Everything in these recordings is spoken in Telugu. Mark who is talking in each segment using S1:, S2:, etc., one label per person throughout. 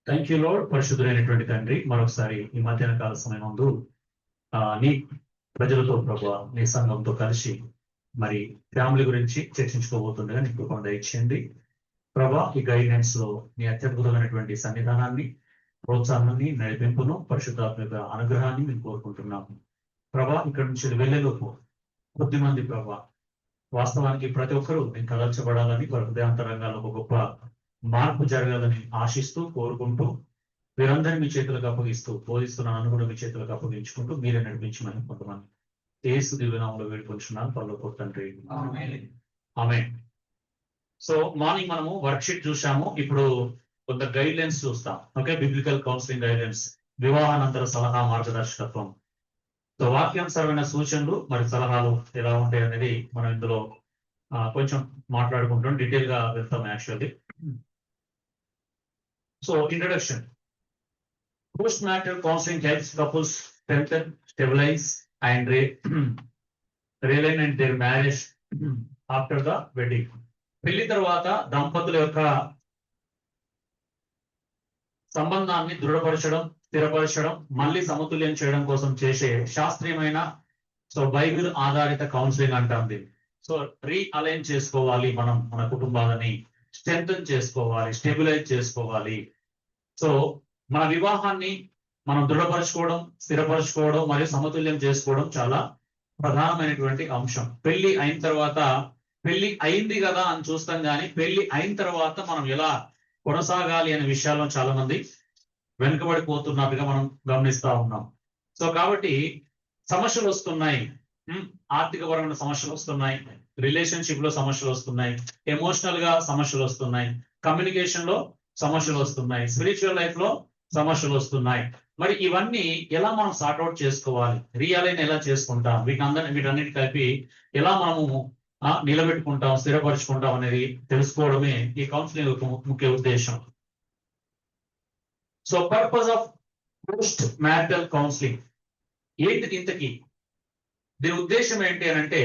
S1: Thank you lord. పరిశుద్ధులైనటువంటి తండ్రి, మరొకసారి ఈ మధ్యాహ్న కాల సమయం ముందు నీ ప్రజలతో ప్రభు నీ సంఘంతో కలిసి మరి ఫ్యామిలీ గురించి చర్చించుకోబోతుండగా నీ కృపను దయచేయండి ప్రభా. ఈ గైడెన్స్ లో నీ అత్యద్భుతమైనటువంటి సన్నిధానాన్ని, ప్రోత్సాహాన్ని, నడిపింపును, పరిశుద్ధాత్మక అనుగ్రహాన్ని మేము కోరుకుంటున్నాము ప్రభా. ఇక్కడ నుంచి వెళ్ళేలోపు కొద్దిమంది ప్రభా వాస్తవానికి ప్రతి ఒక్కరూ నేను కదల్చబడాలని వారి హృదయాంతరంగాల్లో ఒక గొప్ప మార్పు జరగాలని ఆశిస్తూ కోరుకుంటూ వీరందరినీ మీ చేతులకు అప్పగిస్తూ బోధిస్తున్న నన్ను కూడా మీ చేతులకు అప్పగించుకుంటూ మీరే నడిపించమని కొంతమంది యేసు దివ్యనామంలో వేడుకొంటున్నాను పరలోక తండ్రి, ఆమేన్. సో మార్నింగ్ మనము వర్క్షీట్ చూసాము. ఇప్పుడు కొంత గైడ్ లైన్స్ చూస్తాం. ఓకే, బిబ్లికల్ కౌన్సిలింగ్ గైడెన్స్, వివాహానంతర సలహా మార్గదర్శకత్వం. సో వాక్యానుసారమైన సూచనలు మరి సలహాలు ఎలా ఉంటాయి అనేది మనం ఇందులో కొంచెం మాట్లాడుకుంటాం. డీటెయిల్ గా వెళ్తాం actually. So introduction. Post-marital counseling helps couples strengthen, stabilize, and realign their marriage after the wedding. పెళ్లి తర్వాత దంపతుల యొక్క సంబంధాన్ని దృఢపరచడం, స్థిరపరచడం, మళ్ళీ సమతుల్యం చేయడం కోసం చేసే శాస్త్రీయమైన బైబిల్ ఆధారిత కౌన్సిలింగ్ అంటుంది. సో రీఅలైన్ చేసుకోవాలి, మనం మన కుటుంబాలని స్ట్రెంథెన్ చేసుకోవాలి, స్టెబిలైజ్ చేసుకోవాలి. సో మన వివాహాన్ని మనం దృఢపరచుకోవడం, స్థిరపరచుకోవడం మరియు సమతుల్యం చేసుకోవడం చాలా ప్రధానమైనటువంటి అంశం. పెళ్లి అయిన తర్వాత పెళ్లి అయింది కదా అని చూస్తాం, కానీ పెళ్లి అయిన తర్వాత మనం ఎలా కొనసాగాలి అనే విషయాల్లో చాలా మంది వెనుకబడిపోతున్నట్టుగా మనం గమనిస్తా ఉన్నాం. సో కాబట్టి సమస్యలు వస్తున్నాయి, ఆర్థికపరమైన సమస్యలు వస్తున్నాయి, రిలేషన్షిప్ లో సమస్యలు వస్తున్నాయి, ఎమోషనల్ గా సమస్యలు వస్తున్నాయి, కమ్యూనికేషన్ లో సమస్యలు వస్తున్నాయి, స్పిరిచువల్ లైఫ్ లో సమస్యలు వస్తున్నాయి. మరి ఇవన్నీ ఎలా మనం సార్ట్అవుట్ చేసుకోవాలి, రియలైన్ ఎలా చేసుకుంటాం, వీటన్నిటి కలిపి ఎలా మనము నిలబెట్టుకుంటాం, స్థిరపరచుకుంటాం అనేది తెలుసుకోవడమే ఈ కౌన్సిలింగ్ యొక్క ముఖ్య ఉద్దేశం. So purpose of post marital counselling ఏంటిది ఇంతకీ? దీని ఉద్దేశం ఏంటి అని అంటే,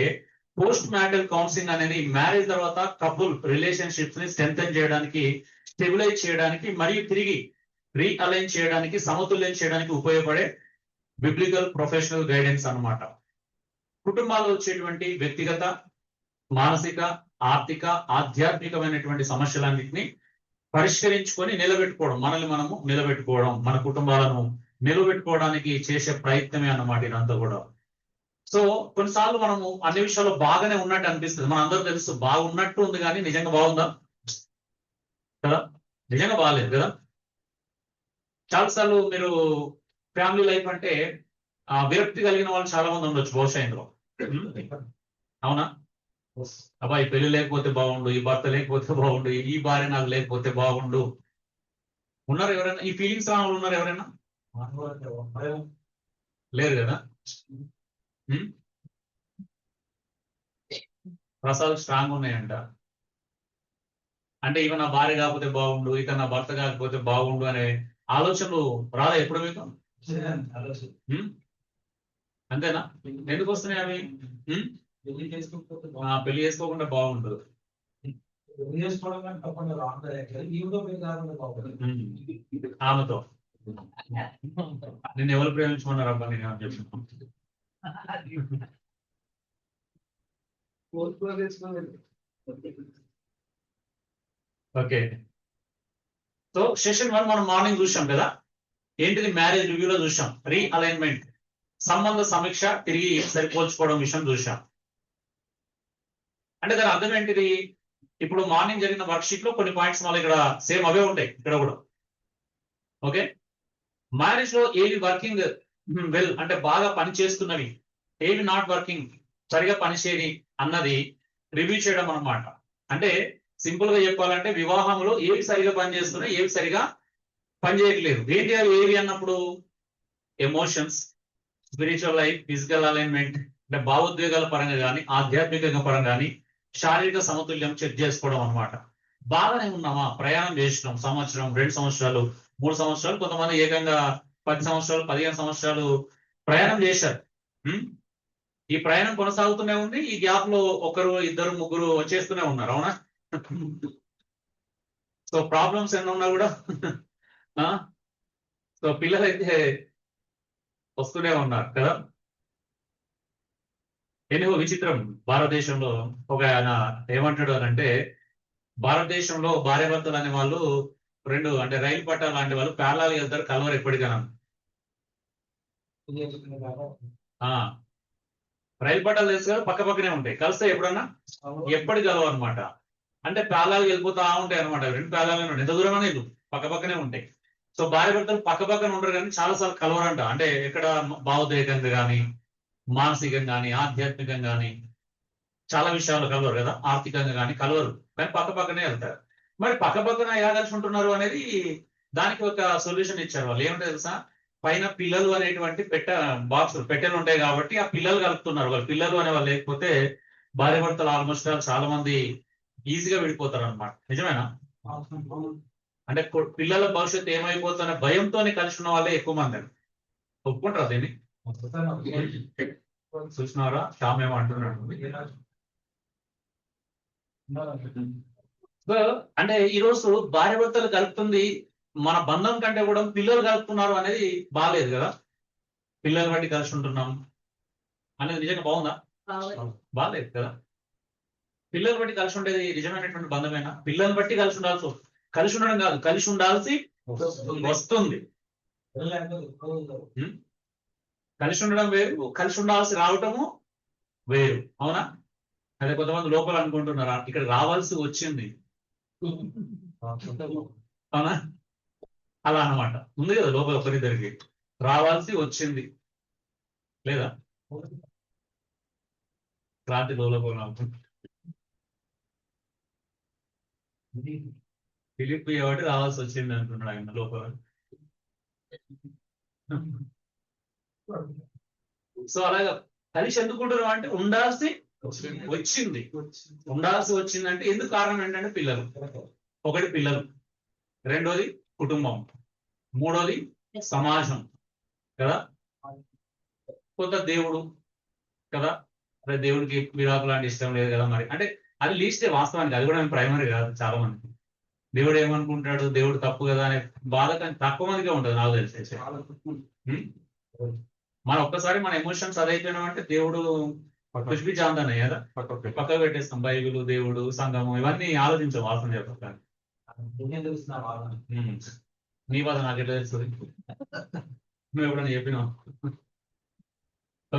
S1: పోస్ట్ మ్యారిటల్ కౌన్సిలింగ్ అనేది మ్యారేజ్ తర్వాత కపుల్ రిలేషన్షిప్స్ ని స్ట్రెంథెన్ చేయడానికి, స్టెబిలైజ్ చేయడానికి మరియు తిరిగి రీఅలైన్ చేయడానికి, సమతుల్యం చేయడానికి ఉపయోగపడే బిబ్లికల్ ప్రొఫెషనల్ గైడెన్స్ అన్నమాట. కుటుంబాల్లో వచ్చేటువంటి వ్యక్తిగత, మానసిక, ఆర్థిక, ఆధ్యాత్మికమైనటువంటి సమస్యలన్నింటినీ పరిష్కరించుకొని నిలబెట్టుకోవడం, మనల్ని మనము నిలబెట్టుకోవడం, మన కుటుంబాలను నిలబెట్టుకోవడానికి చేసే ప్రయత్నమే అన్నమాట ఇదంతా కూడా. సో కొన్నిసార్లు మనము అన్ని విషయాల్లో బాగానే ఉన్నట్టు అనిపిస్తుంది, మన అందరూ తెలుసు బాగున్నట్టు ఉంది, కానీ నిజంగా బాగుందా కదా? నిజంగా బాగాలేదు కదా. చాలాసార్లు మీరు ఫ్యామిలీ లైఫ్ అంటే విరక్తి కలిగిన వాళ్ళు చాలా మంది ఉండొచ్చు బహుశా ఇందులో, అవునా? అబ్బాయి పెళ్లి లేకపోతే బాగుండు, ఈ భర్త లేకపోతే బాగుండు, ఈ భార్య నాకు లేకపోతే బాగుండు. ఉన్నారు ఎవరైనా ఈ ఫీలింగ్స్ రాని వాళ్ళు? ఉన్నారు ఎవరైనా? లేరు కదా. రసాలు స్ట్రాంగ్ ఉన్నాయంట. అంటే ఇక నా భార్య కాకపోతే బాగుండు, ఇక నా భర్త కాకపోతే బాగుండు అనే ఆలోచనలు రాదా ఎప్పుడు మీకు? అంతేనా? ఎందుకు వస్తున్నాయి అవి? పెళ్లి చేసుకోకుండా బాగుండదు. ఆమెతో నేను ఎవరు ప్రేమించుకున్నారు అబ్బా నేను అని చెప్పి ఓకే. సో సెషన్ 1 మనం మార్నింగ్ చూసాం కదా. ఏంటిది? మ్యారేజ్ రివ్యూలో చూసాం రీఅలైన్మెంట్, సంబంధ సమీక్ష, తిరిగి సరిపోల్చుకోవడం విషయం చూసాం. అంటే దాని అర్థం ఏంటిది? ఇప్పుడు మార్నింగ్ జరిగిన వర్క్షీట్ లో కొన్ని పాయింట్స్ మళ్ళీ ఇక్కడ సేమ్ అవే ఉంటాయి ఇక్కడ కూడా. ఓకే, మ్యారేజ్ లో ఏవి వర్కింగ్ వెల్ అంటే బాగా పనిచేస్తున్నవి, ఏవి నాట్ వర్కింగ్ సరిగా పనిచేయని అన్నది రివ్యూ చేయడం అన్నమాట. అంటే సింపుల్ గా చెప్పాలంటే వివాహంలో ఏవి సరిగా పనిచేస్తున్నాయి, ఏవి సరిగా పనిచేయట్లేదు. ఏంటి అవి ఏవి అన్నప్పుడు? Emotions, spiritual life, physical alignment అంటే భావోద్వేగాల పరంగా కానీ, ఆధ్యాత్మిక పరంగా కానీ, శారీరక సమతుల్యం చెక్ చేసుకోవడం అనమాట. బాగానే ఉన్నామా? ప్రయాణం చేసినాం, సంవత్సరం, 2 సంవత్సరాలు, 3 సంవత్సరాలు, కొంతమంది ఏకంగా 10 సంవత్సరాలు, 15 సంవత్సరాలు ప్రయాణం చేశారు. ఈ ప్రయాణం కొనసాగుతూనే ఉంది. ఈ గ్యాప్ లో ఒకరు, ఇద్దరు, ముగ్గురు వచ్చేస్తూనే ఉన్నారు, అవునా? సో ప్రాబ్లమ్స్ ఎన్ని ఉన్నా కూడా సో పిల్లలైతే వస్తూనే ఉన్నారు కదా. ఎనివో విచిత్రం భారతదేశంలో ఒక ఆయన ఏమంటాడు అని అంటే, భారతదేశంలో భార్యాభర్తలు అనే వాళ్ళు రెండు అంటే రైలు పట్టాలు లాంటి వాళ్ళు ప్యారలాల్ వెళ్తారు, కలవరు ఎప్పటికైనా. రైలు పట్టాలు తెలుసు కదా, పక్క పక్కనే ఉంటాయి, కలిస్తే ఎప్పుడన్నా ఎప్పటికి కలవు అనమాట. అంటే ప్యారలాల్ వెళ్ళిపోతా ఉంటాయి అనమాట, రెండు ప్యారలాల్ ఉంటాయి, ఎంత దూరం అనేది పక్క పక్కనే ఉంటాయి. సో భార్య భర్తలు పక్క పక్కన ఉండరు కానీ చాలా సార్లు కలవరంట. అంటే ఎక్కడ భావోద్వేగంగా కానీ, మానసికంగా కానీ, ఆధ్యాత్మికంగా కానీ చాలా విషయాలు కలవరు కదా, ఆర్థికంగా కానీ కలవరు, కానీ పక్క పక్కనే వెళ్తారు. మరి పక్క పక్కన ఎలా కలిసి ఉంటున్నారు అనేది దానికి ఒక సొల్యూషన్ ఇచ్చారు వాళ్ళు. ఏమిటో తెలుసా, పైన పిల్లలు అనేటువంటి పెట్టెలు ఉంటాయి కాబట్టి ఆ పిల్లలు కలుపుతున్నారు. వాళ్ళు పిల్లలు అనే వాళ్ళు లేకపోతే భార్య భర్తలు ఆల్మోస్ట్ చాలా మంది ఈజీగా విడిపోతారు అనమాట. నిజమేనా? అంటే పిల్లల భవిష్యత్తు ఏమైపోతుందనే భయంతోనే కలిసి ఉన్న వాళ్ళే ఎక్కువ మంది. ఒప్పుకుంటారా దీన్ని? చూసినారా శ్యామ్ ఏమో అంటున్నాడు. సో అంటే ఈ రోజు భార్య భర్తలు కలుపుతుంది మన బంధం కంటే కూడా పిల్లలు కలుపుతున్నారు అనేది బాగాలేదు కదా. పిల్లలు బట్టి కలిసి ఉంటున్నాం అనేది నిజంగా బాగుందా? బాగాలేదు కదా. పిల్లలు బట్టి కలిసి ఉండేది నిజమైనటువంటి బంధమేనా? పిల్లల్ని బట్టి కలిసి ఉండాల్సి, కలిసి ఉండడం కాదు, కలిసి ఉండాల్సి వస్తుంది. కలిసి ఉండడం వేరు, కలిసి ఉండాల్సి రావటము వేరు. అవునా? అదే కొంతమంది లోపల అనుకుంటున్నారా ఇక్కడ రావాల్సి వచ్చింది. అవునా? అలా అన్నమాట. ఉంది కదా లోపల ఒకరిద్దరికి రావాల్సి వచ్చింది లేదా? క్రాంతి లోపల ఫిలిప్ కాబట్టి రావాల్సి వచ్చింది అంటున్నాడు ఆయన లోపల. సో అలాగా కలిసి ఎందుకుంటున్నాం అంటే ఉండాల్సి వచ్చింది. ఉండాల్సి వచ్చిందంటే ఎందుకు కారణం ఏంటంటే పిల్లలు. ఒకటి పిల్లలు, రెండోది కుటుంబం, మూడోది సమాజం కదా, కొంత దేవుడు కదా. అదే దేవుడికి విడాకులు లాంటి ఇష్టం లేదు కదా మరి. అంటే అది లీస్టే వాస్తవానికి, అది కూడా ప్రైమరీ కాదు. చాలా మందికి దేవుడు ఏమనుకుంటాడు, దేవుడు తప్పు కదా అనే బాధ కానీ తక్కువ మందికే ఉంటుంది నాకు తెలిసి. మన ఒక్కసారి మన ఎమోషన్స్ అదైపోయినాం అంటే దేవుడు ఖుష్బి చాందనే కదా పక్కకు పెట్టేస్తాం. బైబిల్, దేవుడు, సంఘము ఇవన్నీ ఆలోచించాం వాసన చెప్పాలి. నీ బాధ నాకు ఎట్లా తెలుస్తుంది? నువ్వు ఎప్పుడైనా చెప్పినావు?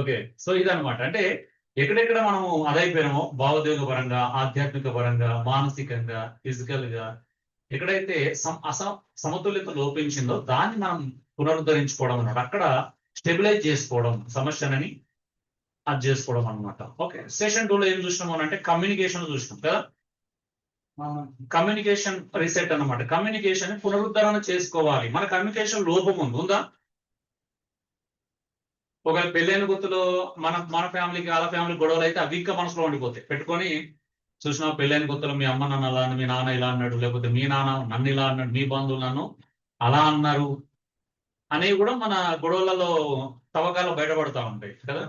S1: ఓకే, సో ఇదనమాట. అంటే ఎక్కడెక్కడ మనము అదైపోయినామో భావోద్వేగ పరంగా, ఆధ్యాత్మిక పరంగా, మానసికంగా, ఫిజికల్ గా ఎక్కడైతే సమతుల్యత లోపించిందో దాన్ని మనం పునరుద్ధరించుకోవడం అన్నమాట. అక్కడ స్టెబిలైజ్ చేసుకోవడం, సమస్యలని అది చేసుకోవడం అనమాట. ఓకే, సెషన్ 2 లో ఏం చూసినాము అంటే కమ్యూనికేషన్ చూసినాం కదా. కమ్యూనికేషన్ రీసెట్ అన్నమాట. కమ్యూనికేషన్ పునరుద్ధరణ చేసుకోవాలి. మన కమ్యూనికేషన్ లోపం ఉందా? ఒక పెళ్ళైన గుర్తులో మన ఫ్యామిలీకి వాళ్ళ ఫ్యామిలీ గొడవలు అయితే అవి ఇంకా మనసులో ఉండిపోతాయి. పెట్టుకొని చూసినా పెళ్ళైన గుర్తులో మీ అమ్మ నన్ను అలా, మీ నాన్న ఇలా అన్నాడు, లేకపోతే మీ నాన్న నన్ను ఇలా అన్నాడు, మీ బంధువులు నన్ను అలా అన్నారు అనేవి కూడా మన గొడవలలో తవ్వకాలు బయటపడతా ఉంటాయి కదా.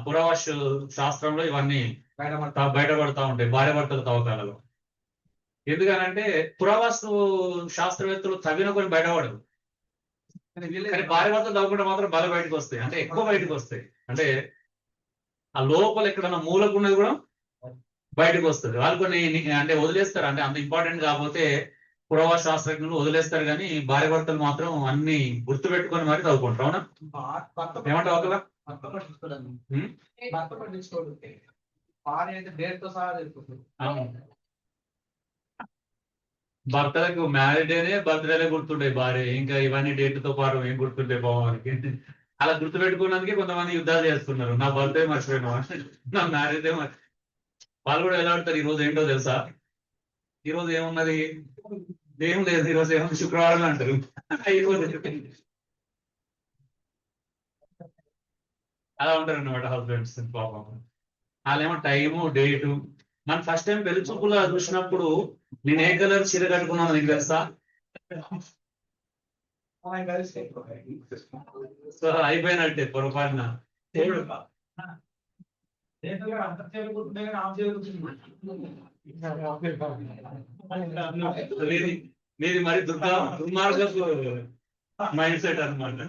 S1: పురావస్తు శాస్త్రంలో ఇవన్నీ బయటపడతా ఉంటాయి భార్యాభర్తల తవ్వకాలలో. ఎందుకనంటే పురావస్తు శాస్త్రవేత్తలు తవ్విన కొన్ని బయటపడరు, కానీ భార్యాభర్తలు తవ్వకుండా మాత్రం బాగా బయటకు వస్తాయి. అంటే ఎక్కువ బయటకు వస్తాయి. అంటే ఆ లోపల ఎక్కడన్నా మూలకు ఉన్నది కూడా బయటకు వస్తుంది. వాళ్ళు కొన్ని అంటే వదిలేస్తారు, అంటే అంత ఇంపార్టెంట్ కాకపోతే పురావస్తు శాస్త్రజ్ఞులు వదిలేస్తారు, కానీ భార్యాభర్తలు మాత్రం అన్ని గుర్తు పెట్టుకొని మరి చదువుకుంటారు. అవునా? ఏమంటావు ఒకలా? భర్తలకు మ్యారేజ్ డేనే బర్త్డేనే గుర్తుంటాయి భార్య, ఇంకా ఇవన్నీ డేట్ తో పాటు ఏం గుర్తుంటాయి బావానికి. అలా గుర్తు పెట్టుకున్నందుకే కొంతమంది యుద్ధాలు చేస్తున్నారు. నా బర్త్డే మర్చిపోయినా, నా మ్యారేజ్ డే వాళ్ళు కూడా ఎలా ఆడతారు. ఈ రోజు ఏంటో తెలుసా? ఈ రోజు ఏమున్నది? ఏం లేదు. ఈరోజు ఏమన్నా శుక్రవారం అంటారు. అలా ఉంటారు అనమాట హస్బెండ్స్. పాపం వాళ్ళేమో టైము డేటు. మన ఫస్ట్ టైం పెళ్లి చూపులో చూసినప్పుడు నేను ఏ కలర్ చీర కట్టుకున్నాను నీకు తెలుసా? సో అయిపోయినట్టే పొరపాటున. మీది మరి దుర్మార్గపు మైండ్ సెట్ అనమాట.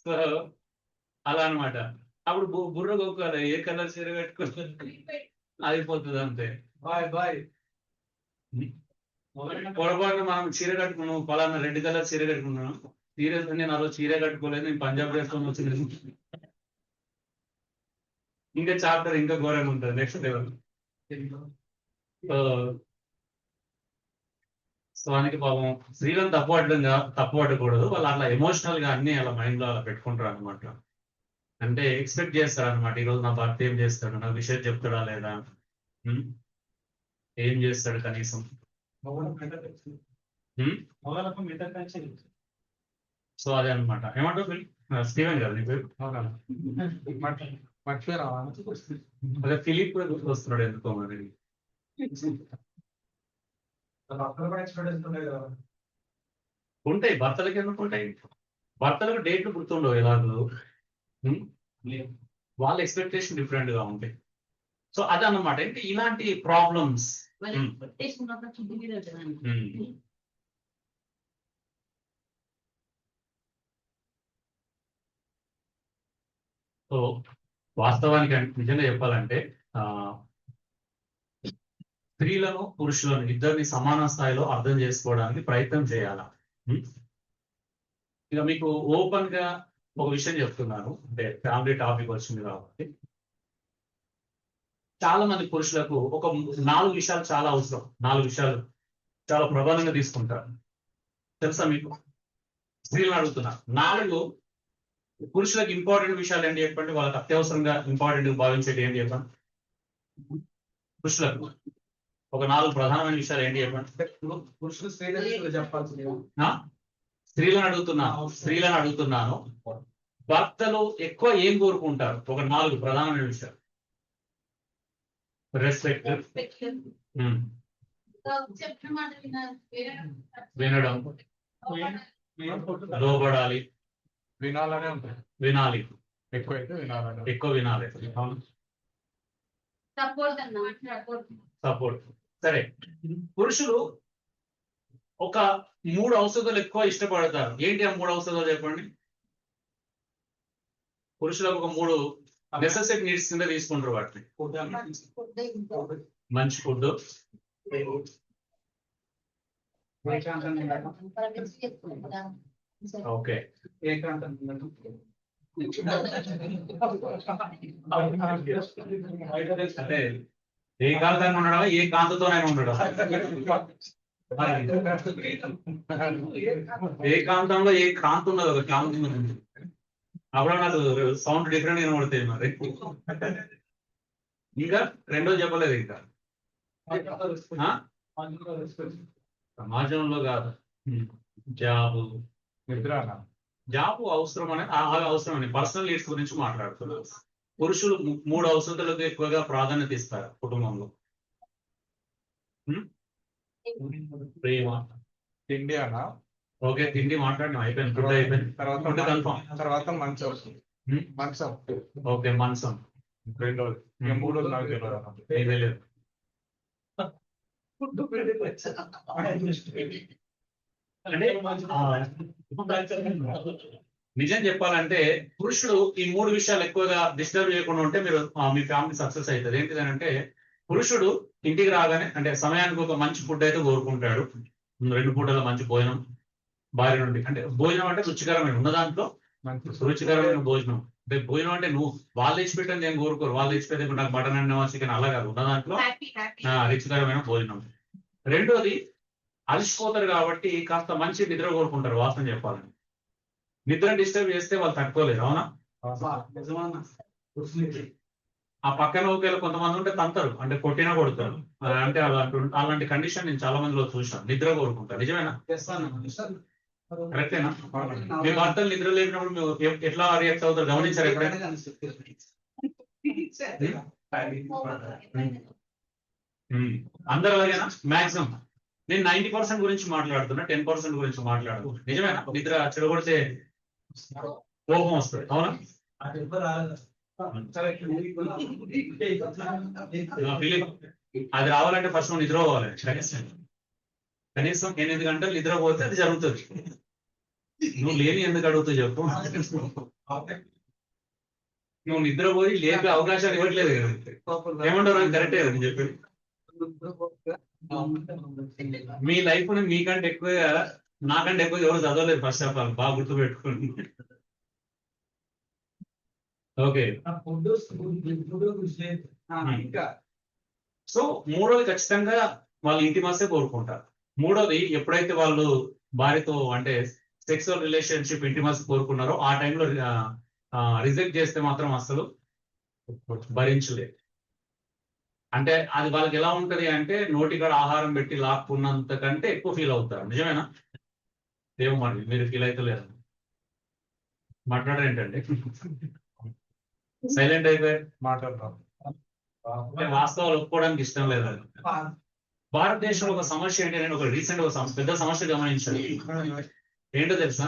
S1: సో అలా అనమాట. అప్పుడు బుర్ర గోకాలి, ఏ కలర్ చీర కట్టుకుని అయిపోతుంది అంతే. పొరపాటు మనం చీర కట్టుకున్నాం, పలానా రెడ్ కలర్ చీర కట్టుకున్నాను, సీరియస్ నేను అలా చీర కట్టుకోలేదు, నేను పంజాబ్ వేసుకొని వచ్చింది. ఇంకా చాప్టర్ ఇంకా ఘోరంగా ఉంటుంది నెక్స్ట్ లెవెల్. సో అందుకే పాపం స్త్రీలను తప్పు పట్టకూడదు. వాళ్ళు అట్లా ఎమోషనల్ గా అన్ని అలా మైండ్ లో అలా పెట్టుకుంటారు అనమాట. అంటే ఎక్స్పెక్ట్ చేస్తారు అనమాట, ఈ రోజు నా భర్త ఏం చేస్తాడు, నాకు విషయం చెప్తాడా లేదా, ఏం చేస్తాడు కనీసం. సో అదే అనమాట. ఏమంటావు స్టీవెన్ గారు నీ పేరు? అదే ఫిలిప్ కూడా గుర్తొస్తున్నాడు ఎందుకో మరి. ఉంటాయి భర్తలకి, ఎందుకు ఉంటాయి? భర్తలకు డేట్లు గుర్తుండవు ఎలాగో, వాళ్ళ ఎక్స్పెక్టేషన్ డిఫరెంట్ గా ఉంటాయి. సో అదన్నమాట. అంటే ఇలాంటి ప్రాబ్లమ్స్ సో వాస్తవానికి నిజంగా చెప్పాలంటే స్త్రీలను పురుషులను ఇద్దరిని సమాన స్థాయిలో అర్థం చేసుకోవడానికి ప్రయత్నం చేయాల. ఇక మీకు ఓపెన్ గా ఒక విషయం చెప్తున్నాను, అంటే ఫ్యామిలీ టాపిక్ వచ్చింది కాబట్టి. చాలా మంది పురుషులకు ఒక 4 విషయాలు చాలా అవసరం, 4 విషయాలు చాలా ప్రధానంగా తీసుకుంటారు. తెలుసా మీకు? స్త్రీలను అడుగుతున్నా, 4 పురుషులకు ఇంపార్టెంట్ విషయాలు ఏంటి చెప్పండి, వాళ్ళకి అత్యవసరంగా ఇంపార్టెంట్ భావించేది ఏంటి చెప్పండి. పురుషులకు ఒక 4 ప్రధానమైన విషయాలు ఏంటి చెప్పండి.
S2: పురుషులు చెప్పాల్సింది
S1: స్త్రీలను అడుగుతున్నాను, భర్తలు ఎక్కువ ఏం కోరుకుంటారు? ఒక 4 ప్రధానమైన విషయాలు. రెస్పెక్ట్, వినడం, లోబడాలి, వినాలి, ఎక్కువ వినాలి, సపోర్ట్. సరే, పురుషులు ఒక 3 ఔషధాలు ఎక్కువ ఇష్టపడతారు. ఏంటి ఆ 3 ఔషధాలు చెప్పండి. పురుషులకు ఒక 3 నెసెసరీ నీడ్స్ కింద తీసుకుంటారు వాటిని. మంచి ఫుడ్, ఓకే, అంటే ఏకాంతంగా ఉండడం, ఏ కాంతతోనైనా ఉండడం. ఏకాంతంలో ఏ కాంతి ఉన్నది, ఒక కాంతి ఉంది. అప్పుడు నాకు సౌండ్ డిఫరెంట్ గా పడుతుంది మరి. ఇంకా రెండోది చెప్పలేదు. ఇంకా సమాజంలో కాదు, జాబు అవసరం అవసరం అని పర్సనల్ నీడ్స్ గురించి మాట్లాడుతున్నారు. పురుషులు 3 అవసరాలకు ఎక్కువగా ప్రాధాన్యత ఇస్తారు కుటుంబంలో. ప్రేమ,
S2: తిండి అన్నా.
S1: ఓకే, తిండి మాట్లాడినా అయిపోయింది, ఫుడ్ అయిపోయింది.
S2: తర్వాత మంచం.
S1: ఓకే, మంచం.
S2: రెండోది, 3 నాకు
S1: తెలియదు. నిజం చెప్పాలంటే పురుషుడు ఈ 3 విషయాలు ఎక్కువగా డిస్టర్బ్ చేయకుండా ఉంటే మీరు మీ ఫ్యామిలీ సక్సెస్ అవుతుంది. ఏంటిదంటే పురుషుడు ఇంటికి రాగానే అంటే సమయానికి ఒక మంచి ఫుడ్ అయితే కోరుకుంటాడు. 2 పూటల మంచి భోజనం భార్య నుండి. అంటే భోజనం అంటే రుచికరమైన ఉన్న దాంట్లో రుచికరమైన భోజనం. అంటే భోజనం అంటే నువ్వు వాళ్ళు ఇచ్చిపెట్టని నేను కోరుకోరు, వాళ్ళు ఇచ్చిపెట్టే నాకు మటన్ అన్న చికెన్ అలా కాదు, ఉన్న దాంట్లో రుచికరమైన భోజనం. రెండోది, అలసిపోతారు కాబట్టి కాస్త మంచి నిద్ర కోరుకుంటారు. వాస్తవం చెప్పాలని నిద్ర డిస్టర్బ్ చేస్తే వాళ్ళు తట్టుకోలేరు. అవునా? ఆ పక్కన ఒకవేళ కొంతమంది ఉంటే తంతారు, అంటే కొట్టినా కొడతారు. అంటే అలాంటి కండిషన్ నేను చాలా మందిలో చూసాను. నిద్ర కోరుకుంటారు. నిజమేనా? కరెక్టేనా? మీ భర్తలు నిద్ర లేపినప్పుడు మీరు ఎట్లా రియాక్ట్ అవుతారు గమనించారు ఎప్పుడైనా? అందరూ అలాగేనా? మాక్సిమం నేను 90% గురించి మాట్లాడుతున్నా, 10% గురించి మాట్లాడు. నిజమేనా? నిద్ర చెడగొడితే కోపం వస్తుంది. అవునా? ఫిలిప్ అది రావాలంటే ఫస్ట్ నువ్వు నిద్రపోవాలి కనీసం 8 గంటలు నిద్రపోతే అది జరుగుతుంది. నువ్వు లేని ఎందుకు అడుగుతావు చెప్పు. నువ్వు నిద్రపోయి లేపే అవకాశాలు ఇవ్వట్లేదు కదా. ఏమంటారు కరెక్టే కదా నేను చెప్పి. మీ లైఫ్ ని మీకంటే ఎక్కువగా నాకంటే ఎక్కువ ఎవరు చదవలేదు ఫస్ట్ ఆఫ్ ఆల్, బాగా గుర్తు పెట్టుకోండి. ఓకే, సో మూడోది ఖచ్చితంగా వాళ్ళు ఇంటిమసే కోరుకుంటారు. మూడోది ఎప్పుడైతే వాళ్ళు భార్యతో అంటే సెక్సువల్ రిలేషన్షిప్ ఇంటిమస్ కోరుకున్నారో ఆ టైంలో రిజెక్ట్ చేస్తే మాత్రం అసలు భరించలేదు. అంటే అది వాళ్ళకి ఎలా ఉంటది అంటే నోటికాడ ఆహారం పెట్టి లాక్కున్నంత కంటే ఎక్కువ ఫీల్ అవుతారు. నిజమేనా? ఏమో మరి మీరు ఫీల్ అయితే లేదు, మాట్లాడరేంటండి? సైలెంట్ అయిపోయారు.
S2: మాట్లాడతాం.
S1: వాస్తవాలు ఒప్పుకోవడానికి ఇష్టం లేదు. భారతదేశంలో ఒక సమస్య ఏంటి, నేను ఒక రీసెంట్ ఒక పెద్ద సమస్య గమనించాను. ఏంటో తెలుసా,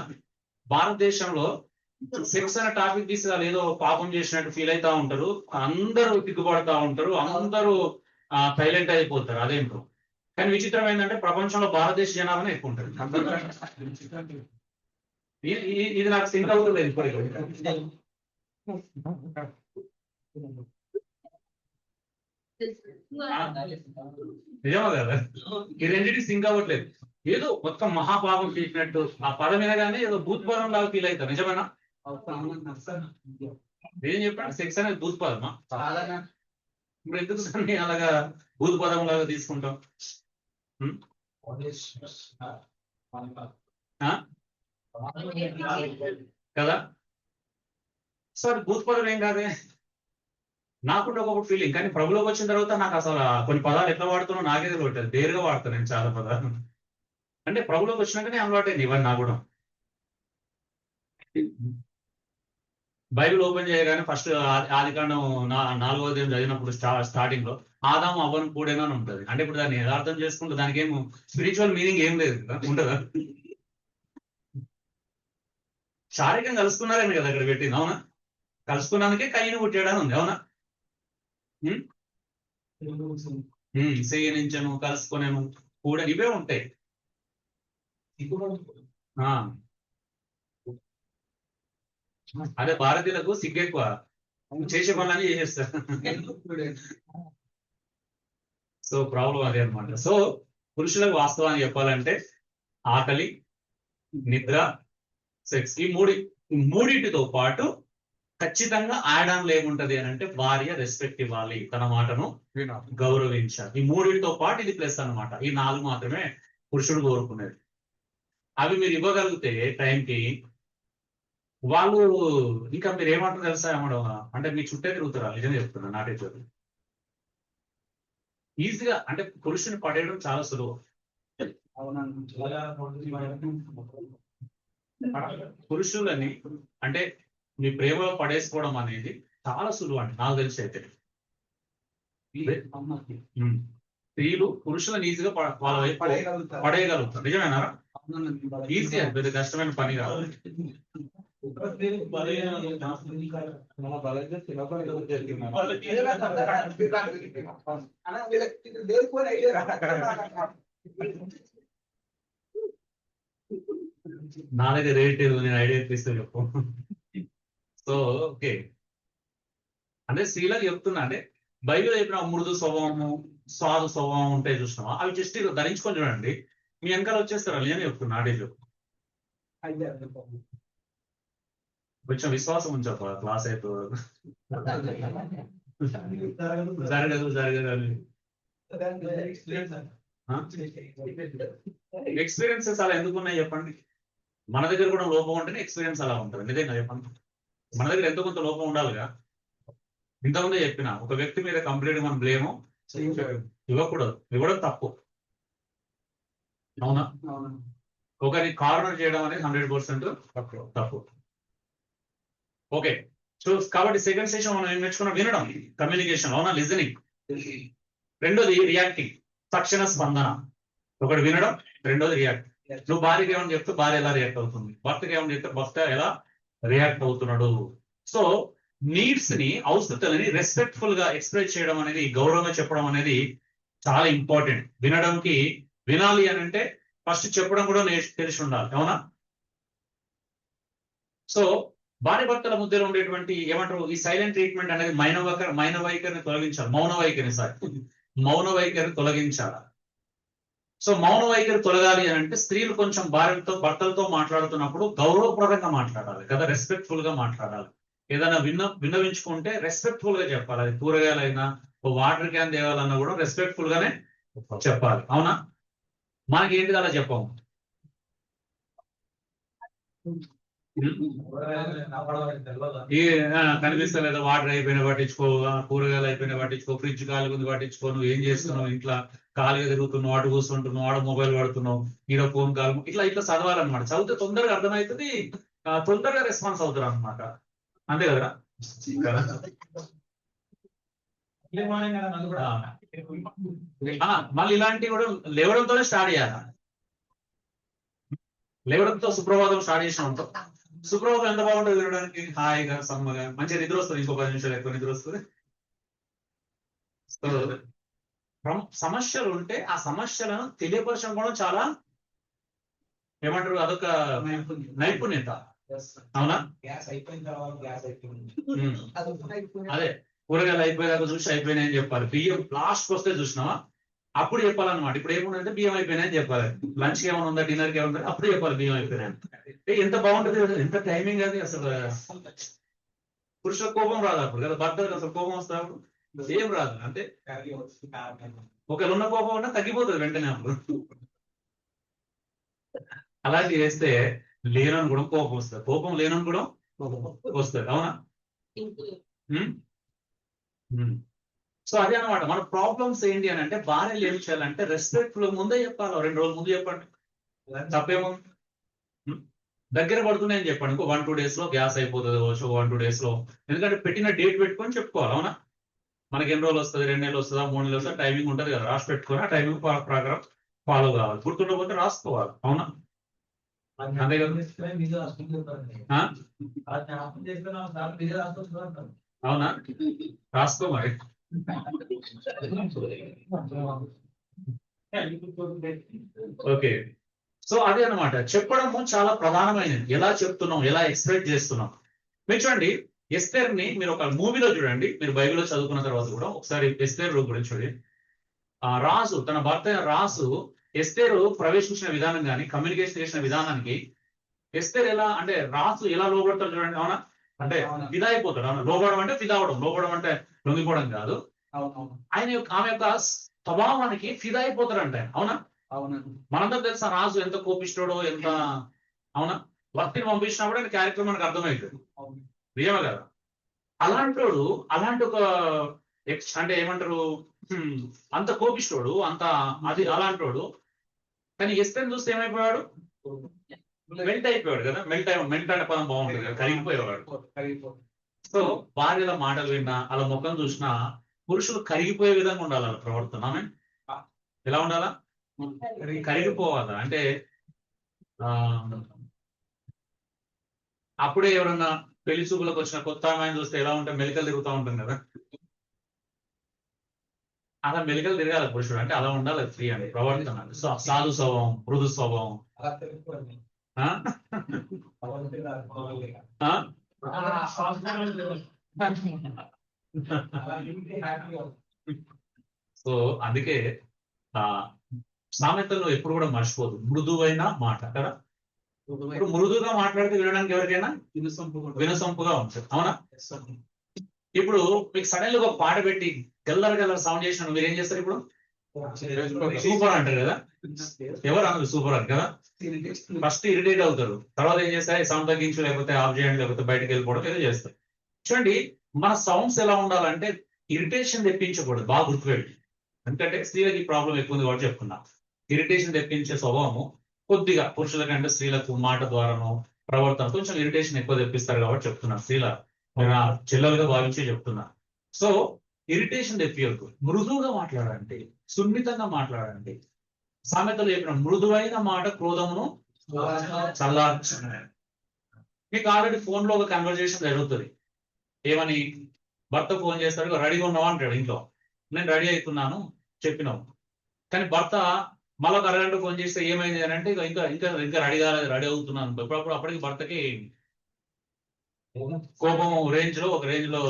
S1: భారతదేశంలో సెక్స్ అనే టాపిక్ తీసుకురాలి ఏదో పాపం చేసినట్టు ఫీల్ అవుతా ఉంటారు, అందరూ తిగ్గుపడతా ఉంటారు, అందరూ సైలెంట్ అయిపోతారు. అదేంటో కానీ విచిత్రం ఏంటంటే ప్రపంచంలో భారతదేశ జనాభానే ఎక్కువ ఉంటుంది. ఇది నాకు సింక్ అవుతుంది ఇప్పటికీ. నిజమా కదా? ఈ రెండింటికి సింక్ అవ్వట్లేదు. ఏదో మొత్తం మహాపాపం చేసినట్టు ఆ పదం వినగానే ఏదో భూత్ పదం లాగా ఫీల్ అవుతారు. నిజమేనా? ఏం చెప్పండి, సెక్స్ అనేది భూత్ పదమా? ఇప్పుడు ఎందుకు దాన్ని అలాగా భూత్ పదం లాగా తీసుకుంటాం కదా? సో అది భూత్ పదం ఏం కాదే. నాకుంటే ఒకప్పుడు ఫీలింగ్, కానీ ప్రభులోకి వచ్చిన తర్వాత నాకు అసలు కొన్ని పదాలు ఎట్లా వాడుతున్నా నాకే తెలియట్లేదు. దేరుగా వాడతాను నేను చాలా పదాలు. అంటే ప్రభులోకి వచ్చినాకనే అలవాటైంది ఇవన్నీ నా కూడా. బైబిల్ ఓపెన్ చేయగానే ఫస్ట్ ఆదికాండం 4వ అధ్యాయం చదివినప్పుడు స్టార్టింగ్ లో ఆదాము అవ్వను కూడేనా అని ఉంటుంది. అంటే ఇప్పుడు దాన్ని ఎలా అర్థం చేసుకుంటే దానికి ఏం స్పిరిచువల్ మీనింగ్ ఏం లేదు కదా, ఉంటుందా? శారీరకంగా కలుసుకున్నారని కదా అక్కడ పెట్టింది, అవునా? కలుసుకున్నానికే కయ్యను పుట్టాడని ఉంది, అవునా? సేయించను, కలుసుకునేను, కూడా ఇవే ఉంటాయి. అదే భారతీయులకు సిగ్గు ఎక్కువ, చేసే పనులన్నీ చేసేస్తారు. సో ప్రాబ్లం అదే అనమాట. సో పురుషులకు వాస్తవాన్ని చెప్పాలంటే ఆకలి, నిద్ర, సెక్స్ ఈ మూడింటితో పాటు ఖచ్చితంగా యాడ్ ఆన్ ఏముంటది అని అంటే భార్య రెస్పెక్ట్ ఇవ్వాలి, తన మాటను గౌరవించాలి. ఈ మూడింటితో పాటు ఇది ప్లస్ అనమాట. ఈ 4 మాత్రమే పురుషుడు కోరుకునేది. అవి మీరు ఇవ్వగలిగితే టైంకి వాళ్ళు ఇంకా మీరు ఏమంటారు తెలుసా, ఏమడం అంటే మీ చుట్టే తిరుగుతారా? నిజం చెప్తున్నా, నాటే చదువు ఈజీగా అంటే పురుషుని పడేయడం చాలా సులువు. పురుషులని అంటే మీ ప్రేమలో పడేసుకోవడం అనేది చాలా సులువు అండి, నాకు తెలిసి అయితే. స్త్రీలు పురుషులను ఈజీగా వాళ్ళ వైపు పడేయగలుగుతారు. నిజమేనా? ఈజీ, అది పెద్ద కష్టమైన పని కాదు. నా దగ్గర రేట్ నేను ఐడియా ఇప్పిస్తే చెప్పు. సో ఓకే, అంటే స్త్రీలకు చెప్తున్నా, అంటే బైబిల్ చెప్పిన మృదు స్వభావము, సాధు స్వభావం ఉంటాయి చూసినావా, అవి జస్ట్ ధరించుకొని చూడండి, మీ వెనకాల వచ్చేస్తారు. నేను చెప్తున్నా ఆడేజ్. కొంచెం విశ్వాసం ఉంచప్ప, క్లాస్ అయిపోయి జరగదు. ఎక్స్పీరియన్సెస్ అలా ఎందుకు ఉన్నాయి చెప్పండి? మన దగ్గర కూడా లోపం ఉంటేనే ఎక్స్పీరియన్స్ అలా ఉంటుంది. నిజంగా చెప్పండి, మన దగ్గర ఎంతో కొంత లోపం ఉండాలిగా. ఇంతకుముందే చెప్పిన, ఒక వ్యక్తి మీద కంప్లీట్ మనం బ్లేము ఇవ్వకూడదు, ఇవ్వడం తప్పు, అవునా? ఒకరి కార్నర్ చేయడం అనేది 100% తప్పు. ఓకే, సో కాబట్టి సెకండ్ సెషన్ మనం ఏం నేర్చుకున్నాం? వినడం, కమ్యూనికేషన్, అవునా? లిజనింగ్. రెండోది రియాక్టింగ్, తక్షణ స్పందన. ఒకటి వినడం, రెండోది రియాక్ట్. నువ్వు భార్యకి ఏమని చెప్తే భార్య ఎలా రియాక్ట్ అవుతుంది, భర్తకి ఏమని చెప్తే భర్త ఎలా రియాక్ట్ అవుతున్నాడు. సో నీడ్స్ ని, అవసరాలని రెస్పెక్ట్ఫుల్ గా ఎక్స్ప్రెస్ చేయడం అనేది, గౌరవంగా చెప్పడం అనేది చాలా ఇంపార్టెంట్. వినడంకి వినాలి అని అంటే ఫస్ట్ చెప్పడం కూడా తెలిసి ఉండాలి, అవునా? సో భార్య భర్తల మధ్యలో ఉండేటువంటి ఏమంటారు ఈ సైలెంట్ ట్రీట్మెంట్ అనేది మైన వైఖరిని తొలగించాలి, మౌన వైఖరిని తొలగించాలి. సో మౌన వైఖరి తొలగాలి అని అంటే స్త్రీలు కొంచెం భర్తలతో మాట్లాడుతున్నప్పుడు గౌరవప్రదంగా మాట్లాడాలి కదా, రెస్పెక్ట్ఫుల్ గా మాట్లాడాలి. ఏదైనా విన్నవించుకుంటే రెస్పెక్ట్ఫుల్ గా చెప్పాలి. అది కూరగాయలైనా వాటర్ క్యాన్ తేవాలన్నా కూడా రెస్పెక్ట్ఫుల్ గానే చెప్పాలి, అవునా? మనకి ఏంటిది అలా చెప్పాము. కనిపిస్తలేదా వాటర్ అయిపోయినా పట్టించుకో, కూరగాయలు అయిపోయినా పట్టించుకో, ఫ్రిడ్జ్ ఖాళీ ఉంది పట్టించుకో, నువ్వు ఏం చేస్తున్నావు ఇంట్లో ఖాళీగా తిరుగుతున్నావు, ఆడు కూర్చుంటున్నావు, ఆడ మొబైల్ వాడుతున్నావు, ఈడ ఫోన్ కాల్, ఇట్లా చదవాలన్నమాట. చదివితే తొందరగా అర్థమవుతుంది, తొందరగా రెస్పాన్స్ అవుతారు అనమాట. అంతే కదరా? మళ్ళీ ఇలాంటివి కూడా లేవడంతోనే స్టార్ట్ చేయాలి. లేవడంతో సుప్రభాతం స్టార్ట్ చేసిన ఉంటాం. సుప్రభాతం ఎంత బాగుంటుంది వినడానికి, హాయిగా సమ్మగా మంచిగా నిద్ర వస్తుంది. ఇంకో 10 నిమిషాలు ఎక్కువ నిద్ర వస్తుంది. సమస్యలు ఉంటే ఆ సమస్యలను తెలియపరచడం కూడా చాలా ఏమంటారు, అదొక నైపుణ్యత, అవునా? అదే కూరగాయలు అయిపోయాక చూసి అయిపోయినాయని చెప్పాలి. బియ్యం లాస్ట్ వస్తే చూసినావా అప్పుడు చెప్పాలన్నమాట. ఇప్పుడు ఏముందంటే బియ్యం అయిపోయినాయని చెప్పాలి. లంచ్ కి ఏమైనా ఉందా, డిన్నర్ కి ఏమైనా ఉందా, అప్పుడు చెప్పాలి బియ్యం అయిపోయినాయి. ఎంత బాగుంటుంది, ఎంత టైమింగ్ అది. అసలు పురుషుల కోపం రాదు అప్పుడు కదా, భర్తలకు అసలు కోపం వస్తుంది అప్పుడు ఏం రాదు. అంటే ఒకవేళ ఉన్న కోపం ఉన్నా తగ్గిపోతుంది వెంటనే అప్పుడు. అలాంటి చేస్తే లేనని కూడా కోపం వస్తుంది, కోపం లేనని కూడా వస్తుంది, అవునా? సో అదే అనమాట మన ప్రాబ్లమ్స్ ఏంటి అని అంటే, భార్యలు ఏం చేయాలంటే రెస్పెక్ట్ఫుల్ ముందే చెప్పాలి. 2 రోజుల ముందు చెప్పండి, తప్పేమో. దగ్గర పడుతున్నాయని చెప్పండి, ఇంకో 1-2 days లో గ్యాస్ అయిపోతుంది, 1-2 days లో. ఎందుకంటే పెట్టిన డేట్ పెట్టుకొని చెప్పుకోవాలి, అవునా? మనకి ఎన్ని రోజులు వస్తుంది, 2 నెలలు వస్తుందా, 3 నెలలు వస్తుందా, టైమింగ్ ఉంటుంది కదా, రాసి పెట్టుకొని ఆ టైమింగ్ ప్రకారం ఫాలో కావాలి. గుర్తుండకపోతే రాసుకోవాలి, అవునా? అంతే కదా? అవునా? రాసుకో మరి. ఓకే, సో అదే అనమాట చెప్పడము చాలా ప్రధానమైనది. ఎలా చెప్తున్నాం, ఎలా ఎక్స్ప్రెస్ చేస్తున్నాం. మీరు చూడండి ఎస్తేర్ని మీరు ఒక మూవీలో చూడండి, మీరు బైబిల్లో చదువుకున్న తర్వాత కూడా ఒకసారి ఎస్తేర్ గురించి చూడండి. రాజు తన భర్త అయిన రాజు ఎస్తేరు ప్రవేశించిన విధానం కానీ కమ్యూనికేషన్ చేసిన విధానానికి ఎస్తేర్ ఎలా అంటే రాజు ఎలా లోబడతాడు చూడండి, అవునా? అంటే ఫిదా అయిపోతాడు, అవునా? లోబడడం అంటే ఫిదా అవడం, లోబడడం అంటే లొంగిపోవడం కాదు. ఆమె యొక్క స్వభావానికి ఫిదా అయిపోతాడంటే, అవునా? మనందరూ తెలుసా రాజు ఎంత కోపిస్తాడో, ఎంత, అవునా? భక్తిని పంపించినప్పుడు ఆయన క్యారెక్టర్ మనకు అర్థమవుతుంది, నిజమే కదా? అలాంటి ఒక అంటే ఏమంటారు, అంత కోపిస్తాడు, అంత అది అలాంటోడు. కానీ ఎస్తేర్ చూస్తే ఏమైపోయాడు, మెల్ట్ అయిపోయాడు కదా. మెల్ట్ అనే పదం బాగుంటుంది కదా, కరిగిపోయేవాడు. సో భార్యల మాటలు విన్నా, అలా ముఖం చూసినా పురుషులు కరిగిపోయే విధంగా ఉండాలి అలా ప్రవర్తన. ఎలా ఉండాలా, కరిగిపోవాలా. అంటే అప్పుడే ఎవరన్నా పెళ్లి చూపులకు వచ్చిన కొత్త అమ్మాయిని చూస్తే ఎలా ఉంటే మెలికలు తిరుగుతూ ఉంటుంది కదా, అలా మెలికలు తిరగాలి పురుషుడు. అంటే అలా ఉండాలి స్త్రీ అని ప్రవర్తన. సాధు స్వభావం, మృదు స్వభావం. సో అందుకే సామెతల్లో ఎప్పుడు కూడా మర్చిపోదు మృదువైన మాట కదా. ఇప్పుడు మృదువుగా మాట్లాడితే వినడానికి ఎవరికైనా వినసొంపుగా ఉంటుంది, అవునా? ఇప్పుడు మీకు సడన్ గా ఒక పాట పెట్టి గల్లర్ సౌండ్ చేసిన మీరు ఏం చేస్తారు? ఇప్పుడు సూపర్ అంటారు కదా, ఎవరు అన్నారు సూపర్ అని కదా. ఫస్ట్ ఇరిటేట్ అవుతారు, తర్వాత ఏం చేస్తారు, సౌండ్ తగ్గించు, లేకపోతే ఆఫ్ చేయండి, లేకపోతే బయటకు వెళ్ళిపోవడం ఏదో చేస్తారు. చూడండి మన సౌండ్స్ ఎలా ఉండాలంటే ఇరిటేషన్ తెప్పించకూడదు, బాగా గుర్తుపెట్టి. ఎందుకంటే స్త్రీలకి ఈ ప్రాబ్లం ఎక్కువ ఉంది కాబట్టి చెప్తున్నా. ఇరిటేషన్ తెప్పించే స్వభావము కొద్దిగా పురుషుల కంటే స్త్రీలకు మాట ద్వారానో ప్రవర్తన కొంచెం ఇరిటేషన్ ఎక్కువ తెప్పిస్తారు కాబట్టి చెప్తున్నా. స్త్రీల చెల్లెలుగా భావించి చెప్తున్నా. సో ఇరిటేషన్ తెప్పియద్దు, మృదువుగా మాట్లాడండి, సున్నితంగా మాట్లాడండి. సామెతలు చెప్పిన మృదువైన మాట క్రోధమును చల్లార్చు. మీకు ఆల్రెడీ ఫోన్ లో ఒక కన్వర్జేషన్ జరుగుతుంది. ఏమని, భర్త ఫోన్ చేస్తాడు, రెడీగా ఉన్నావా అంటాడు ఇంట్లో. నేను రెడీ అవుతున్నాను, చెప్పినావు. కానీ భర్త మళ్ళీ ఒక అరగంట ఫోన్ చేస్తే ఏమైంది అని అంటే ఇంకా ఇంకా ఇంకా రెడీ కాలేదు, రెడీ అవుతున్నాను. ఇప్పుడప్పుడు అప్పటికి భర్తకి కోపం రేంజ్ లో ఒక రేంజ్ లో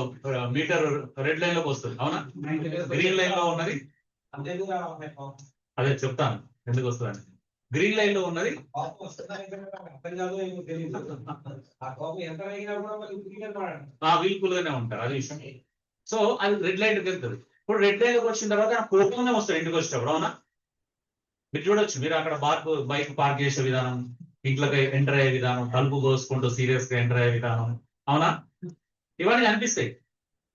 S1: మీటర్ రెడ్ లైన్ లోకి వస్తుంది. అవునా? గ్రీన్ లైన్ లో ఉన్నది, అదే చెప్తాను ఎందుకు వస్తుందని. గ్రీన్ లైన్ లో ఉన్నది వీల్ఫుల్ గానే ఉంటారు, అది విషయం. సో అది రెడ్ లైన్ కి వెళ్తుంది. ఇప్పుడు రెడ్ లైన్ లోకి వచ్చిన తర్వాత నాకు కోపంగానే వస్తాడు ఇంటికి వచ్చేటప్పుడు. అవునా? మీరు చూడొచ్చు, మీరు అక్కడ బైక్ పార్క్ చేసే విధానం, ఇంట్లోకి ఎంటర్ అయ్యే విధానం, తలుపు కోసుకుంటూ సీరియస్ గా ఎంటర్ అయ్యే విధానం. అవునా? ఇవన్నీ కనిపిస్తాయి.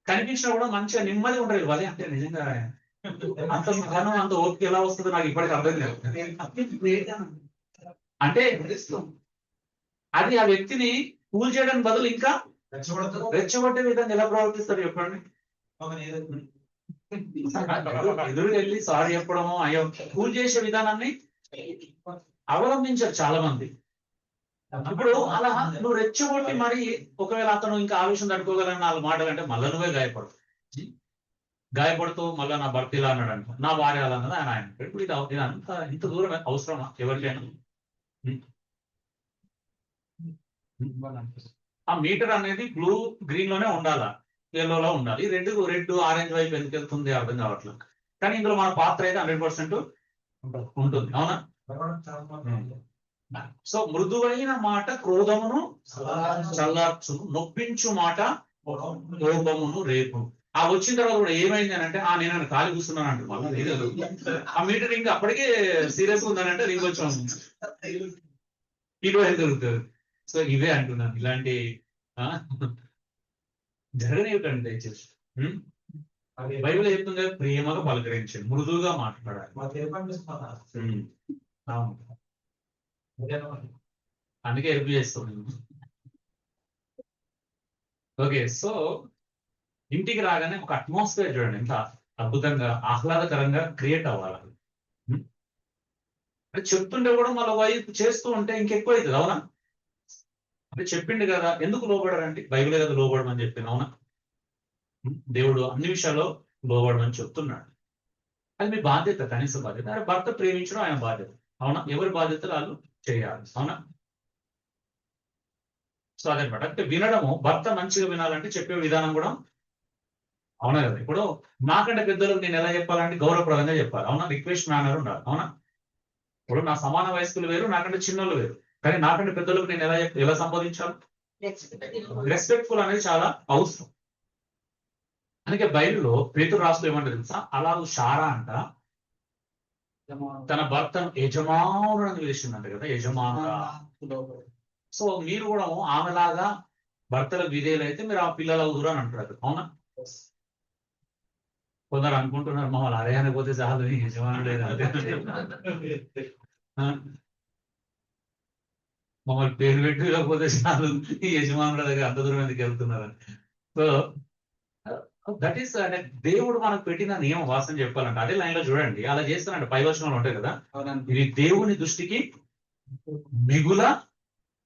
S1: కనిపించినా కూడా మంచిగా నెమ్మది ఉంటుంది. అదే అంటే నిజంగా అంత సహనం అంత ఓపిక ఎలా వస్తుందో నాకు ఇప్పటికి అర్థం లేదు. అంటే అది ఆ వ్యక్తిని కూల్ చేయడానికి బదులు ఇంకా రెచ్చగొట్టే విధంగా ఎలా ప్రవర్తిస్తారు చెప్పండి. ఎదురు వెళ్ళి సారీ చెప్పడము, అయ్యో కూల్ చేసే విధానాన్ని అవలంబించారు చాలా మంది. ఇప్పుడు అలా నువ్వు రెచ్చగొట్టి మరి ఒకవేళ అతను ఇంకా ఆవేశం తట్టుకోగలని 4 మాటలు అంటే మళ్ళా నువ్వే గాయపడుతూ మళ్ళీ నా భర్త ఇలా అన్నాడు అంట, నా భార్య అలా అన్నది ఆయన ఆయన. ఇప్పుడు ఇదంతా ఇంత దూరం అవసరమా ఎవరికైనా? ఆ మీటర్ అనేది బ్లూ గ్రీన్ లోనే ఉండాలా, ఎల్లోలో ఉండాలి. రెడ్ ఆరెంజ్ వైపు ఎందుకు వెళ్తుంది అర్థం కావట్లేదు. కానీ ఇందులో మన పాత్ర అయితే 100% ఉంటుంది. అవునా? సో మృదువైన మాట క్రోధమును చల్లార్చును, నొప్పించు మాట కోపమును రేపు. ఆ వచ్చిన తర్వాత కూడా ఏమైంది అని అంటే నేను ఖాళీ కూర్చున్నాను అంటే మళ్ళీ ఆ మీటర్ ఇంకా అప్పటికే సీరియస్ ఉందని అంటే నీకు వచ్చాం ఇటు దొరుకుతుంది. సో ఇవే అంటున్నాను, ఇలాంటి జరగనివ్వకండి దయచేసి. బైబిల్ చెప్తుంది కదా, ప్రేమగా పలకరించండి, మృదువుగా మాట్లాడాలి. అందుకే హెల్ప్ చేస్తాం. ఓకే, సో ఇంటికి రాగానే ఒక అట్మాస్ఫియర్ చూడండి ఎంత అద్భుతంగా ఆహ్లాదకరంగా క్రియేట్ అవ్వాలి. అంటే చెప్తుంటే కూడా మళ్ళీ వైపు చేస్తూ ఉంటే ఇంకెక్కువ అవుతుంది. అవునా? అంటే చెప్పిండు కదా, ఎందుకు లోబడరండి? బైబిలే కదా లోబడమని చెప్పింది. అవునా? దేవుడు అన్ని విషయాల్లో లోబడమని చెప్తున్నాడు. అది మీ బాధ్యత, కనీస బాధ్యత. భర్త ప్రేమించడం ఆయన బాధ్యత. అవునా? ఎవరి బాధ్యతలు వాళ్ళు చేయాలి. అవునా? సో అదనమాట. అంటే వినడము, భర్త మంచిగా వినాలంటే చెప్పే విధానం కూడా అవునా కదా. ఇప్పుడు నాకంటే పెద్దలకు నేను ఎలా చెప్పాలంటే గౌరవప్రదంగా చెప్పాలి. అవునా? రిక్వెస్ట్ మేనర్ ఉండాలి. అవునా? ఇప్పుడు నా సమాన వయస్కులు వేరు, నాకంటే చిన్నోళ్ళు వేరు. కానీ నాకంటే పెద్దలకు నేను ఎలా సంబోధించాలి? రెస్పెక్ట్ఫుల్ అనేది చాలా అవసరం. అందుకే బైబిల్లో పేతురు రాస్తూ ఏమంటారు తెలుసా? అలాగూ షారా అంట తన భర్తను యజమానులను పిలిచిందంట కదా, యజమానుగా. సో మీరు కూడా ఆమెలాగా భర్తలకు విధేయులైతే మీరు ఆ పిల్లల అవుదురు అని అంటారు. అవునా? కొందరు అనుకుంటున్నారు మమ్మల్ని అదే అనకపోతే చాలు యజమానుడు మమ్మల్ని పేరు పెట్టకపోతే చాలు ఈ యజమానుల దగ్గర అంత దూరం ఎందుకు వెళ్తున్నారు. సో దట్ ఈస్ అంటే దేవుడు మనకు పెట్టిన నియమం. వాస్తవం చెప్పాలంటే అదే లైన్ లో చూడండి, అలా చేస్తానంటే 5 వచనాలు ఉంటాయి కదా, ఇది దేవుని దృష్టికి మిగుల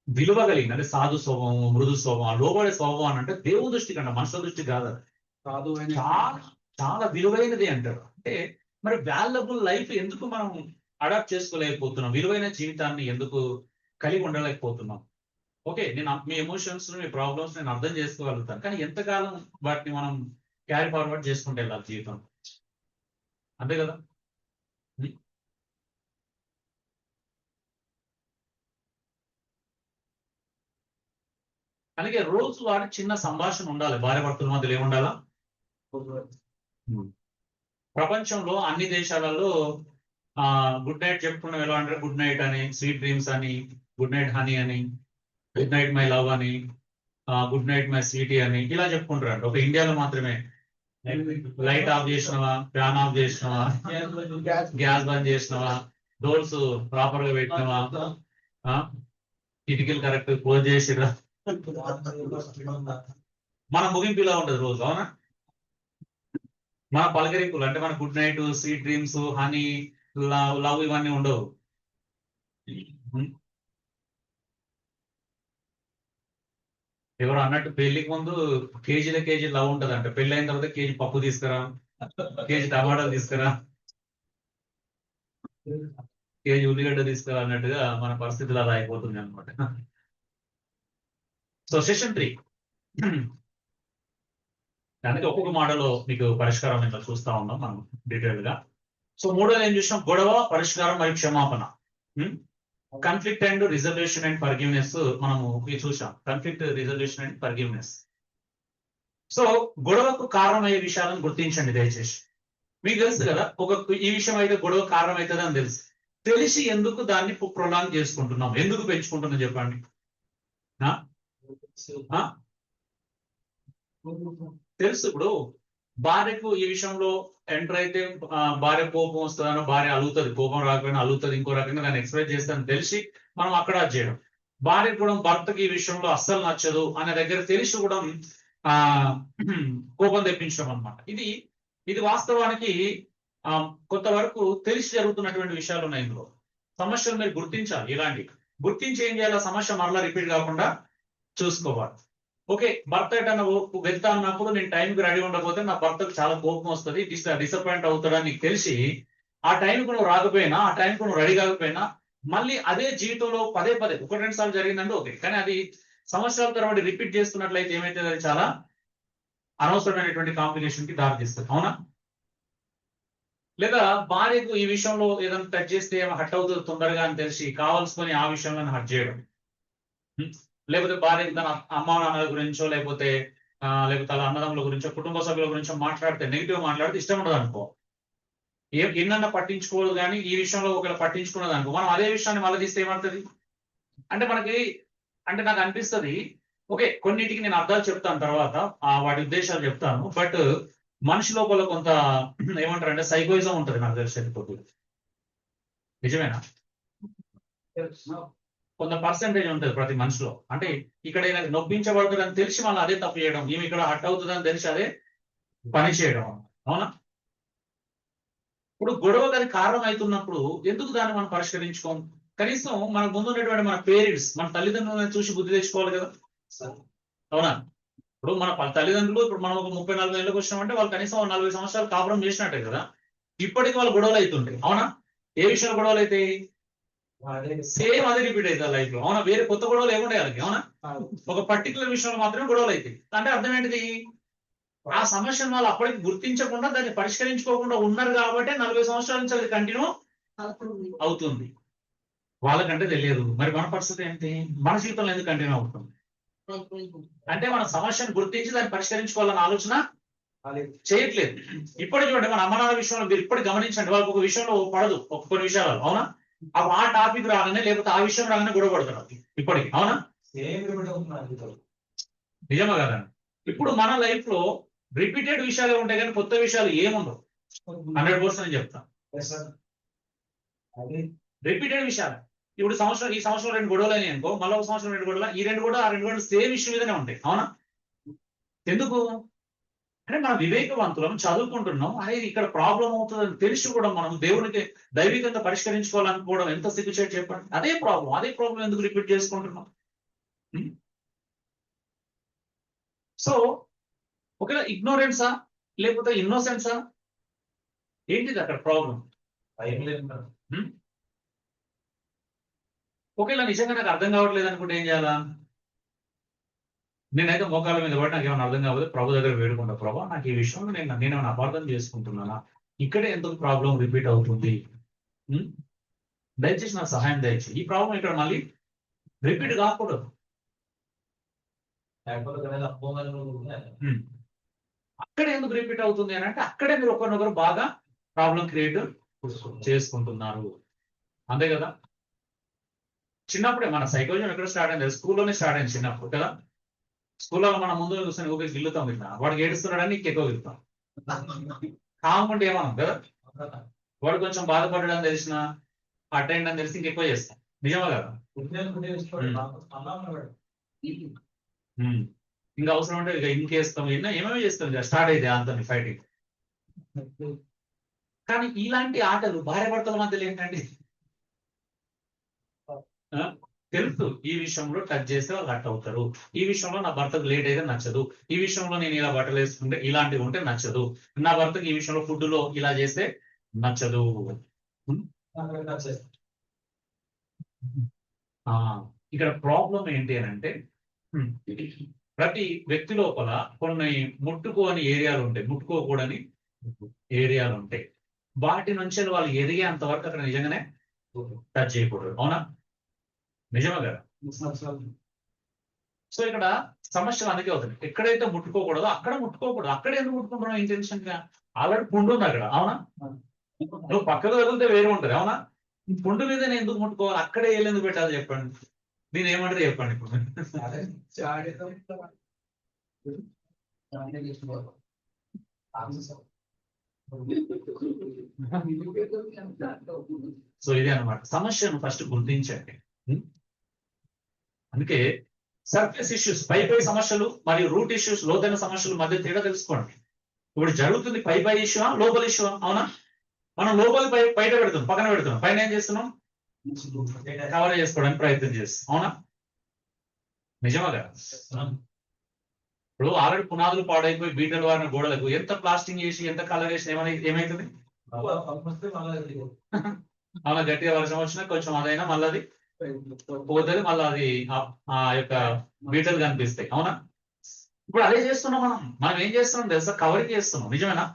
S1: విలువ కలిగింది. అంటే సాధు స్వభావం, మృదు స్వభావం, లోబడే స్వభావం అని అంటే దేవుని దృష్టికి అంట, మనుషుల దృష్టికి కాదు. చాలా చాలా విలువైనది అంటారు. అంటే మరి వాల్యుబుల్ లైఫ్ ఎందుకు మనం అడాప్ట్ చేసుకోలేకపోతున్నాం? విలువైన జీవితాన్ని ఎందుకు కలిగి ఉండలేకపోతున్నాం? ఓకే, నేను మీ ఎమోషన్స్, మీ ప్రాబ్లమ్స్ నేను అర్థం చేసుకోగలుగుతాను. కానీ ఎంతకాలం వాటిని మనం క్యారీ ఫార్వర్డ్ చేసుకుంటే వెళ్ళాలి జీవితం? అంతే కదా. అలాగే రోజు వారి చిన్న సంభాషణ ఉండాలి. భార్య భర్తల మధ్యలో ఏముండాలా? ప్రపంచంలో అన్ని దేశాలలో గుడ్ నైట్ చెప్పుకున్న ఎలా అంటే గుడ్ నైట్ అని, స్వీట్ డ్రీమ్స్ అని, గుడ్ నైట్ హనీ అని, గుడ్ నైట్ మై లవ్ అని, గుడ్ నైట్ మై స్వీటీ అని ఇలా చెప్పుకుంటారు. ఒక ఇండియాలో మాత్రమే లైట్ ఆఫ్ చేసినవా, ఫ్యాన్ ఆఫ్ చేసినవా, గ్యాస్ బంద్ చేసినవా, డోర్స్ ప్రాపర్ గా పెట్టినవా, కిటికీలు కరెక్ట్ క్లోజ్ చేసిరా. మన ముగింపు ఇలా ఉంటది రోజు. అవునా? మన పలకరింపులు అంటే మన good night, sweet dreams, honey, love ఇవన్నీ ఉండవు. ఎవరు అన్నట్టు పెళ్లికి ముందు కేజీ లవ్ ఉంటది అంట, పెళ్లి అయిన తర్వాత కేజీ పప్పు తీసుకురా, కేజీ టమాటాలు తీసుకురా, కేజీ ఉల్లిగడ్డ తీసుకురాన్నట్టుగా మన పరిస్థితులు అలా అయిపోతుంది అనమాట. సో సెషన్ 3 దానికి ఒక్కొక్క మోడల్ మీకు పరిష్కారం ఇంకా చూస్తా ఉన్నాం మనం డీటెయిల్ గా. సో మూడోది ఏం చూసాం, గొడవ, పరిష్కారం మరియు క్షమాపణ. Conflict and resolution and forgiveness మనము ఇది చూసాం. Conflict, resolution and forgiveness. So గొడవకు కారణమయ్యే విషయాలను గుర్తించండి దయచేసి. మీకు తెలుసు కదా, ఈ విషయం అయితే గొడవ కారణం అవుతుంది అని తెలుసు. తెలిసి ఎందుకు దాన్ని ప్రొలాంగ్ చేసుకుంటున్నాం, ఎందుకు పెంచుకుంటున్నాం చెప్పండి. తెలుసు. ఇప్పుడు భార్యకు ఈ విషయంలో ఎంటర్ అయితే భార్య కోపం వస్తుందనో, భార్య అలుగుతుంది, కోపం రాకపోయినా అలుగుతుంది, ఇంకో రకంగా దాన్ని ఎక్స్ప్రెస్ చేస్తానని తెలిసి మనం అక్కడ చేయడం. భార్య కూడా భర్తకి ఈ విషయంలో అస్సలు నచ్చదు అనే దగ్గర తెలిసి కూడా కోపం తెప్పించడం అనమాట. ఇది వాస్తవానికి కొంతవరకు తెలిసి జరుగుతున్నటువంటి విషయాలు ఉన్నాయి. ఇందులో సమస్యలు మీరు గుర్తించాలి. ఇలాంటి గుర్తించి ఏం చేయాలి, సమస్య మరలా రిపీట్ కాకుండా చూసుకోవాలి. ఓకే, భర్త ఎటన్నా వెళ్తా అన్నప్పుడు నేను టైంకి రెడీ ఉండకపోతే నా భర్తకు చాలా కోపం వస్తుంది, డిసప్పాయింట్ అవుతాడని నీకు తెలిసి ఆ టైంకు నువ్వు రాకపోయినా, ఆ టైంకు నువ్వు రెడీ కాకపోయినా మళ్ళీ అదే జీవితంలో పదే పదే 1-2 సార్లు జరిగిందంటే ఓకే, కానీ అది సంవత్సరాల తరబడి రిపీట్ చేస్తున్నట్లయితే ఏమైతే అది చాలా అనవసరమైనటువంటి కాంప్లికేషన్ కి దారితీస్తుంది. అవునా? లేదా భార్యకు ఈ విషయంలో ఏదైనా టచ్ చేస్తే ఏమో హట్ అవుతుంది తొందరగా అని తెలిసి కావాల్సుకొని ఆ విషయంలో హట్ చేయడం. లేకపోతే భార్యకు తన అమ్మా నాన్నల గురించో లేకపోతే అలా అన్నదమ్ముల గురించో కుటుంబ సభ్యుల గురించో మాట్లాడితే, నెగిటివ్ మాట్లాడితే ఇష్టం ఉండదు అనుకో, ఎన్నన్నా పట్టించుకోదు. కానీ ఈ విషయంలో ఒకవేళ పట్టించుకున్నది అనుకో, మనం అదే విషయాన్ని మళ్ళీ తీస్తే ఏమవుతుంది అంటే నాకు అనిపిస్తుంది, ఓకే కొన్నిటికి నేను అర్థాలు చెప్తాను తర్వాత, వాటి ఉద్దేశాలు చెప్తాను. బట్ మనిషి లోపల కొంత ఏమంటారంటే సైకోయిజం ఉంటుంది నాకు తెలిసేది కొద్దిగా. నిజమేనా? కొంత పర్సెంటేజ్ ఉంటుంది ప్రతి మనిషిలో. అంటే ఇక్కడ నొప్పించబడుతుందని తెలిసి మళ్ళీ అదే తప్పు చేయడం, ఈమె ఇక్కడ హట్ అవుతుందని తెలిసి అదే పని చేయడం. అవునా? ఇప్పుడు గొడవ దాని కారణం అవుతున్నప్పుడు ఎందుకు దాన్ని మనం పరిష్కరించుకోం? కనీసం మన ముందు ఉన్నటువంటి మన పేరెంట్స్, మన తల్లిదండ్రులను చూసి బుద్ధి తెచ్చుకోవాలి కదా. అవునా? ఇప్పుడు మన తల్లిదండ్రులు ఇప్పుడు మనం ఒక 30-40 ఏళ్ళకి వచ్చినామంటే వాళ్ళు కనీసం 40 సంవత్సరాలు కాపురం చేసినట్టే కదా. ఇప్పటికి వాళ్ళు గొడవలు అవుతుంటాయి. అవునా? ఏ విషయాలు గొడవలు అవుతాయి? సేమ్ అదే రిపీట్ అవుతుంది లైఫ్ లో. అవునా? వేరే కొత్త గొడవలు ఏముండే వాళ్ళకి. అవునా? ఒక పర్టికులర్ విషయంలో మాత్రమే గొడవలు అవుతాయి. అంటే అర్థం ఏంటిది, ఆ సమస్యను వాళ్ళు అప్పటికి గుర్తించకుండా దాన్ని పరిష్కరించుకోకుండా ఉన్నారు కాబట్టి 40 సంవత్సరాల నుంచి అది కంటిన్యూ అవుతుంది. వాళ్ళకంటే తెలియదు. మరి మన పరిస్థితి ఏంటి, మన జీవితంలో ఎందుకు కంటిన్యూ అవుతుంది అంటే మన సమస్యను గుర్తించి దాన్ని పరిష్కరించుకోవాలన్న ఆలోచన చేయట్లేదు. ఇప్పటికి చూడండి, మన అమ్మనాన్న విషయంలో మీరు ఇప్పటికి గమనించండి, వాళ్ళకి ఒక విషయంలో పడదు, కొన్ని విషయాలు. అవునా? ఆ టాపిక్ రాగానే లేకపోతే ఆ విషయం రాగానే గొడవ పడతారు ఇప్పటికి. అవునా? నిజమా కదా? ఇప్పుడు మన లైఫ్ లో రిపీటెడ్ విషయాలు ఉంటాయి కానీ కొత్త విషయాలు ఏముండవు. 100% నేను చెప్తాను. రిపీటెడ్ విషయాలు. ఇప్పుడు ఈ సంవత్సరం 2 గొడవలు అయినాయి అనుకో, మళ్ళీ ఒక సంవత్సరం 2 గొడవలు, ఈ 2 కూడా ఆ 2 గొడవలు సేమ్ ఇష్యూ మీదనే ఉంటాయి. అవునా? ఎందుకు అంటే మన వివేకవంతులం, చదువుకుంటున్నాం, అనేది ఇక్కడ ప్రాబ్లం అవుతుందని తెలిసి కూడా మనం దేవునికి దైవికంగా పరిష్కరించుకోవాలనుకోవడం ఎంత సిగ్గుచేటు చెప్పండి. అదే ప్రాబ్లం ఎందుకు రిపీట్ చేసుకుంటున్నాం? సో ఒకవేళ ఇగ్నోరెన్సా లేకపోతే ఇన్నోసెన్సా, ఏంటిది అక్కడ ప్రాబ్లం? ఒకవేళ నిజంగా నాకు అర్థం కావట్లేదు అనుకుంటే ఏం చేయాలా? నేనైతే మోకాళ్ళ మీద పడి నాకు ఏమైనా అర్థం కాకపోతే ప్రభు దగ్గర వేడుకుంటా, ప్రభా నాకు ఈ విషయంలో నేను అపార్థం చేసుకుంటున్నానా, ఇక్కడే ఎందుకు ప్రాబ్లం రిపీట్ అవుతుంది, దయచేసి నాకు సహాయం దయచేసి, ఈ ప్రాబ్లం ఇక్కడ మళ్ళీ రిపీట్ కాకూడదు. అక్కడే ఎందుకు రిపీట్ అవుతుంది అని అంటే అక్కడే మీరు ఒకరినొకరు బాగా ప్రాబ్లం క్రియేట్ చేసుకుంటున్నారు. అంతే కదా? చిన్నప్పుడే మన సైకాలజీ ఎక్కడ స్టార్ట్ అయింది? స్కూల్లోనే స్టార్ట్ అయింది చిన్నప్పుడు కదా. స్కూల్లో మనం ముందు చూస్తాను ఊరికి గిల్లుతాం, ఇట్లా వాడికి ఏడుస్తున్నాడని నీకు ఎక్కువ గిల్లుతాం. కాముంటే ఏమన్నాం కదా, వాడు కొంచెం బాధపడడం తెలిసిన అటెండ్ అని తెలిసి ఇంకెక్కువ చేస్తాం. నిజమా కదా? ఇంకా అవసరం అంటే ఇక ఇంకేస్తాం, ఏమేమి చేస్తాం, స్టార్ట్ అయితే అంత ఫైటింగ్. కానీ ఇలాంటి ఆటలు భార్యాభర్తల మధ్యలో ఏంటండి, తెలుసు ఈ విషయంలో టచ్ చేస్తే వాళ్ళు హట్ అవుతారు, ఈ విషయంలో నా భర్తకు లేట్ అయితే నచ్చదు, ఈ విషయంలో నేను ఇలా బట్టలు వేసుకుంటే ఇలాంటివి ఉంటే నచ్చదు, నా భర్తకు ఈ విషయంలో ఫుడ్ లో ఇలా చేస్తే నచ్చదు. ఆ, ఇక్కడ ప్రాబ్లం ఏంటి అని అంటే ప్రతి వ్యక్తి లోపల కొన్ని ముట్టుకోని ఏరియాలు ఉంటాయి, ముట్టుకోకూడని ఏరియాలు ఉంటాయి. వాటి నుంచి వాళ్ళు ఎదిగేంత వరకు అక్కడ నిజంగానే టచ్ చేయకూడదు. అవునా? నిజమే కదా? సో ఇక్కడ సమస్యలు అందుకే అవుతుంది. ఎక్కడైతే ముట్టుకోకూడదో అక్కడ ముట్టుకోకూడదు. అక్కడ ఎందుకు ముట్టుకుంటున్నావు ఇంటెన్షన్ గా? ఆల్రెడీ పుండు ఉంది అక్కడ. అవునా? నువ్వు పక్కకు వదిలితే వేరే ఉంటది. అవునా? పుండు మీద నేను ఎందుకు ముట్టుకోవాలి? అక్కడే ఏళ్ళు ఎందుకు పెట్టాలి చెప్పండి? నేను ఏమంటారు చెప్పండి ఇప్పుడు. సో ఇదే అన్నమాట సమస్యను ఫస్ట్ గుర్తించండి. అందుకే సర్ఫేస్ ఇష్యూస్, పై సమస్యలు మరియు రూట్ ఇష్యూస్, లోతైన సమస్యల మధ్య తేడా తెలుసుకోండి. ఇప్పుడు జరుగుతుంది పై ఇష్యూ, లోపల ఇష్యూ. అవునా? మనం లోపలి బయట పెడుతున్నాం, పక్కన పెడుతున్నాం, పైన ఏం చేస్తున్నాం? కవర్ చేసుకోవడానికి ప్రయత్నం చేస్తాం. అవునా? నిజమా కదా? ఇప్పుడు ఆల్రెడీ పునాదులు పాడైపోయి బీటలు వారిన గోడలకు ఎంత ప్లాస్టింగ్ చేసి ఎంత కలర్ వేసి ఏమైతుంది? అలా గట్టిగా వర్షం వచ్చినా కొంచెం అదైనా మళ్ళీ అది పోతుంది, మళ్ళీ అది ఆ యొక్క బీటలు కనిపిస్తాయి. అవునా? ఇప్పుడు అదే చేస్తున్నాం మనం ఏం చేస్తున్నాం తెలుసా? కవరింగ్ చేస్తున్నాం. నిజమేనా?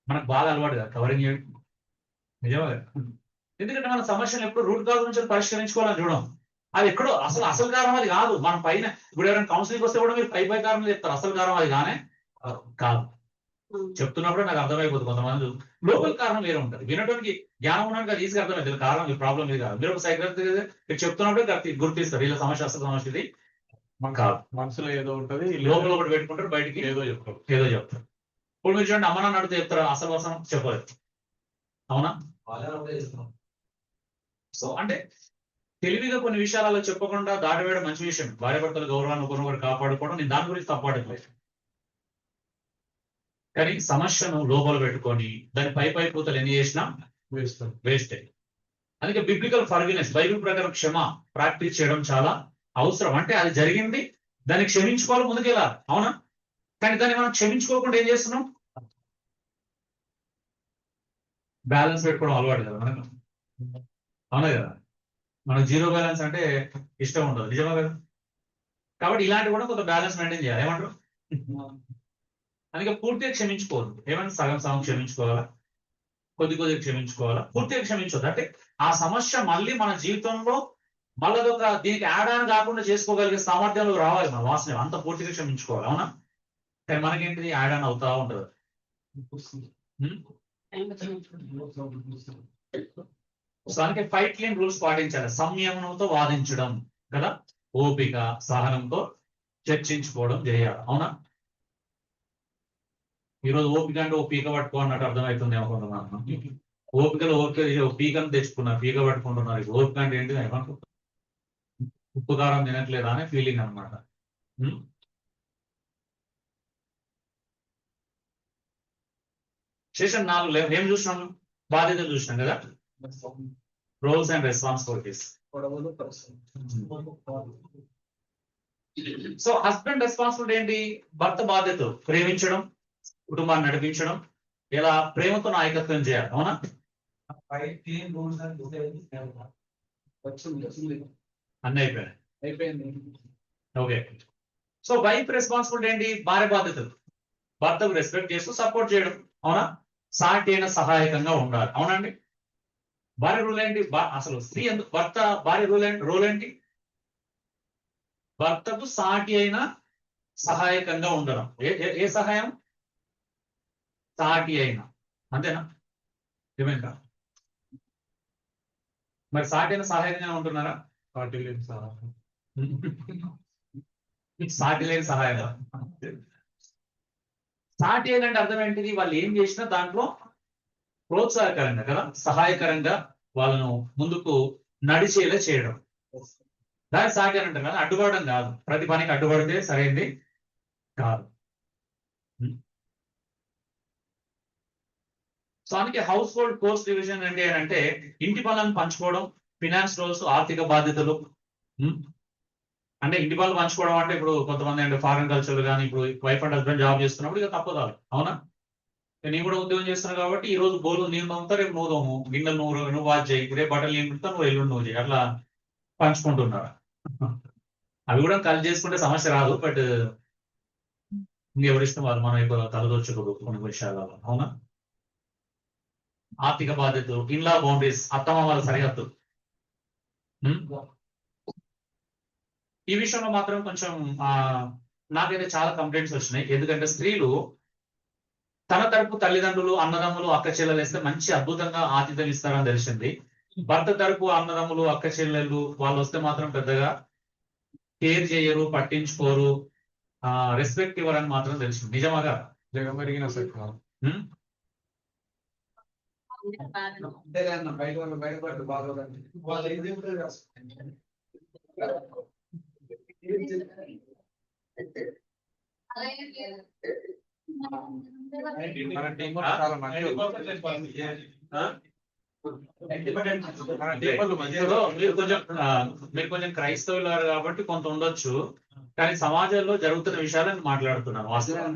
S1: మనకు బాగా అలవాటు కదా కవరింగ్ చేయడం. నిజమే కదా? ఎందుకంటే మన సమస్యను ఎప్పుడు రూట్ కాజ్ నుంచి పరిష్కరించుకోవాలని చూడం. అది ఎక్కడో అసలు కారణం అది కాదు. మనం పైన ఇప్పుడు ఎవరైనా కౌన్సిలింగ్ వస్తే కూడా మీరు పై కారణం చెప్తారు, అసలు కారణం అది కానే కాదు. చెప్తున్నప్పుడు నాకు అర్థమైపోతుంది. కొంతమంది లోకల్ కారణం వేరే ఉంటుంది. వినడానికి జ్ఞానం ఉన్నానికి అది ఈజీగా అర్థమైంది. కారణం ఈ ప్రాబ్లం ఇది కాదు. మీరు ఒక సైకాలజిస్ట్ మీరు చెప్తున్నప్పుడే గుర్తిస్తారు వీళ్ళ సమస్య అసలు సమస్య ఇది కాదు.
S2: మనసులో ఏదో ఉంటది,
S1: లోపల ఒకటి పెట్టుకుంటారు, బయటికి ఏదో చెప్తారు. ఇప్పుడు మీరు చూడండి, అమ్మ నాన్న అడిగితే చెప్తారా? అసలు వసనం చెప్పలేదు. అవునా? సో అంటే తెలివిగా కొన్ని విషయాలలో చెప్పకుండా దాటివేయడం మంచి విషయం. భార్య భర్తల గౌరవాన్ని ఒకరినొకరు కాపాడుకోవడం, నేను దాని గురించి తప్పాడట్లేదు. కానీ సమస్యను లోపల పెట్టుకొని దాని పై పూతలు ఎన్ని చేసినా వేస్తే. అందుకే బిబ్లికల్ ఫర్గినెస్, బైబిల్ ప్రకారం క్షమ ప్రాక్టీస్ చేయడం చాలా అవసరం. అంటే అది జరిగింది, దాన్ని క్షమించుకోవాలి, ముందుకెళ్ళాలి. అవునా? కానీ దాన్ని మనం క్షమించుకోకుండా ఏం చేస్తున్నాం? బ్యాలెన్స్ పెట్టుకోవడం అలవాటు కదా మనకు. అవునా కదా? మనకు జీరో బ్యాలెన్స్ అంటే ఇష్టం ఉండదు. నిజమా కదా? కాబట్టి ఇలాంటి కూడా కొంత బ్యాలెన్స్ మెయింటైన్ చేయాలి. ఏమంటారు? అందుకే పూర్తిగా క్షమించుకోవద్దు. ఏమంటే సగం క్షమించుకోవాలా, కొద్దిగా క్షమించుకోవాలా, పూర్తిగా క్షమించవద్దు. అంటే ఆ సమస్య మళ్ళీ మన జీవితంలో మళ్ళీ దీనికి యాడ్ ఆన్ కాకుండా చేసుకోగలిగే సామర్థ్యంలో రావాలి మన వాసన. అంత పూర్తిగా క్షమించుకోవాలి. అవునా? కానీ మనకేంటిది యాడ్ ఆన్ అవుతా ఉంటుంది. సో అందుకే ఫైట్ క్లీన్ రూల్స్ పాటించాలి. సంయమనంతో వాదించడం కదా, ఓపిక సహనంతో చర్చించుకోవడం చేయాలి. అవునా? ఈరోజు ఓపిక అంటే ఓ పీక పట్టుకో అన్నట్టు అర్థమవుతుంది అనుకుంటున్నాను. ఓపికలో పీకను తెచ్చుకున్నారు, పీక పట్టుకుంటున్నారు. ఓపిక అంటే ఏంటి? ఏమనుకుంటున్నారు? ఉప్పు కారం తినట్లేదా అనే ఫీలింగ్ అనమాట. సెషన్ 4 ఏం చూసినాం? బాధ్యతలు చూసినాం కదా, roles and responsibilities. So husband responsibility ఏంటి? భర్త బాధ్యత ప్రేమించడం, కుటుంబాన్ని నడిపించడం, ఇలా ప్రేమతో నాయకత్వం చేయాలి. అవునా? అన్నీ అయిపోయింది. ఓకే. సో వైఫ్ రెస్పాన్సిబిలిటీ ఏంటి? భార్య బాధ్యతలు భర్తకు రెస్పెక్ట్ చేస్తూ సపోర్ట్ చేయడం. అవునా? సాటి అయిన సహాయకంగా ఉండాలి. అవునండి? భార్య రూల్ ఏంటి? అసలు స్త్రీ ఎందుకు భార్య రూల్ ఏంటి? భర్తకు సాటి అయిన సహాయకంగా ఉండడం. ఏ సహాయం? సాటి అయిన. అంతేనా? ఏమైందా? మరి సాటి అయిన సహాయంగా ఉంటున్నారా?
S2: సాటి లేని సహాయం.
S1: సాటి లేని సహాయం. సాటి అయినంటే అర్థం ఏంటిది? వాళ్ళు ఏం చేసినా దాంట్లో ప్రోత్సాహకరంగా కదా, సహాయకరంగా వాళ్ళను ముందుకు నడిచేలా చేయడం, దాన్ని సాటి అని అంటారు కదా. అడ్డుపడడం కాదు. ప్రతి పనికి అడ్డుపడితే సరైంది కాదు. సో అందుకే హౌస్ హోల్డ్ కోర్స్ డివిజన్ అంటే ఇంటి పనులను పంచుకోవడం, ఫినాన్స్ రోల్స్, ఆర్థిక బాధ్యతలు. అంటే ఇంటి పనులు పంచుకోవడం అంటే ఇప్పుడు కొంతమంది అంటే ఫారెన్ కల్చర్ కానీ ఇప్పుడు వైఫ్ అండ్ హస్బెండ్ జాబ్ చేస్తున్నప్పుడు ఇక తప్పదు. అవునా? నేను కూడా ఉద్యోగం చేస్తున్నాను కాబట్టి ఈ రోజు బోలు నేను తోముతా, రేపు నువ్వు తోము, గిన్నెలు నువ్వు వాచ్ చేయి, రేపు బట్టలు నేను పెడతా, నువ్వు ఎల్లుండి నువ్వు చేయి, అట్లా పంచుకుంటున్నారు. అవి కూడా కలిసి చేసుకుంటే సమస్య రాదు, బట్ ఎవరిష్టం వాళ్ళు, మనం ఎక్కువ తలదొచ్చుకోదు కొన్ని విషయాలలో. అవునా? ఆర్థిక బాధ్యతలు, ఇన్లా బౌండరీస్, అత్తమ్మ వాళ్ళ సరిహద్దు. ఈ విషయంలో మాత్రం కొంచెం నాకైతే చాలా కంప్లైంట్స్ వచ్చినాయి. ఎందుకంటే స్త్రీలు తన తరపు తల్లిదండ్రులు, అన్నదమ్ములు, అక్క చెల్లెలు వేస్తే మంచి అద్భుతంగా ఆతిథ్యం ఇస్తారని తెలిసింది. భర్త తరపు అన్నదమ్ములు, అక్క చెల్లెళ్ళు వాళ్ళు వస్తే మాత్రం పెద్దగా కేర్ చేయరు, పట్టించుకోరు, రెస్పెక్ట్ ఇవ్వరని మాత్రం తెలిసింది. నిజమాగా?
S2: జగమెరిగిన సత్యం. బయటపడి బాగోదండి. మన టీం చాలా మంచిది.
S1: మీరు కొంచెం క్రైస్తవులు కాబట్టి కొంత ఉండొచ్చు, కానీ సమాజంలో జరుగుతున్న విషయాలను మాట్లాడుతున్నాను వాస్తవం.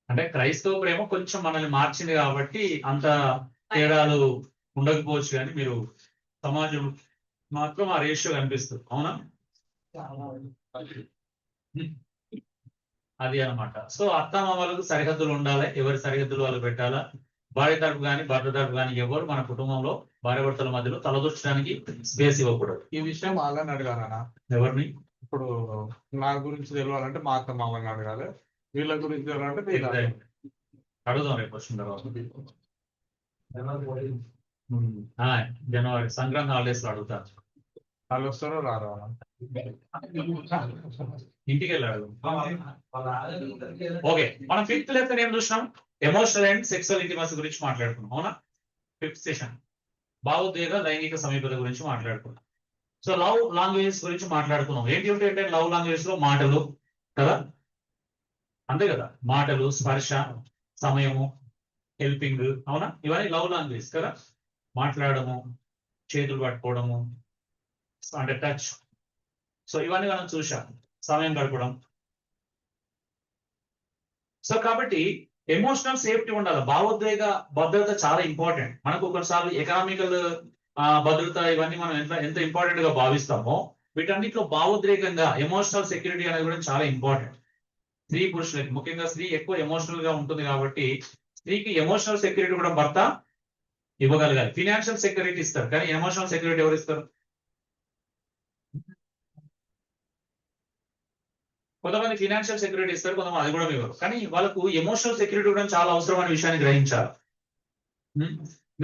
S1: అంటే క్రైస్తవ ప్రేమ కొంచెం మనల్ని మార్చింది కాబట్టి అంత తేడాలు ఉండకపోవచ్చు, కానీ మీరు సమాజం మాత్రం ఆ రేషియో కనిపిస్తుంది. అవునా? అది అన్నమాట. సో అత్తమామలకు సరిహద్దులు ఉండాలి, ఎవరి సరిహద్దులు వాళ్ళు పెట్టాలా. భార్య తరపు కానీ భర్త తరపు కానీ ఎవరు మన కుటుంబంలో భార్య భర్తల మధ్యలో తలదొచ్చడానికి స్పేస్ ఇవ్వకూడదు.
S2: ఈ విషయం వాళ్ళని అడగాలనా?
S1: ఎవరిని?
S2: ఇప్పుడు నా గురించి తెలియాలంటే మా అత్త మామని అడగాలి, వీళ్ళ గురించి తెలియాలంటే వీళ్ళ
S1: అడుగుదాం రేపు వచ్చిన తర్వాత. జనవరి సంక్రాంతి హాలిడేస్ లో అడుగుతారు.
S2: వాళ్ళు వస్తారో రారా?
S1: ఇంటికి వెళ్ళాడు. ఓకే, మనం ఫిఫ్త్ లెసన్ ఏం చూసినాం? ఎమోషనల్ అండ్ సెక్సువల్ ఇంటిమసీ గురించి మాట్లాడుకున్నాం. అవునా? ఫిఫ్త్ సెషన్ భావోద్వేగ లైంగిక సమీపత గురించి మాట్లాడుకున్నాం. సో లవ్ లాంగ్వేజెస్ గురించి మాట్లాడుకున్నాం. ఏంటి అంటే లవ్ లాంగ్వేజ్ లో మాటలు కదా, అంతే కదా, మాటలు, స్పర్శ, సమయము, హెల్పింగ్. అవునా? ఇవన్నీ లవ్ లాంగ్వేజ్ కదా. మాట్లాడము, చేతులు పట్టుకోవడము, అంటే టచ్. సో ఇవన్నీ మనం చూసాం. సమయం గడపడం. సో కాబట్టి ఎమోషనల్ సేఫ్టీ ఉండాలి. భావోద్వేగ భద్రత చాలా ఇంపార్టెంట్. మనకు కొన్నిసార్లు ఎకనామికల్ భద్రత ఇవన్నీ మనం ఎంత ఇంపార్టెంట్ గా భావిస్తామో, వీటన్నిటిలో భావోద్వేగంగా ఎమోషనల్ సెక్యూరిటీ అనేది కూడా చాలా ఇంపార్టెంట్. స్త్రీ పురుషులకి, ముఖ్యంగా స్త్రీ ఎక్కువ ఎమోషనల్ గా ఉంటుంది కాబట్టి స్త్రీకి ఎమోషనల్ సెక్యూరిటీ కూడా భర్త ఇవ్వగలగాలి. ఫినాన్షియల్ సెక్యూరిటీ ఇస్తారు, కానీ ఎమోషనల్ సెక్యూరిటీ ఎవరు ఇస్తారు? కొంతమంది ఫినాన్షియల్ సెక్యూరిటీ ఇస్తారు, కొంతమంది అది కూడా ఇవ్వరు, కానీ వాళ్ళకు ఎమోషనల్ సెక్యూరిటీ కూడా చాలా అవసరం అనే విషయాన్ని గ్రహించాలి.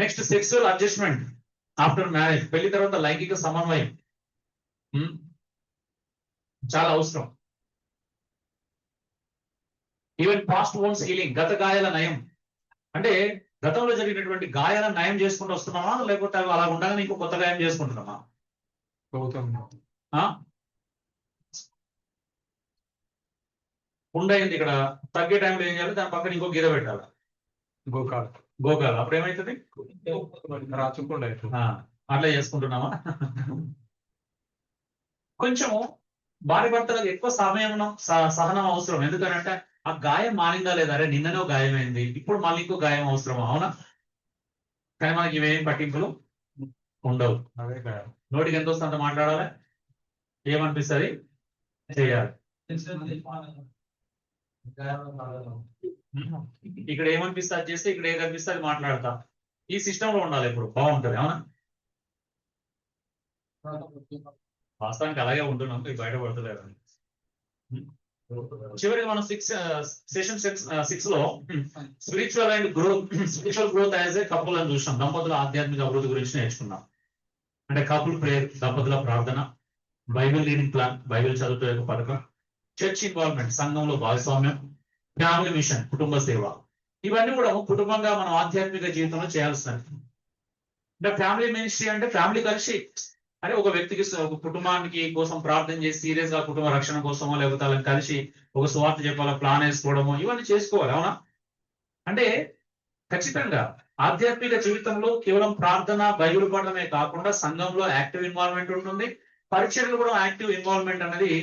S1: Next sexual adjustment after marriage. పెళ్లి తర్వాత లైంగిక సమన్వయం చాలా అవసరం. ఈవెన్ పాస్ట్ వోన్స్ హీలింగ్, గత గాయాల నయం. అంటే గతంలో జరిగినటువంటి గాయాలను నయం చేసుకుంటూ వస్తున్నామా, లేకపోతే అవి అలా ఉండగానే ఇంకో కొత్త గాయం చేసుకుంటున్నామా? ఉండయింది ఇక్కడ తగ్గే టైంలో ఏం చేయాలి? దాని పక్కన ఇంకో గీత పెట్టాలి, గోకాల. అప్పుడు ఏమైతుంది?
S2: రాచకుండా
S1: అట్లా చేసుకుంటున్నామా? కొంచెం భార్య భర్తలకు ఎక్కువ సమయం సహనం అవసరం. ఎందుకంటే ఆ గాయం మారిందా లేదా, అరే నిన్ననే గాయమైంది, ఇప్పుడు మళ్ళీ ఇంకో గాయం అవసరమా? అవునా? కానీ మనకి ఇవేం పట్టింపులు ఉండవు. నోటికి ఎంత వస్తుందంత మాట్లాడాలి, ఏమనిపిస్తుంది చేయాలి. ఇక్కడ ఏమనిపిస్తే అది చేస్తే, ఇక్కడ ఏది అనిపిస్తే అది మాట్లాడతా. ఈ సిస్టమ్ లో ఉండాలి, ఇప్పుడు బాగుంటది. అవునా? వాస్తవానికి అలాగే ఉంటున్నాం, బయటపడతలేదు. చివరికి మనం సెషన్ 6 లో spiritual and spiritual growth as a couple అని చూసినాం. దంపతుల ఆధ్యాత్మిక అభివృద్ధి గురించి నేర్చుకున్నాం. అంటే కపుల్ ప్రేయర్, దంపతుల ప్రార్థన, బైబిల్ రీడింగ్ ప్లాన్, బైబిల్ చదువుతో యొక్క పథకం, చర్చ్ ఇన్వాల్వ్మెంట్, సంఘంలో భాగస్వామ్యం, ఫ్యామిలీ మిషన్, కుటుంబ సేవ. ఇవన్నీ కూడా కుటుంబంగా మనం ఆధ్యాత్మిక జీవితంలో చేయాల్సినవి. అంటే ఫ్యామిలీ మినిస్ట్రీ అంటే ఫ్యామిలీ కలిసి, అంటే ఒక వ్యక్తికి, ఒక కుటుంబానికి కోసం ప్రార్థన చేసి సీరియస్ గా కుటుంబ రక్షణ కోసమో, లేకపోతే వాళ్ళని కలిసి ఒక సువార్త చెప్పాలో ప్లాన్ వేసుకోవడమో, ఇవన్నీ చేసుకోవాలి. అవునా? అంటే ఖచ్చితంగా ఆధ్యాత్మిక జీవితంలో కేవలం ప్రార్థన, బైబిల్ పడడమే కాకుండా సంఘంలో యాక్టివ్ ఇన్వాల్వ్మెంట్ ఉంటుంది. పరిచర్యలు కూడా యాక్టివ్ ఇన్వాల్వ్మెంట్ అనేది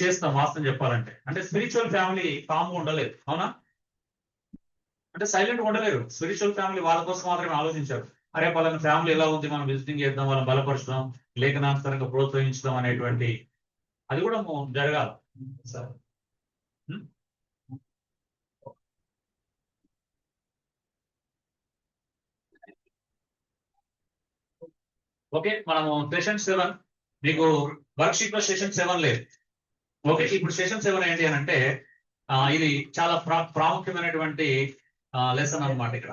S1: చేస్తాం వాస్తవం చెప్పాలంటే. అంటే స్పిరిచువల్ ఫ్యామిలీ కామ్గా ఉండలేదు, అవునా? అంటే సైలెంట్ ఉండలేరు. స్పిరిచువల్ ఫ్యామిలీ వాళ్ళ కోసం మాత్రమే ఆలోచించారు. అరే వాళ్ళ ఫ్యామిలీ ఎలా ఉంది, మనం విజిటింగ్ చేద్దాం, వాళ్ళని బలపరచడం, లేఖనాంతరంగా ప్రోత్సహించడం అనేటువంటి అది కూడా జరగాలి. ఓకే, మనము సెషన్ 7 మీకు వర్క్ షీట్ లో సెషన్ 7 లేదు. ఓకే, ఇప్పుడు సెషన్ 7 ఏంటి అని అంటే ఇది చాలా ప్రాముఖ్యమైనటువంటి లెసన్ అన్నమాట. ఇక్కడ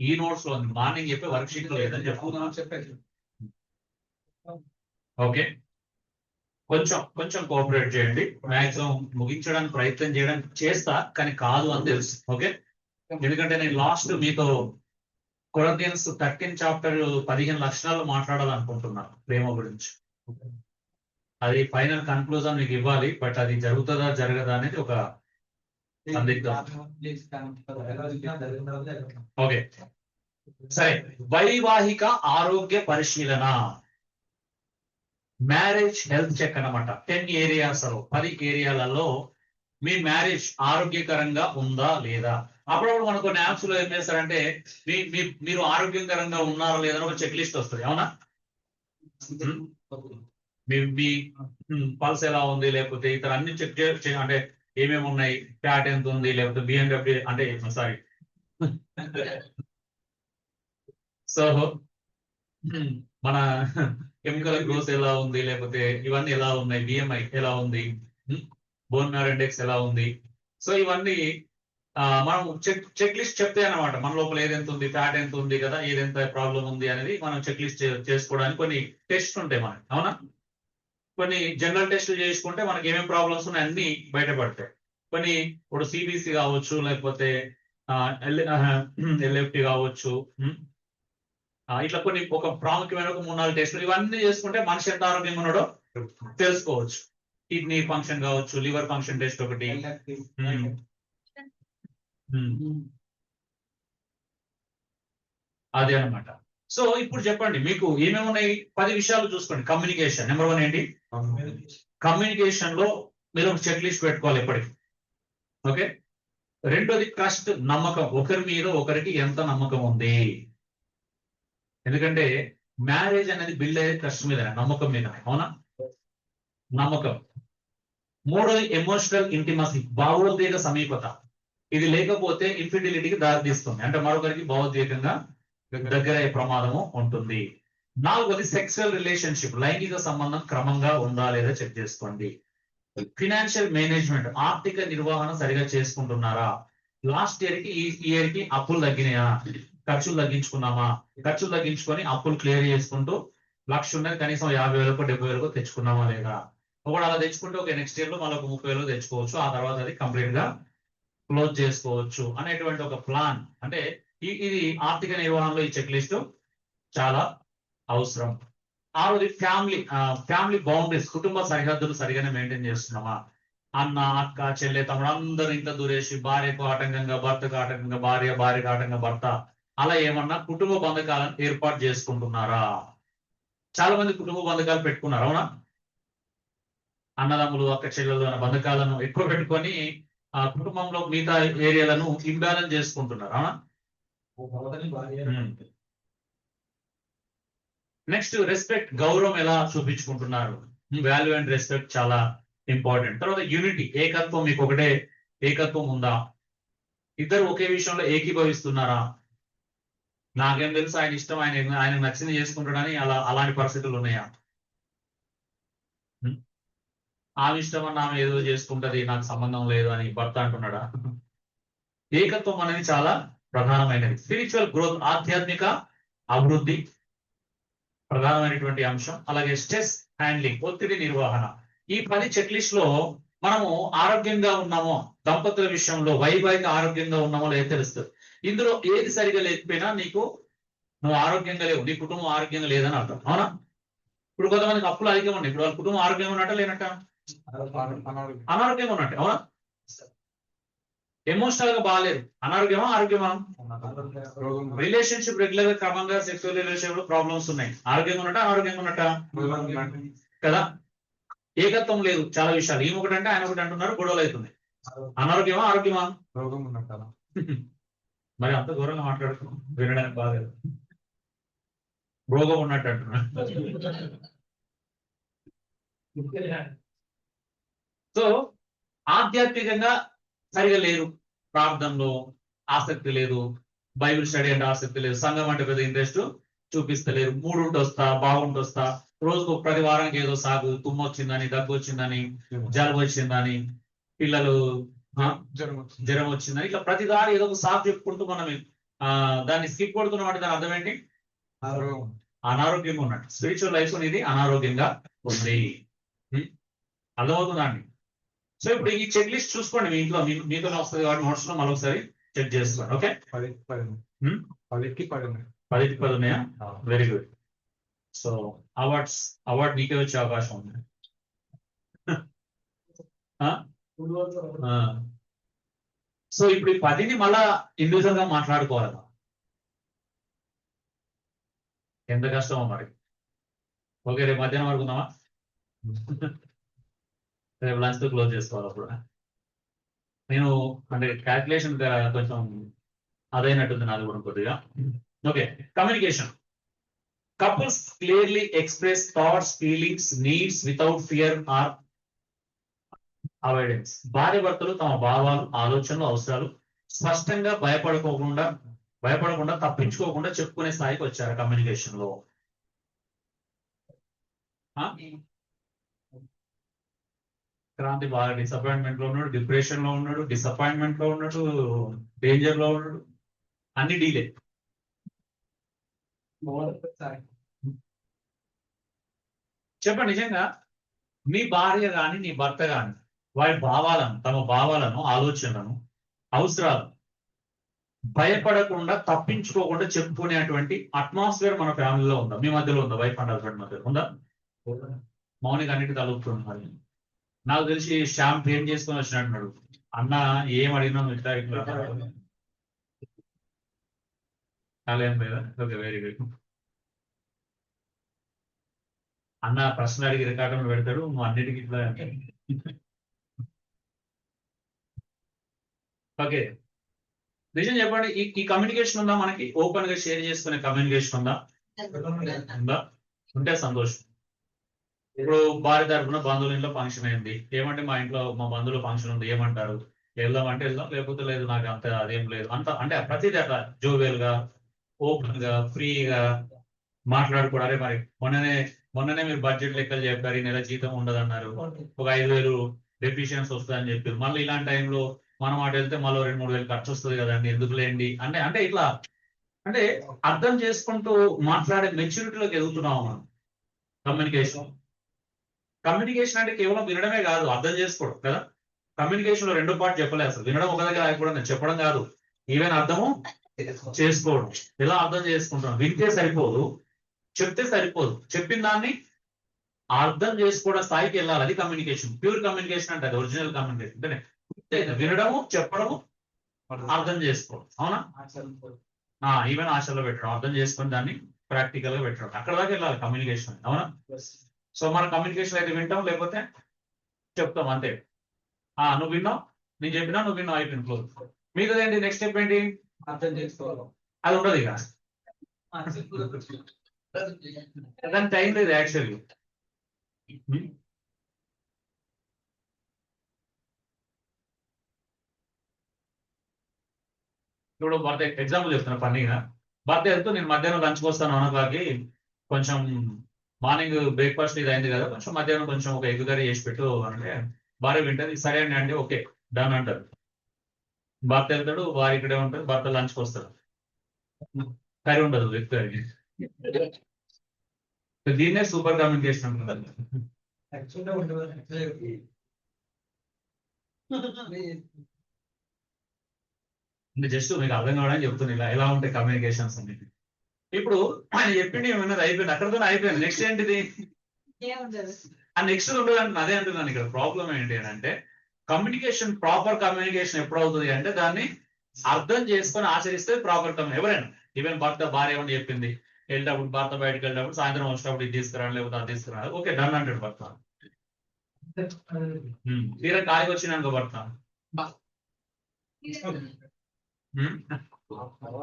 S1: ఈ నోట్స్ లో ఉంది, మార్నింగ్ చెప్పే వర్క్ షీట్ లో లేదని చెప్పాను. ఓకే, కొంచెం కోఆపరేట్ చేయండి. మాక్సిమం ముగించడానికి ప్రయత్నం చేయడానికి చేస్తా, కానీ కాదు అని తెలుసు. ఓకే, ఎందుకంటే నేను లాస్ట్ మీతో కొరింథియన్స్ 13 చాప్టర్ 15 లక్షణాలు మాట్లాడాలనుకుంటున్నాను ప్రేమ గురించి. అది ఫైనల్ కన్క్లూజన్ మీకు ఇవ్వాలి, బట్ అది జరుగుతుందా జరగదా అనేది ఒక సందిగ్ధం. ఓకే సరే, వైవాహిక ఆరోగ్య పరిశీలన, మ్యారేజ్ హెల్త్ చెక్ అన్నమాట. 10 ఏరియాస్, 10 ఏరియాలలో మీ మ్యారేజ్ ఆరోగ్యకరంగా ఉందా లేదా. అప్పుడప్పుడు మనకు కొన్ని యాప్స్ లో ఏం చేస్తారంటే మీరు ఆరోగ్యకరంగా ఉన్నారా లేదా ఒక చెక్ లిస్ట్ వస్తుంది, అవునా? మీ పల్స్ ఎలా ఉంది, లేకపోతే ఇతర అన్ని చెక్ అంటే ఏమేమి ఉన్నాయి, ఫ్యాట్ ఎంత ఉంది, లేకపోతే బిఎండబ్ల్యూ అంటే సారీ సో మన కెమికల్ గ్రోత్ ఎలా ఉంది, లేకపోతే ఇవన్నీ ఎలా ఉన్నాయి, బిఎంఐ ఎలా ఉంది, బోన్ మ్యారో ఇండెక్స్ ఎలా ఉంది. సో ఇవన్నీ మనం చెక్ లిస్ట్ చెప్తే అనమాట, మన లోపల ఏదెంత ఉంది, ఫ్యాట్ ఎంత ఉంది కదా, ఏదెంత ప్రాబ్లం ఉంది అనేది మనం చెక్ లిస్ట్ చేసుకోవడానికి కొన్ని టెస్ట్ ఉంటాయి మనకి, అవునా? కొన్ని జనరల్ టెస్టులు చేసుకుంటే మనకి ఏమేమి ప్రాబ్లమ్స్ ఉన్నాయి అన్ని బయటపడతాయి. కొన్ని ఇప్పుడు సిబిసి కావచ్చు, లేకపోతే ఎల్ఎఫ్టి కావచ్చు, ఇట్లా కొన్ని ఒక ప్రాముఖ్యమైన 3-4 టెస్టులు ఇవన్నీ చేసుకుంటే మనిషి ఎంత ఆరోగ్యంగా ఉన్నాడో తెలుసుకోవచ్చు. కిడ్నీ ఫంక్షన్ కావచ్చు, లివర్ ఫంక్షన్ టెస్ట్ ఒకటి. అదే అనమాట. సో ఇప్పుడు చెప్పండి మీకు ఏమేమి ఉన్నాయి, 10 విషయాలు చూసుకోండి. కమ్యూనికేషన్ నెంబర్ 1 ఏంటి? కమ్యూనికేషన్ లో మీరు ఒక చెక్ లిస్ట్ పెట్టుకోవాలి ఎప్పటికీ. ఓకే, రెండోది ట్రస్ట్, నమ్మకం. ఒకరి మీద ఒకరికి ఎంత నమ్మకం ఉంది, ఎందుకంటే మ్యారేజ్ అనేది బిల్డ్ అయ్యేది ట్రస్ట్ మీద, నమ్మకం మీద, అవునా? నమ్మకం. మూడోది ఎమోషనల్ ఇంటిమసీ, భావోద్వేగ సమీపత. ఇది లేకపోతే ఇన్ఫిడిలిటీకి దారితీస్తుంది, అంటే మరొకరికి భావోద్వేగంగా దగ్గర అయ్యే ప్రమాదము ఉంటుంది. 4వది సెక్సువల్ రిలేషన్షిప్, లైంగిక సంబంధం క్రమంగా ఉందా లేదా చెక్ చేసుకోండి. ఫినాన్షియల్ మేనేజ్మెంట్, ఆర్థిక నిర్వహణ సరిగా చేసుకుంటున్నారా. లాస్ట్ ఇయర్ కి ఈ ఇయర్ కి అప్పులు తగ్గినాయా, ఖర్చులు తగ్గించుకున్నామా, ఖర్చులు తగ్గించుకొని అప్పులు క్లియర్ చేసుకుంటూ 1,00,000 ఉన్నది కనీసం 50,000కో 70,000కో తెచ్చుకున్నామా లేదా. ఒకటి అలా తెచ్చుకుంటే ఒక నెక్స్ట్ ఇయర్ లో మళ్ళీ 30,000 తెచ్చుకోవచ్చు, ఆ తర్వాత అది కంప్లీట్ గా క్లోజ్ చేసుకోవచ్చు అనేటువంటి ఒక ప్లాన్. అంటే ఇది ఆర్థిక నిర్వహణలో ఈ చెక్ లిస్ట్ చాలా అవసరం. 6వది ఫ్యామిలీ బౌండరీస్, కుటుంబ సరిహద్దులు సరిగానే మెయింటైన్ చేస్తున్నామా. అన్న, అక్క, చెల్లె, తమ్ముడు అందరూ ఇంత దూరేసి భార్యకు ఆటంకంగా భర్తకు ఆటంకంగా భార్య, భార్యకు ఆటంకంగా భర్త, అలా ఏమన్నా కుటుంబ బంధకాలను ఏర్పాటు చేసుకుంటున్నారా. చాలా మంది కుటుంబ బంధకాలు పెట్టుకున్నారు, అవునా? అన్నదమ్ములు, అక్క చెల్లెలు అన్న బంధకాలను ఎక్కువ పెట్టుకొని ఆ కుటుంబంలో మిగతా ఏరియాలను ఇంబ్యాలెన్స్ చేసుకుంటున్నారు, అవునా? నెక్స్ట్ రెస్పెక్ట్, గౌరవం ఎలా చూపించుకుంటున్నారు. వాల్యూ అండ్ రెస్పెక్ట్ చాలా ఇంపార్టెంట్. తర్వాత యూనిటీ, ఏకత్వం. మీకు ఒకటే ఏకత్వం ఉందా, ఇద్దరు ఒకే విషయంలో ఏకీభవిస్తున్నారా. నాకేం తెలుసు, ఆయన ఇష్టం, ఆయన నచ్చింది చేసుకుంటాడని అలాంటి పరిస్థితులు ఉన్నాయా. ఆమె ఇష్టం అని ఆమె ఏదో చేసుకుంటది, నాకు సంబంధం లేదు అని భర్త అంటున్నాడా. ఏకత్వం అనేది చాలా ప్రధానమైనది. స్పిరిచువల్ గ్రోత్, ఆధ్యాత్మిక అభివృద్ధి ప్రధానమైనటువంటి అంశం. అలాగే స్ట్రెస్ హ్యాండ్లింగ్, ఒత్తిడి నిర్వహణ. ఈ 10 చెక్ లిస్ట్ లో మనము ఆరోగ్యంగా ఉన్నామో, దంపతుల విషయంలో వైవాహిక ఆరోగ్యంగా ఉన్నామో లేదో తెలుస్తుంది. ఇందులో ఏది సరిగా లేకపోయినా నువ్వు ఆరోగ్యంగా లేవు, నీ కుటుంబం ఆరోగ్యంగా లేదని అర్థం, అవునా? ఇప్పుడు కొంతమందికి అప్పులు అధికంగా ఉన్నాయి, ఇప్పుడు వాళ్ళ కుటుంబం ఆరోగ్యంగా ఉన్నట్ట లేనట్ట, అనారోగ్యంగా ఉన్నట్టు, అవునా? ఎమోషనల్ గా బాగాలేదు, అనారోగ్యమా ఆరోగ్యమా? రిలేషన్షిప్ రెగ్యులర్ గా క్రమంగా సెక్సువల్ రిలేషన్షిప్ ప్రాబ్లమ్స్ ఉన్నాయి, ఆరోగ్యంగా ఉన్నట్ట అనారోగ్యంగా ఉన్నట్ట? కదా. ఏకత్వం లేదు చాలా విషయాలు. ఈమె ఒకటి అంటే ఆయన ఒకటి అంటున్నారు, గొడవలు అవుతుంది. అనారోగ్యమా ఆరోగ్యమా?
S2: రోగం ఉన్నట్టు
S1: మరి అంత ఘోరంగా మాట్లాడుతున్నాం, వినడానికి బాగాలేదు. రోగం ఉన్నట్టు అంటున్నా. సో ఆధ్యాత్మికంగా సరిగా లేరు, ప్రార్థనలో ఆసక్తి లేదు, బైబిల్ స్టడీ అంటే ఆసక్తి లేదు, సంఘం అంటే పెద్ద ఇంట్రెస్ట్ చూపిస్తలేరు, మూడుంటొస్తా బాగుంటొస్తా, రోజుకు ప్రతి వారానికి ఏదో సాగు, తుమ్ము వచ్చిందని, దగ్గు వచ్చిందని, జలుబు వచ్చిందని, పిల్లలు జ్వరం వచ్చిందని, ఇట్లా ప్రతి దారి ఏదో ఒక సాగు చెప్పుకుంటూ మనం దాన్ని స్కిప్ కొడుతున్నాం. అంటే దాని అర్థం ఏంటి? అనారోగ్యంగా ఉన్నట్టు. స్పిరిచువల్ లైఫ్ అనేది అనారోగ్యంగా ఉంది. అర్థమవుతుందండి? సో ఇప్పుడు ఈ చెక్ లిస్ట్ చూసుకోండి, మీ ఇంట్లో మీతోనే వస్తుంది కాబట్టి నోట్స్ లో మరొకసారి చెక్ చేసుకోండి. ఓకే,
S2: 10కి
S1: 10 ఉన్నాయా? Very good. సో అవార్డ్ నీకే వచ్చే అవకాశం ఉంది. సో ఇప్పుడు ఈ 10ని మళ్ళా ఇండివిజువల్ గా మాట్లాడుకోవాలి. ఎంత కష్టమో మరి. ఓకే, రేపు మధ్యాహ్నం వరకు ఉందామా? రేపు లంచ్ తో క్లోజ్ చేసుకోవాలి. అప్పుడు నేను అంటే క్యాల్కులేషన్ కొంచెం అదైనట్టుంది నాది కూడా కొద్దిగా. Okay, communication. Couples clearly express thoughts, feelings, needs without fear or avoidance. భార్య భర్తలు తమ భావాలు, ఆలోచనలు, అవసరాలు స్పష్టంగా భయపడకుండా తప్పించుకోకుండా చెప్పుకునే స్థాయికి వచ్చారు కమ్యూనికేషన్ లో. క్రాంతి బాగా డిసప్పాయింట్మెంట్ లో ఉన్నాడు, డిప్రెషన్ లో ఉన్నాడు, డిసప్పాయింట్మెంట్ లో ఉన్నాడు, డేంజర్ లో ఉన్నాడు, అన్ని డీలే. చెప్పండి, నిజంగా మీ భార్య కానీ నీ భర్త కానీ వారి తమ భావాలను, ఆలోచనలను, అవసరాలను భయపడకుండా తప్పించుకోకుండా చెప్పుకునేటువంటి అట్మాస్ఫియర్ మన ఫ్యామిలీలో ఉందా? మీ మధ్యలో ఉందా? వైఫ్ అండ్ హస్బెండ్ మధ్యలో ఉందా? మౌనిక అన్నిటి తలుపుతుంది. నాకు తెలిసి శ్యామ్ ఏం చేసుకొని వచ్చినట్టున్నాడు. అన్న ఏం అడిగినా ఇట్లా ఏం లేదా? Okay, very good. అన్న ప్రశ్న అడిగి రికార్డు పెడతాడు, నువ్వు అన్నిటికీ ఇట్లా. ఓకే, నిజం చెప్పండి, ఈ కమ్యూనికేషన్ ఉందా మనకి? ఓపెన్ గా షేర్ చేసుకునే కమ్యూనికేషన్ ఉందా? ఉంటే సంతోషం. ఇప్పుడు భార్య తరఫున బంధువుల ఇంట్లో ఫంక్షన్ అయింది, ఏమంటే మా ఇంట్లో మా బంధువుల ఫంక్షన్ ఉంది, ఏమంటారు? వెళ్దాం అంటే వెళ్దాం, లేకపోతే లేదు, నాకు అంత అదేం లేదు అంత. అంటే ప్రతిదీ అట్లా జోవెల్ గా, ఓపెన్ గా, ఫ్రీగా మాట్లాడుకోవడాలి. మరి మొన్ననే మీరు బడ్జెట్ లెక్కలు చెప్పారు, ఈ నెల జీతం ఉండదన్నారు, ఒక 5,000 డెఫిషియన్స్ వస్తుందని చెప్పారు. మళ్ళీ ఇలాంటి టైంలో మనం అటు వెళ్తే మళ్ళీ 2-3 వేలు ఖర్చు వస్తుంది కదండి, ఎందుకు లేండి అంటే ఇట్లా అంటే అర్థం చేసుకుంటూ మాట్లాడే మెచ్యూరిటీలోకి ఎదుగుతున్నాము మనం. కమ్యూనికేషన్ అంటే కేవలం వినడమే కాదు, అర్థం చేసుకోవడం కదా. కమ్యూనికేషన్ లో 2 పార్ట్ చెప్పలేదు అసలు. వినడం ఒక దగ్గర ఆగిపోవడం, చెప్పడం కాదు, ఈవెన్ అర్థము చేసుకోవడం. ఎలా అర్థం చేసుకుంటాం? వింటే సరిపోదు, చెప్తే సరిపోదు, చెప్పిన దాన్ని అర్థం చేసుకోవడం స్థాయికి వెళ్ళాలి. అది కమ్యూనికేషన్. ప్యూర్ కమ్యూనికేషన్ అంటే అది ఒరిజినల్ కమ్యూనికేషన్ అంటే వినడము, చెప్పడము, అర్థం చేసుకోవడం. అవునా? ఈవెన్ ఆశలో పెట్టడం, అర్థం చేసుకొని దాన్ని ప్రాక్టికల్ గా పెట్టడం, అక్కడ దాకా వెళ్ళాలి కమ్యూనికేషన్. అవునా? సో మన కమ్యూనికేషన్ అయితే వింటాం, లేకపోతే చెప్తాం అంతే. నువ్వు విన్నావు, నేను చెప్పినా, నువ్వు విన్నావు, అయిపోయింది, క్లోజ్. మీదేంటి నెక్స్ట్ స్టెప్ ఏంటి? అర్థం చేసుకోవాలి. అది ఉండదు ఇక, దాని టైం లేదు యాక్చువల్లీ. ఇప్పుడు భర్త ఎగ్జాంపుల్ చెప్తున్నా పండుగ. భర్త వెళ్తూ నేను మధ్యాహ్నం లంచ్కి వస్తాను 1:00కి, కొంచెం మార్నింగ్ బ్రేక్ఫాస్ట్ ఇది అయింది కదా, కొంచెం మధ్యాహ్నం కొంచెం ఒక ఎగ్ కర్రీ చేసి పెట్టు అంటే భార్య వింటది, సరే అండి అంటే ఓకే డన్ అంటారు. భర్త వెళ్తాడు, భార్య ఇక్కడే ఉంటుంది, భర్త లంచ్కి వస్తాడు, కర్రీ ఉండదు, ఎగ్ కర్రీ. దీన్నే సూపర్ కమ్యూనికేషన్ అంటుంది. అంటే జస్ట్ మీకు అర్థం కావడానికి చెప్తుంది ఇలా ఎలా ఉంటాయి కమ్యూనికేషన్స్ అనేది. ఇప్పుడు ఆయన చెప్పింది ఏమన్నది అయిపోయింది, అక్కడితో అయిపోయింది. నెక్స్ట్ ఏంటిది? ఆ నెక్స్ట్ ఉండదు అంటే అదే అంటున్నాను. ఇక్కడ ప్రాబ్లం ఏంటి అని అంటే కమ్యూనికేషన్, ప్రాపర్ కమ్యూనికేషన్ ఎప్పుడు అవుతుంది అంటే దాన్ని అర్థం చేసుకొని ఆచరిస్తే ప్రాపర్ కమ్యూనికేషన్. ఎవరైనా ఈవెన్ భర్త భార్య ఏమని చెప్పింది, వెళ్ళేటప్పుడు భర్త బయటకు వెళ్ళేటప్పుడు సాయంత్రం వచ్చినప్పుడు ఇది తీసుకురా లేకపోతే అది తీసుకురా ఓకే డన్ అంటాడు భర్త. తీరా ఖాళీకి వచ్చినాక భర్త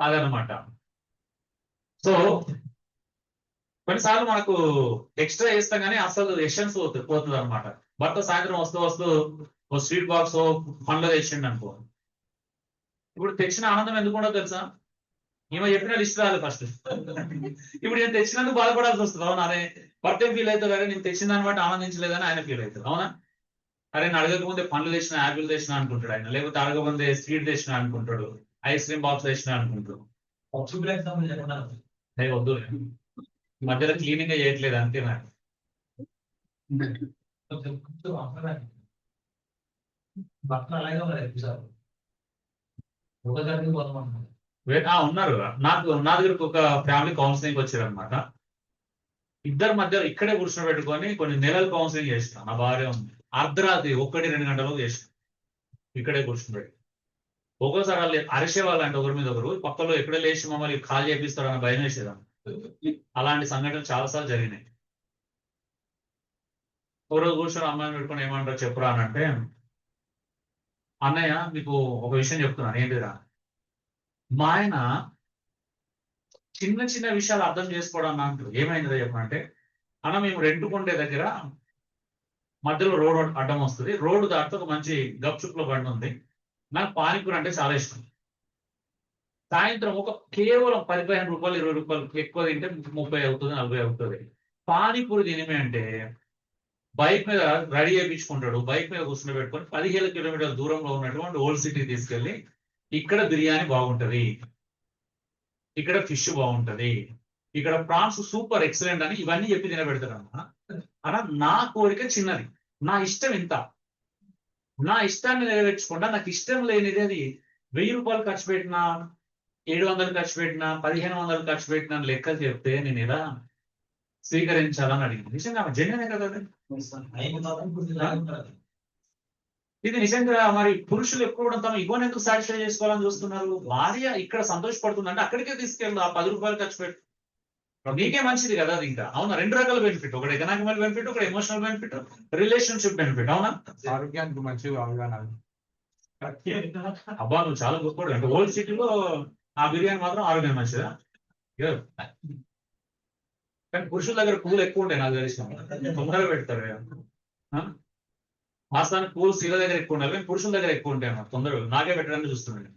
S1: అదనమాట. సో కొన్నిసార్లు మనకు ఎక్స్ట్రా చేస్తాం కానీ అసలు ఎషన్స్ పోతుంది అనమాట. భర్త సాయంత్రం వస్తూ ఓ స్వీట్ బాక్స్ పండ్లు తెచ్చిండు అనుకో, ఇప్పుడు తెచ్చిన ఆనందం ఎందుకు ఉండదు తెలుసా? ఈమె చెప్పిన లిస్ట్ రాదు ఫస్ట్. ఇప్పుడు నేను తెచ్చినందుకు బాధపడాల్సి వస్తుంది. అవునా? అరే భర్త ఏం ఫీల్ అవుతాడు, అరే నేను తెచ్చిన దాన్ని బట్టి ఆనందించలేదని ఆయన ఫీల్ అవుతాడు. అవునా? అరే నేను అడగకముందే పండ్లు తెచ్చిన యాపిల్ తెచ్చిన అనుకుంటాడు ఆయన, లేకపోతే అడగకముందే స్వీట్ తెచ్చిన అనుకుంటాడు, ఐస్ క్రీమ్ బాక్స్ తెచ్చిన అనుకుంటాడు. వద్దు మధ్యలో క్లీనింగ్ చేయట్లేదు అంతే నాకు. ఉన్నారు నాకు నా దగ్గరకు ఒక ఫ్యామిలీ కౌన్సిలింగ్ వచ్చారు అనమాట. ఇద్దరి మధ్య ఇక్కడే కూర్చొని పెట్టుకొని కొన్ని నెలలు కౌన్సిలింగ్ చేసిన. నా భార్య ఉంది, అర్ధరాత్రి 1-2 గంటలకు చేసిన ఇక్కడే కూర్చొని పెట్టి. ఒక్కోసారి వాళ్ళు అరిసేవాళ్ళు అంటే ఒకరి మీద ఒకరు, పక్కలో ఎక్కడే లేచి మమ్మల్ని కాల్ చేపిస్తారని భయం వేసేదాన్ని. అలాంటి సంఘటనలు చాలాసార్లు జరిగినాయి. ఒకరోజు కూర్చొని అమ్మాయిని పెట్టుకొని ఏమంటారు చెప్పురా అని అంటే, అన్నయ్య మీకు ఒక విషయం చెప్తున్నాను ఏంటిరా, మా ఆయన చిన్న చిన్న విషయాలు అర్థం చేసుకోవడం అంటారు. ఏమైందో చెప్పనంటే, అన్న మేము రెంటుకుండే దగ్గర మధ్యలో రోడ్ అడ్డం వస్తుంది, రోడ్డు దాటితే ఒక మంచి గప్చుప్ల బండి ఉంది, నాకు పానీపూరి అంటే చాలా ఇష్టం. సాయంత్రం కేవలం 10-15 రూపాయలు 20 రూపాయలు ఎక్కువ తింటే 30 అవుతుంది 40 అవుతుంది. పానీపూరి తినిమే అంటే బైక్ మీద రెడీ చేయించుకుంటాడు, బైక్ మీద కూర్చుని పెట్టుకొని 15 కిలోమీటర్ల దూరంలో ఉన్నటువంటి ఓల్డ్ సిటీ తీసుకెళ్లి, ఇక్కడ బిర్యానీ బాగుంటది, ఇక్కడ ఫిష్ బాగుంటది, ఇక్కడ ప్రాన్స్ సూపర్ ఎక్సలెంట్ అని ఇవన్నీ చెప్పి తినబెడతాడు అన్న. అలా నా కోరిక చిన్నది, నా ఇష్టం ఇంత, నా ఇష్టాన్ని నెరవేర్చుకుంటా. నాకు ఇష్టం లేనిది అది 1000 రూపాయలు ఖర్చు పెట్టినా, 700 ఖర్చు పెట్టినా, 1500 ఖర్చు పెట్టినా లెక్కలు చెప్తే నేను ఎలా స్వీకరించాలని అడిగింది. నిజంగా జన్యనే కదా అది. ఇది నిజంగా మరి పురుషులు ఎప్పుడు తమ ఇగోని ఎందుకు సాటిస్ఫై చేసుకోవాలని చూస్తున్నారు? భార్య ఇక్కడ సంతోషపడుతుందంటే అక్కడికే తీసుకెళ్ళు, ఆ 10 రూపాయలు ఖర్చు పెట్టు, నీకే మంచిది కదా అది. ఇంకా అవునా? 2 రకాల బెనిఫిట్, ఒకటి ఎకనామికల్ బెనిఫిట్, ఒకటి ఎమోషనల్ బెనిఫిట్, రిలేషన్షిప్ బెనిఫిట్. అవునా?
S2: ఆరోగ్యానికి మంచిది అవగాహన.
S1: అబ్బా నువ్వు చాలా గొప్పడు. అంటే ఓల్డ్ సిటీలో ఆ బిర్యానీ మాత్రం ఆరోగ్యం మంచిదా? కానీ పురుషుల దగ్గర పూలు ఎక్కువ ఉంటాయి నాకు తెలిసిన, తొందరగా పెడతారు. వాస్తవానికి పూలు స్త్రీల దగ్గర ఎక్కువ ఉండాలి, కానీ పురుషుల దగ్గర ఎక్కువ ఉంటాయి అన్నమాట. తొందరగా నాకే పెట్టడానికి చూస్తున్నాను.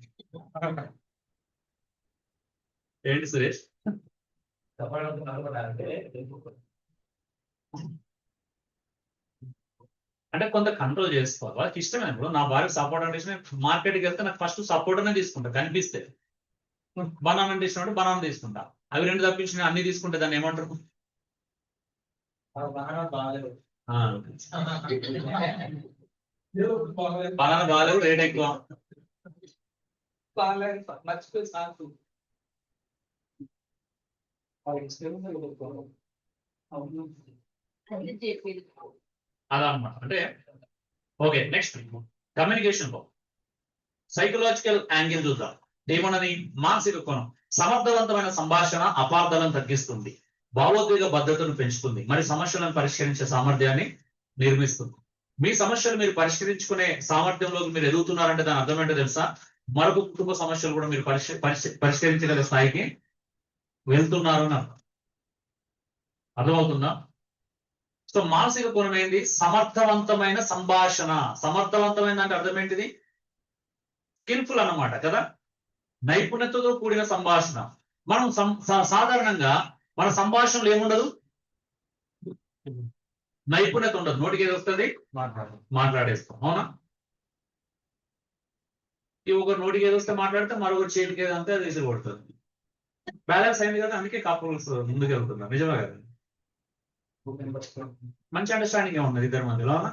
S1: ఏంటి సురేష్? అంటే కొంత కంట్రోల్ చేసుకోవాలి, వాళ్ళకి ఇష్టమే. ఇప్పుడు నా భార్య సపోర్ట్ అంటే ఇష్టం, మార్కెట్కి వెళ్తే నాకు ఫస్ట్ సపోర్ట్ అనే తీసుకుంటా, కనిపిస్తే. బనానా అంటే ఇష్టం అంటే బనానా తీసుకుంటా, అవి 2 తప్పించిన అన్ని తీసుకుంటే దాన్ని ఏమంటారు? బనానా బాగాలేదు, రేట్ ఎక్కువ. అదన్నమాట. అంటే ఓకే, నెక్స్ట్ కమ్యూనికేషన్ లో సైకలాజికల్ యాంగిల్ చూద్దాం. ఏమన్నది? మానసిక కోణం. సమర్థవంతమైన సంభాషణ అపార్థాలను తగ్గిస్తుంది, భావోద్వేగ భద్రతను పెంచుతుంది, మరి సమస్యలను పరిష్కరించే సామర్థ్యాన్ని నిర్మిస్తుంది. మీ సమస్యలు మీరు పరిష్కరించుకునే సామర్థ్యంలోకి మీరు ఎదుగుతున్నారంటే దాని అర్థం ఏంటో తెలుసా? మరొక కుటుంబ సమస్యలు కూడా మీరు పరిష్కరించగల స్థాయికి వెళ్తున్నారు అని అర్థమవుతుందా? సో మానసిక కోణం ఏంటి? సమర్థవంతమైన సంభాషణ. సమర్థవంతమైన అంటే అర్థం ఏంటిది? స్కిల్ఫుల్ అన్నమాట కదా, నైపుణ్యతతో కూడిన సంభాషణ. మనం సాధారణంగా మన సంభాషణలో ఏముండదు, నైపుణ్యత ఉండదు, నోటికి ఏది వస్తుంది మాట్లాడేస్తాం. అవునా? ఒకరు నోటికి ఏది వస్తే మాట్లాడితే మరొకరు చేతికి ఏది అంతే అది విసిరి కొడుతుంది. బ్యాలెన్స్ అయింది కదా, అందుకే కపుల్స్ ముందుకు వెళ్తున్నారు. నిజమే కదా? మంచి అండర్స్టాండింగ్ ఉన్నది ఇద్దరి మధ్యలో. అవునా?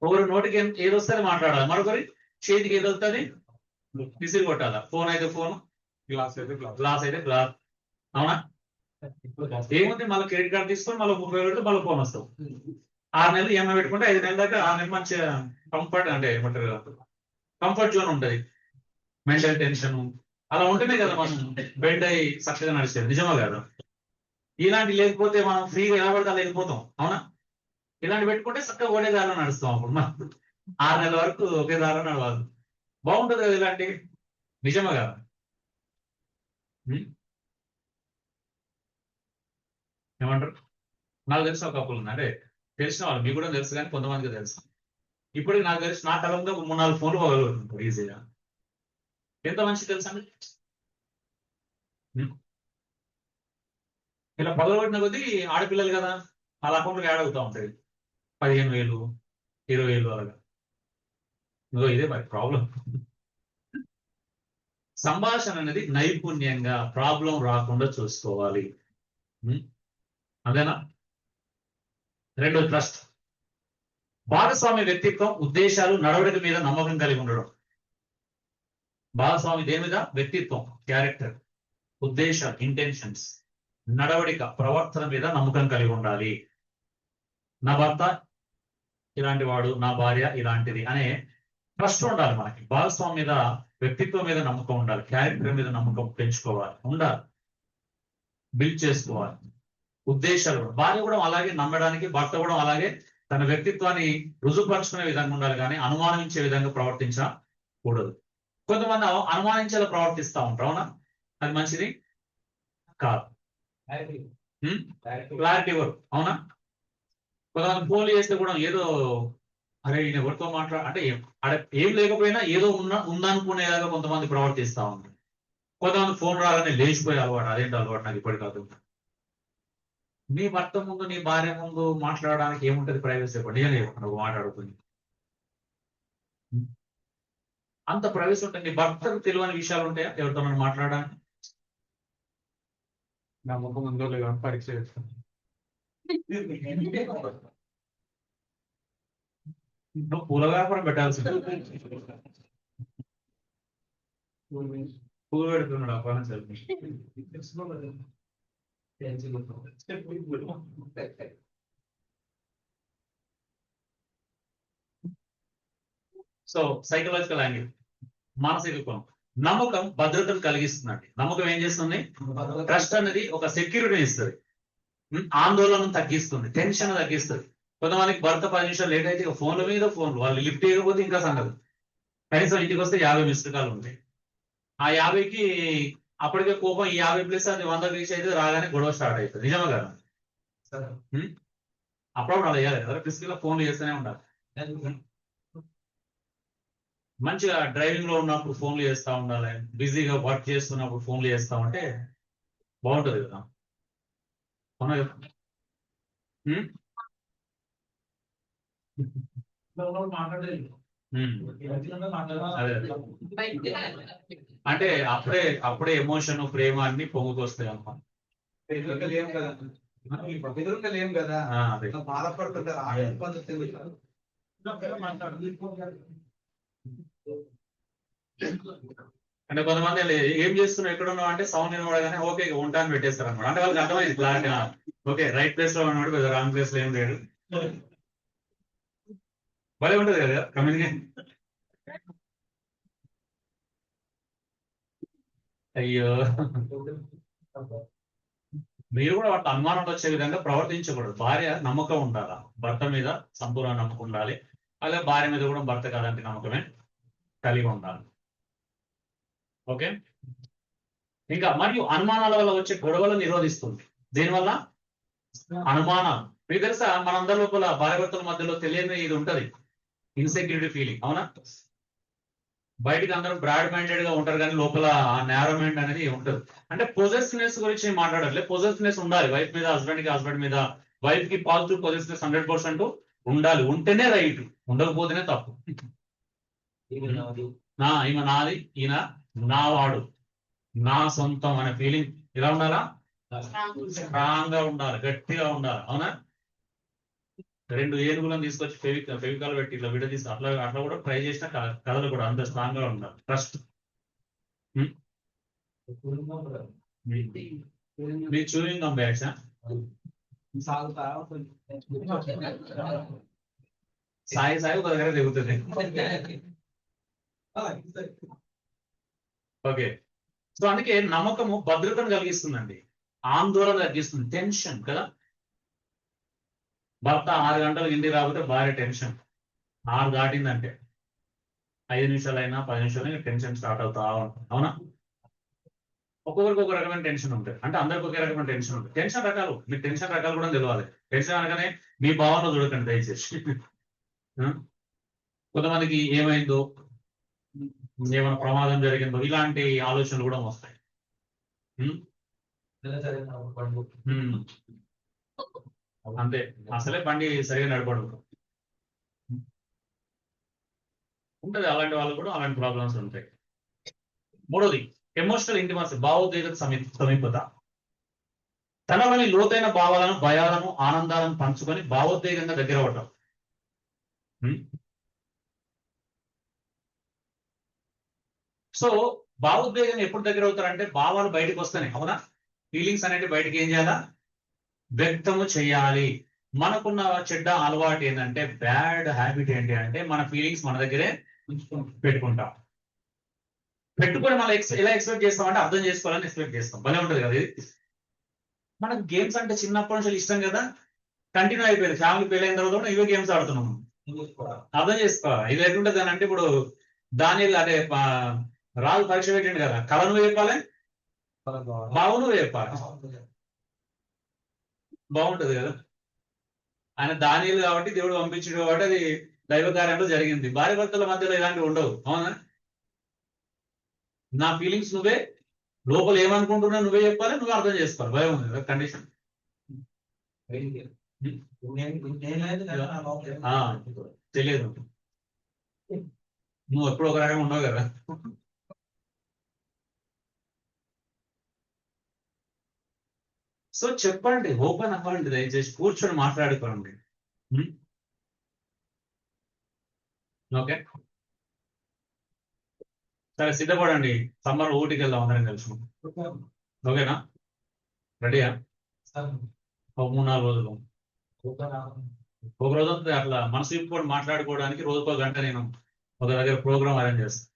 S1: ఒకరు నోటికి ఏది వస్తే మాట్లాడాలి, మరొకరి చేతికి ఏది వస్తుంది విసిరి కొట్టాలి. ఫోన్ అయితే ఫోన్, గ్లాస్ అయితే గ్లాస్. అవునా? ఏముంది, మళ్ళీ క్రెడిట్ కార్డు తీసుకొని మళ్ళీ 30 పెడితే మళ్ళీ ఫోన్ వస్తాం. 6 నెలలు ఈఎంఐ పెట్టుకుంటే 5 నెలల దాకా 6 నెలలు మంచి కంఫర్ట్, అంటే ఏమంటారు కంఫర్ట్ జోన్ ఉంటుంది. మెంటల్ టెన్షన్ అలా ఉంటేనే కదా మనం బెండ్ అయ్యి చక్కగా నడిచేది, నిజమా కదా? ఇలాంటి లేకపోతే మనం ఫ్రీగా ఎలా పడితే అలా వెళ్ళిపోతాం, అవునా? ఇలాంటి పెట్టుకుంటే చక్కగా ఒకటే దారిలో నడుస్తాం. అప్పుడు మనం 6 నెలల వరకు ఒకే దారిలో నడవాలి. బాగుంటుంది కదా ఇలాంటి, నిజమా కదా? ఉం? ఏమంటారు? నాకు తెలిసిన ఒక కప్పులు ఉంది, అంటే తెలిసిన వాళ్ళు మీకు కూడా తెలుసు, కానీ కొంతమందికి తెలుసు. ఇప్పటికి నాకు తెలిసి నా తలంలో 3-4 ఫోన్లు పగలుంటారు ఈజీగా. ఎంత మంచి తెలుసా అండి? ఉం? ఇలా పగలగొట్టిన కొద్దీ ఆడపిల్లలు కదా, వాళ్ళ అకౌంట్కి యాడ్ అవుతా ఉంటాయి 15,000, 20,000 అలాగా. ఇదిగో ఇదే మరి ప్రాబ్లం. సంభాషణ అనేది నైపుణ్యంగా ప్రాబ్లం రాకుండా చూసుకోవాలి. ఉం? అదేనా? రెండో, ట్రస్ట్. భాగస్వామి వ్యక్తిత్వం, ఉద్దేశాలు, నడవడిక మీద నమ్మకం కలిగి ఉండడం. భాగస్వామి దేని మీద? వ్యక్తిత్వం, క్యారెక్టర్, ఉద్దేశాలు, ఇంటెన్షన్స్, నడవడిక, ప్రవర్తన మీద నమ్మకం కలిగి ఉండాలి. నా భర్త ఇలాంటి వాడు, నా భార్య ఇలాంటిది అనే ట్రస్ట్ ఉండాలి మనకి. భాగస్వామి మీద, వ్యక్తిత్వం మీద నమ్మకం ఉండాలి, క్యారెక్టర్ మీద నమ్మకం పెంచుకోవాలి, ఉండాలి, బిల్డ్ చేసుకోవాలి. ఉద్దేశాలు, భార్య కూడా అలాగే నమ్మడానికి, భర్త కూడా అలాగే తన వ్యక్తిత్వాన్ని రుజుపరుచుకునే విధంగా ఉండాలి, కానీ అనుమానించే విధంగా ప్రవర్తించకూడదు. కొంతమంది అనుమానించేలా ప్రవర్తిస్తూ ఉంటారు, అవునా? అది మంచిది కాదు. క్లారిటీ ఇవ్వరు, అవునా? కొంతమంది ఫోన్లు చేస్తే కూడా ఏదో, అరే ఈయన ఎవరితో అంటే ఏం లేకపోయినా ఏదో ఉందనుకునేలాగా కొంతమంది ప్రవర్తిస్తూ ఉంటారు. కొంతమంది ఫోన్ రాగానే లేచిపోయే అలవాటు, అదేంటి అలవాటు నాకు ఇప్పటి కాదు. నీ భర్త ముందు, నీ భార్య ముందు మాట్లాడడానికి ఏముంటది ప్రైవసీ? నిజంగా నువ్వు మాట్లాడుతుంది అంత ప్రైవసీ ఉంటుంది. నీ భర్తకు తెలియని విషయాలు ఉంటాయా ఎవరితో మనం మాట్లాడడానికి?
S2: నమ్మకం ఉందో లేదో అని పరీక్ష చేస్తాను.
S1: నువ్వు పూల వ్యాపారం పెట్టాల్సింది. పూలు పెడుతున్నాడు అబ్బాయి చదివి. సో సైకలాజికల్ యాంగిల్, మానసిక కోణం. నమ్మకం భద్రతను కలిగిస్తుందండి. నమ్మకం ఏం చేస్తుంది? ట్రస్ట్ అనేది ఒక సెక్యూరిటీని ఇస్తుంది, ఆందోళనను తగ్గిస్తుంది, టెన్షన్ తగ్గిస్తుంది. కొంతమందికి భర్త 10 నిమిషాలు లేట్ అయితే ఫోన్ల మీద ఫోన్లు, వాళ్ళు లిఫ్ట్ చేయకపోతే ఇంకా సంగతి. కనీసం ఇంటికి వస్తే 50 మిస్డ్ కాల్ ఉంటాయి. ఆ 50కి అప్పటికే కోపం, ఈ 50 ప్లస్ అది 100 రీచ్ అయితే రాగానే గొడవ స్టార్ట్ అవుతుంది, నిజమా కదా? అప్పుడప్పుడు అలా చేయాలి కదా, ఫిజికల్ ఫోన్లు చేస్తూనే ఉండాలి. మంచిగా డ్రైవింగ్ లో ఉన్నప్పుడు ఫోన్లు చేస్తూ ఉండాలి, బిజీగా వర్క్ చేస్తున్నప్పుడు ఫోన్లు చేస్తూ ఉంటే బాగుంటుంది కదా. అవునా కదా? అంటే అప్పుడే ఎమోషన్, ప్రేమ అన్ని పొంగుకొస్తాయి అన్నమాట.
S3: లేం కదా,
S1: అదే.
S3: బాధపడుతుంటారు.
S1: అంటే కొంతమంది ఏం చేస్తున్నావు, ఎక్కడ ఉన్నావు అంటే సౌండ్ వినబడగానే ఓకే ఉంటాను పెట్టేస్తారు అనమాట. అంటే వాళ్ళకి అర్థమైంది క్లారిటీ, ఓకే రైట్ ప్లేస్ లో ఉన్నాడు, పెద్ద రాంగ్ ప్లేస్ లో ఏం లేడు. భలే ఉంటది కదా కమ్యూనికేషన్. అయ్యో, మీరు కూడా వాటి అనుమానం వచ్చే విధంగా ప్రవర్తించకూడదు. భార్య నమ్మకం ఉండాలా, భర్త మీద సంపూర్ణ నమ్మకం ఉండాలి. అలాగే భార్య మీద కూడా భర్త కాదంటే నమ్మకమే కలిగి ఉండాలి. ఓకే. ఇంకా మరియు అనుమానాల వల్ల వచ్చే గొడవలు నిరోధిస్తుంది. దేనివల్ల? అనుమానాలు. మీకు తెలుసా, మనందరి లోపల భార్య భర్తల మధ్యలో తెలియని ఇది ఉంటది, ఇన్సెక్యూరిటీ ఫీలింగ్, అవునా? బయటికి అందరూ బ్రాడ్ మైండెడ్ గా ఉంటారు, కానీ లోపల నేరో మైండ్ అనేది ఉంటుంది. అంటే పొజెసివ్నెస్ గురించి మాట్లాడట్లేదు, పొజెసివ్నెస్ ఉండాలి వైఫ్ మీద, హస్బెండ్ మీద. వైఫ్ కి పాజిటివ్ పొజెసివ్నెస్ 100% ఉండాలి, ఉంటేనే రైట్, ఉండకపోతేనే తప్పు. ఈమె నాది, ఈయన నావాడు, నా సొంతం అనే ఫీలింగ్ ఇలా ఉండాలా? స్ట్రాంగ్ గా ఉండాలి, గట్టిగా ఉండాలి, అవునా? 2 ఏనుగులను తీసుకొచ్చి ఫెవికాల్ పెట్టి ఇట్లా విడదీసి అట్లా కూడా ట్రై చేసిన కథలు కూడా అంత స్ట్రాంగ్ గా ఉండాలి. ట్రస్ట్. మీ చూయింగ్ గమ్ బ్యాగ్స్ సాయి ఒక దగ్గర దిగుతుంది. ఓకే. సో అందుకే నమ్మకము భద్రతను కలిగిస్తుందండి, ఆందోళన తగ్గిస్తుంది, టెన్షన్ కదా. భర్త 6 గంటలకు ఇంటికి రాకపోతే భార్య టెన్షన్, 6 దాటిందంటే 5 నిమిషాలైనా 10 నిమిషాలైనా టెన్షన్ స్టార్ట్ అవుతా ఉంటుంది, అవునా. ఒక్కొక్కరికి ఒక రకమైన టెన్షన్ ఉంటుంది, అంటే అందరికి ఒకే రకమైన టెన్షన్ ఉంటుంది. టెన్షన్ రకాలు, మీకు టెన్షన్ రకాలు కూడా తెలియాలి. టెన్షన్ అనగానే మీ భావన చూడకండి దయచేసి. కొంతమందికి ఏమైందో, ఏమైనా ప్రమాదం జరిగిందో, ఇలాంటి ఆలోచనలు కూడా వస్తాయి. అంతే, అసలే బండి సరిగా నడపడు ఉంటది, అలాంటి వాళ్ళు కూడా అలాంటి ప్రాబ్లమ్స్ ఉంటాయి. మూడోది ఎమోషనల్ ఇంటిమసీ, భావోద్వేగ సమీపత. తనలోని లోతైన భావాలను, భయాలను, ఆనందాలను పంచుకొని భావోద్వేగంగా దగ్గర అవ్వటం. సో భావోద్వేగంగా ఎప్పుడు దగ్గర అవుతారంటే భావాలు బయటకు వస్తాయి, అవునా. ఫీలింగ్స్ అనేవి బయటకు ఏం చేయాలా, వ్యక్తము చేయాలి. మనకున్న చెడ్డ అలవాటు ఏంటంటే, బ్యాడ్ హ్యాబిట్ ఏంటి అంటే, మన ఫీలింగ్స్ మన దగ్గరే పెట్టుకుంటాం. పెట్టుకొని మళ్ళీ ఎలా ఎక్స్పెక్ట్ చేస్తాం అంటే, అర్థం చేసుకోవాలని ఎక్స్పెక్ట్ చేస్తాం. భలే ఉంటుంది కదా ఇది. మనకు గేమ్స్ అంటే చిన్నప్పటి నుంచి ఇష్టం కదా, కంటిన్యూ అయిపోయింది. ఫ్యామిలీ పెళ్ళైన తర్వాత కూడా ఇవే గేమ్స్ ఆడుతున్నాం. అర్థం చేసుకోవాలి. ఇది ఎట్లుంటుంది అని అంటే, ఇప్పుడు దానిలో అంటే రాజు పరీక్ష పెట్టిండు కదా, కళ నువ్వు చెప్పాలి, బావు నువ్వు చెప్పాలి, బాగుంటది కదా. ఆయన దానిలు కాబట్టి దేవుడు పంపించాడు కాబట్టి అది దైవ కార్యంలో జరిగింది. భార్య భర్తల మధ్యలో ఇలాంటివి ఉండవు, అవునా. నా ఫీలింగ్స్ నువ్వే, లోపల ఏమనుకుంటున్నా నువ్వే చెప్పాలి, నువ్వే అర్థం చేసుకోవాలి. భయం ఉంది కదా కండిషన్. తెలియదు, నువ్వు ఎప్పుడు ఒక రకంగా ఉండవు కదా. సో చెప్పండి, ఓపెన్ అవ్వండి, దయచేసి కూర్చొని మాట్లాడుకోండి. ఓకే, సరే సిద్ధపడండి, సమ్మర్ ఊటికి వెళ్దాం అందరం కలిసి. ఓకేనా, రెడీయా? ఒక 3-4 రోజులు, ఒక రోజు అట్లా మనసు ఇప్పుకొని మాట్లాడుకోవడానికి రోజుకో గంట నేను ఒక దగ్గర ప్రోగ్రామ్ అరేంజ్ చేస్తాను.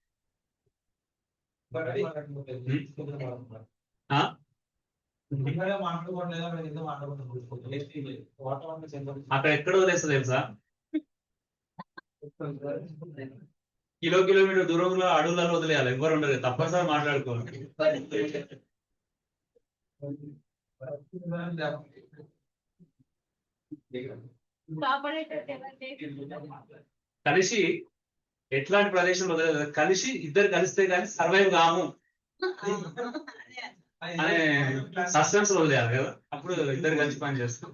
S1: అక్కడ ఎక్కడ వదిలేస్తా తెలుసా, కిలోమీటర్ దూరంలో అడవులలో వదిలేయాలి, ఎవరు ఉండదు, తప్పనిసరి మాట్లాడుకోవాలి. కలిసి ఎట్లాంటి ప్రదేశంలో వదిలేదు, కలిసి ఇద్దరు కలిస్తే కానీ సర్వైవ్ కాము అనే సస్పెన్స్ వదిలేయాలి కదా, అప్పుడు ఇద్దరు కలిసి పని చేస్తాం.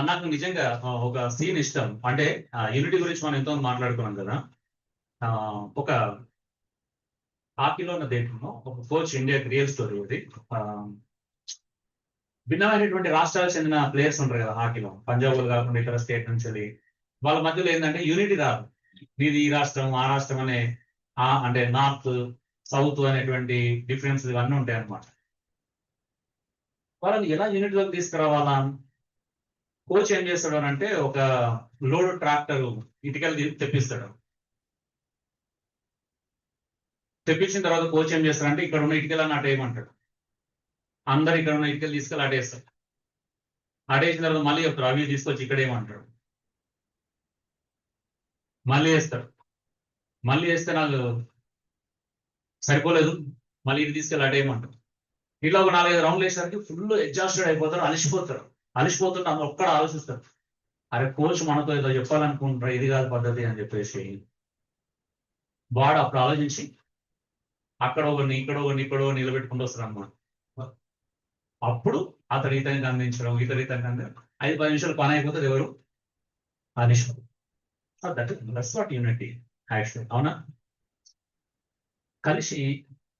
S1: నాకు నిజంగా ఒక సీన్ ఇష్టం, అంటే యూనిటీ గురించి మనం ఎంతో మాట్లాడుకున్నాం కదా. ఒక హాకీలో ఉన్న దేశంలో ఒక కోచ్, ఇండియాకి రియల్ స్టోరీ ఇది. భిన్నమైనటువంటి రాష్ట్రాలకు చెందిన ప్లేయర్స్ ఉంటారు కదా హాకీలో, పంజాబ్ కాకుండా ఇతర స్టేట్ నుంచి, వాళ్ళ మధ్యలో ఏంటంటే యూనిటీ రాదు. ఇది ఈ రాష్ట్రం ఆ రాష్ట్రం అనే అంటే నార్త్ సౌత్ అనేటువంటి డిఫరెన్స్ ఇవన్నీ ఉంటాయి అన్నమాట. వాళ్ళని ఎలా యూనిటీలోకి తీసుకురావాలా, కోచ్ ఏం చేస్తాడు అని అంటే, ఒక లోడ్ ట్రాక్టర్ ఇటుకలు తెప్పిస్తాడు. తెప్పించిన తర్వాత కోచ్ ఏం చేస్తాడంటే, ఇక్కడ ఉన్న ఇటుకలను అటేయమంటాడు. అందరు ఇక్కడ ఉన్న ఇటుకలు తీసుకెళ్ళి అటేస్తారు. అటేసిన తర్వాత మళ్ళీ చెప్తారు, అవి తీసుకొచ్చి ఇక్కడ ఏమంటాడు, మళ్ళీ వేస్తాడు. మళ్ళీ వేస్తే నాకు సరిపోలేదు, మళ్ళీ ఇది తీసుకెళ్ళి అటేయమంటాడు. ఇట్లా ఒక 4-5 రౌండ్లు వేసేసరికి ఫుల్ ఎగ్జాస్టెడ్ అయిపోతారు, అలిసిపోతుంటే అందరూ ఒక్కడ ఆలోచిస్తారు, అరే కోచ్ మనతో ఏదో చెప్పాలనుకుంటారు, ఇది కాదు పద్ధతి అని చెప్పేసి. వాడు అప్పుడు ఆలోచించి అక్కడ ఒకరిని ఇక్కడో నిలబెట్టుకుంటూ వస్తారు అన్నమాట. అప్పుడు అతడు ఇతనికి అందించడం, ఇతనికి అందించడం, 5-10 నిమిషాలు పని అయిపోతుంది, ఎవరు Anish. That's what unity actual, అవునా. కలిసి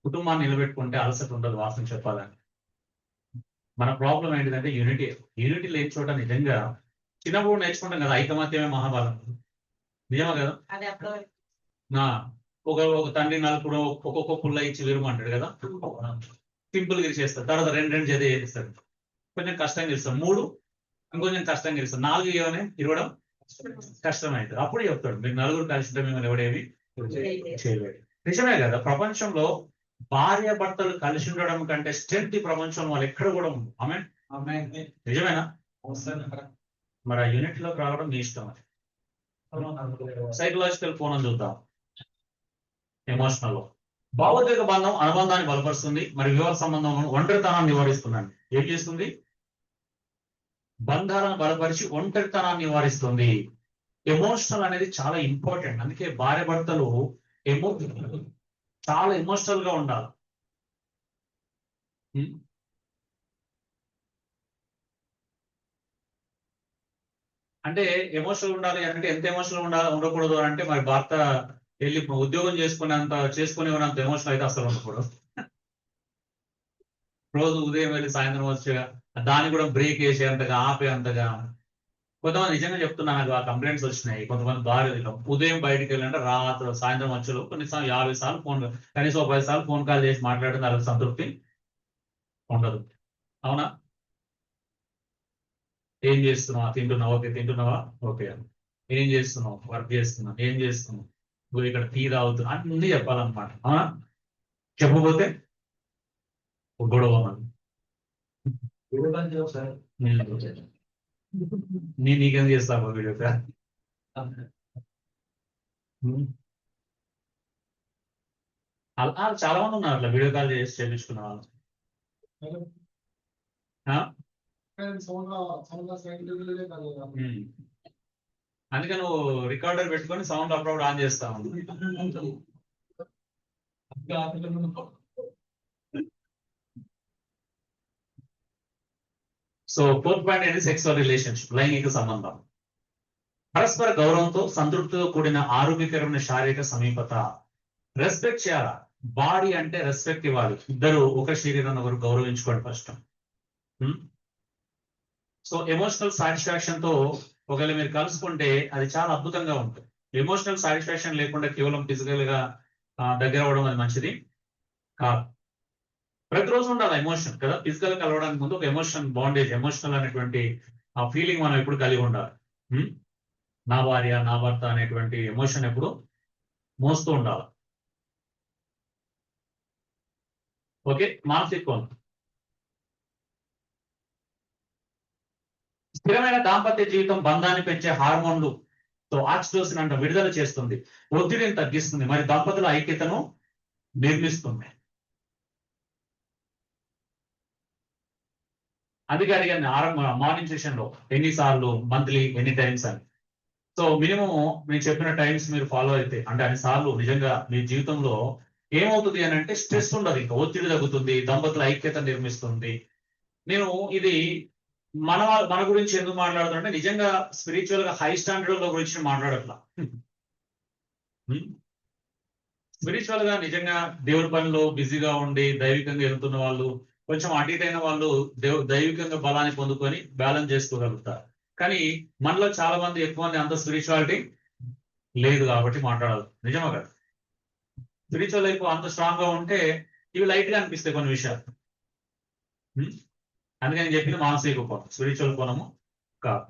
S1: కుటుంబాన్ని నిలబెట్టుకుంటే అలసట ఉండదు, వాస్తవం చెప్పాలని. మన ప్రాబ్లం ఏంటిదంటే యూనిటీ లేని చోట నిజంగా చిన్నప్పుడు నేర్చుకుంటాం కదా, ఐకమత్యమే మహాబలం, నిజమా కదా. ఒక తండ్రి నలుపుడు ఒక్కొక్క పుల్ల ఇచ్చి విరుమంటాడు కదా, సింపుల్ గా చేస్తాడు. తర్వాత 2 జత చేస్తాడు, కొంచెం కష్టంగా ఇస్తాడు. 3 ఇంకొంచెం కష్టంగా ఇస్తాడు. 4 ఏమైనా ఇవ్వడం కష్టం అవుతుంది. అప్పుడు చెప్తాడు, మీరు 4 కలిసి మిమ్మల్ని ఎవడేమి చేయలేడు. నిజమే కదా, ప్రపంచంలో భార్య భర్తలు కలిసి ఉండడం కంటే స్ట్రెంత్ ఈ ప్రపంచంలో వాళ్ళు ఎక్కడ కూడా ఉంది. ఆమె నిజమేనా? మరి ఆ యూనిట్ లోకి రావడం మీ ఇష్టం. సైకలాజికల్ కోణం చూద్దాం. ఎమోషనల్ లో భావోద్వేగ బంధం అనుబంధాన్ని బలపరుస్తుంది, మరి వివాహ సంబంధం ఒంటరితనాన్ని నివారిస్తుందండి. ఏం చేస్తుంది? బంధాలను బలపరిచి ఒంటరితనాన్ని నివారిస్తుంది. ఎమోషనల్ అనేది చాలా ఇంపార్టెంట్. అందుకే భార్య భర్తలు చాలా ఎమోషనల్ గా ఉండాలి. అంటే ఎమోషనల్ ఉండాలి అంటే ఎంత ఎమోషనల్ ఉండకూడదు అంటే మరి భర్త వెళ్ళి ఉద్యోగం చేసుకునేంత ఎమోషనల్ అయితే అసలు ఉండకూడదు. రోజు ఉదయం వెళ్ళి సాయంత్రం వచ్చే దాన్ని కూడా బ్రేక్ వేసేంతగా ఆపేంతగా. కొంతమంది నిజంగా చెప్తున్నాను, నాకు ఆ కంప్లైంట్స్ వచ్చినాయి. కొంతమంది భార్య ఉదయం బయటికి వెళ్ళంటే రాత్రి సాయంత్రం వచ్చేలో కొన్నిసార్లు 50 సార్లు ఫోన్, కనీసం 10 సార్లు ఫోన్ కాల్ చేసి మాట్లాడితే వాళ్ళకి సంతృప్తి ఉండదు. అవునా? ఏం చేస్తున్నావా? తింటున్నావా? ఓకే. తింటున్నావా? ఓకే. ఏం చేస్తున్నావు? వర్క్ చేస్తున్నావు. ఏం చేస్తున్నావు? నువ్వు ఇక్కడ టీ తాగుతున్నా అన్ని చెప్పాలన్నమాట. అవునా? చెప్పకపోతే గొడవ. నీకేం చేస్తావు వీడియో? అలా చాలా మంది ఉన్నారు అట్లా వీడియో కాల్ చేసి చేయించుకున్న వాళ్ళు. అందుకే నువ్వు రికార్డర్ పెట్టుకొని సౌండ్ అప్పుడప్పుడు ఆన్ చేస్తా ఉన్నావు. సో 4th పాయింట్ ఏంటి? సెక్సువల్ రిలేషన్షిప్, లైంగిక సంబంధం. పరస్పర గౌరవంతో సంతృప్తితో కూడిన ఆరోగ్యకరమైన శారీరక సమీపత. రెస్పెక్ట్ చేయాలా? బాడీ అంటే రెస్పెక్ట్ ఇవ్వాలి. ఇద్దరు ఒక శరీరాన్ని ఒకరు గౌరవించుకోండి ఫస్ట్. సో ఎమోషనల్ సాటిస్ఫాక్షన్ తో ఒకవేళ మీరు కలుసుకుంటే అది చాలా అద్భుతంగా ఉంటుంది. ఎమోషనల్ సాటిస్ఫాక్షన్ లేకుండా కేవలం ఫిజికల్ గా దగ్గర అవ్వడం అది మంచిది కాదు. ప్రతిరోజు ఉండాలి ఎమోషన్ కదా. ఫిజికల్ కలవడానికి ముందు ఒక ఎమోషన్ బాండేజ్, ఎమోషనల్ అనేటువంటి ఆ ఫీలింగ్ మనం ఎప్పుడు కలిగి ఉండాలి. నా భార్య నా భర్త అనేటువంటి ఎమోషన్ ఎప్పుడు మోస్తూ ఉండాలి. ఓకే. మానసిక కోణం. స్థిరమైన దాంపత్య జీవితం బంధాన్ని పెంచే హార్మోన్లు ఆక్సిటోసిన్ అంట విడుదల చేస్తుంది, ఒత్తిడిని తగ్గిస్తుంది, మరి దంపతుల ఐక్యతను నిర్మిస్తుంది. అందుకే అడిగాను మార్నింగ్ సెషన్ లో ఎన్నిసార్లు, మంత్లీ ఎన్ని టైమ్స్ అని. సో మినిమం నేను చెప్పిన టైమ్స్ మీరు ఫాలో అయితే అంటే అన్ని సార్లు నిజంగా మీ జీవితంలో ఏమవుతుంది అని అంటే స్ట్రెస్ ఉండదు, ఇంకా ఒత్తిడి తగ్గుతుంది, దంపతుల ఐక్యత నిర్మిస్తుంది. నేను ఇది మన గురించి ఎందుకు మాట్లాడుతుంటే నిజంగా స్పిరిచువల్ గా హై స్టాండర్డ్ లో గురించి మాట్లాడట్లా. స్పిరిచువల్ గా నిజంగా దేవుడి పనిలో బిజీగా ఉండి దైవికంగా వెళ్తున్న వాళ్ళు, కొంచెం అటు ఇటైన వాళ్ళు దైవికంగా బలాన్ని పొందుకొని బ్యాలెన్స్ చేసుకోగలుగుతారు. కానీ మనలో చాలా మంది ఎక్కువ మంది అంత స్పిరిచువాలిటీ లేదు కాబట్టి మాట్లాడాలి. నిజమా కదా? స్పిరిచువల్ లైఫ్ అంత స్ట్రాంగ్ గా ఉంటే ఇవి లైట్ గా అనిపిస్తాయి కొన్ని విషయాలు. అందుకని చెప్పింది మానసిక కోణం, స్పిరిచువల్ కోణము కాదు.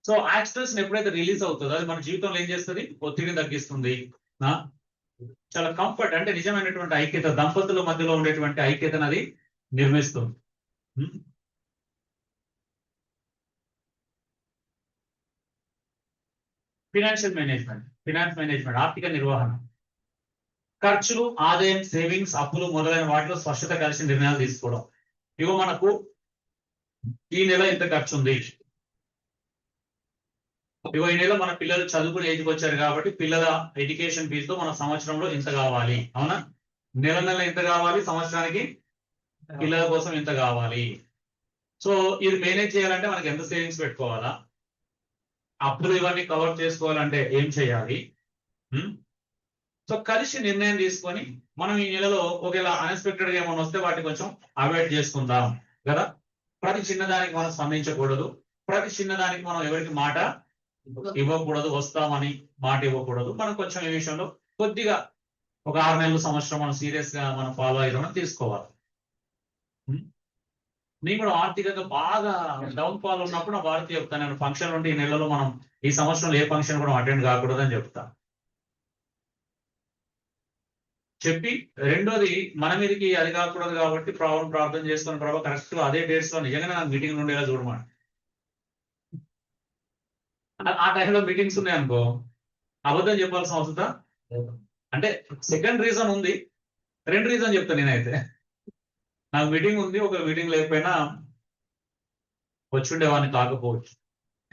S1: సో యాక్స్ట్రెస్ ఎప్పుడైతే రిలీజ్ అవుతుందో అది మన జీవితంలో ఏం చేస్తుంది? ఒత్తిడిని తగ్గిస్తుంది, చాలా కంఫర్ట్ అంటే నిజమైనటువంటి ఐక్యత, దంపతుల మధ్యలో ఉండేటువంటి ఐక్యతను అది నిర్మిస్తుంది. ఫినాన్షియల్ మేనేజ్మెంట్, ఫినాన్స్ మేనేజ్మెంట్ ఆర్థిక నిర్వహణ. ఖర్చులు, ఆదాయం, సేవింగ్స్, అప్పులు మొదలైన వాటిలో స్పష్టత కలిసి నిర్ణయాలు తీసుకోవడం. ఇగో మనకు ఈ నెల ఎంత ఖర్చు ఉంది, ఇగో ఈ నెల మన పిల్లలు చదువుకునే ఏజ్కి వచ్చారు కాబట్టి పిల్లల ఎడ్యుకేషన్ ఫీజుతో మన సంవత్సరంలో ఎంత కావాలి. అవునా? నెల నెల ఎంత కావాలి, సంవత్సరానికి పిల్లల కోసం ఎంత కావాలి. సో ఇది మేనేజ్ చేయాలంటే మనకి ఎంత సేవింగ్స్ పెట్టుకోవాలా, అప్పులు ఇవన్నీ కవర్ చేసుకోవాలంటే ఏం చేయాలి. సో కలిసి నిర్ణయం తీసుకొని మనం ఈ నెలలో ఒకవేళ అన్ఎక్స్పెక్టెడ్ గా ఏమైనా వస్తే వాటిని కొంచెం అవాయిడ్ చేసుకుందాం కదా. ప్రతి చిన్నదానికి మనం స్పందించకూడదు, ప్రతి చిన్నదానికి మనం ఎవరికి మాట ఇవ్వకూడదు, వస్తామని మాట ఇవ్వకూడదు. మనం కొంచెం ఈ విషయంలో కొద్దిగా ఒక 6 నెలల సంవత్సరం మనం సీరియస్ గా మనం ఫాలో అయ్యడం తీసుకోవాలి. నేను కూడా ఆర్థికంగా బాగా డౌన్ ఫాల్ ఉన్నప్పుడు నా భారతీయ చెప్తాను, నేను ఫంక్షన్ ఉంటే ఈ నెలలో మనం ఈ సంవత్సరంలో ఏ ఫంక్షన్ కూడా అటెండ్ కాకూడదని చెప్తాను. చెప్పి రెండోది మన మీదకి అది కాకూడదు కాబట్టి ప్రార్థన చేసుకుని ప్రభావ కరెక్ట్ అదే డేట్స్ లో నిజంగానే నాకు మీటింగ్ ఉండేలా చూడమని. ఆ టైంలో మీటింగ్స్ ఉన్నాయి అనుకో, అబద్ధం చెప్పాల్సిన అవసరం అంటే సెకండ్ రీజన్ ఉంది, రెండు రీజన్ చెప్తాను నేనైతే. నాకు మీటింగ్ ఉంది, ఒక మీటింగ్ లేకపోయినా వచ్చి ఉండేవాడిని కాకపోవచ్చు,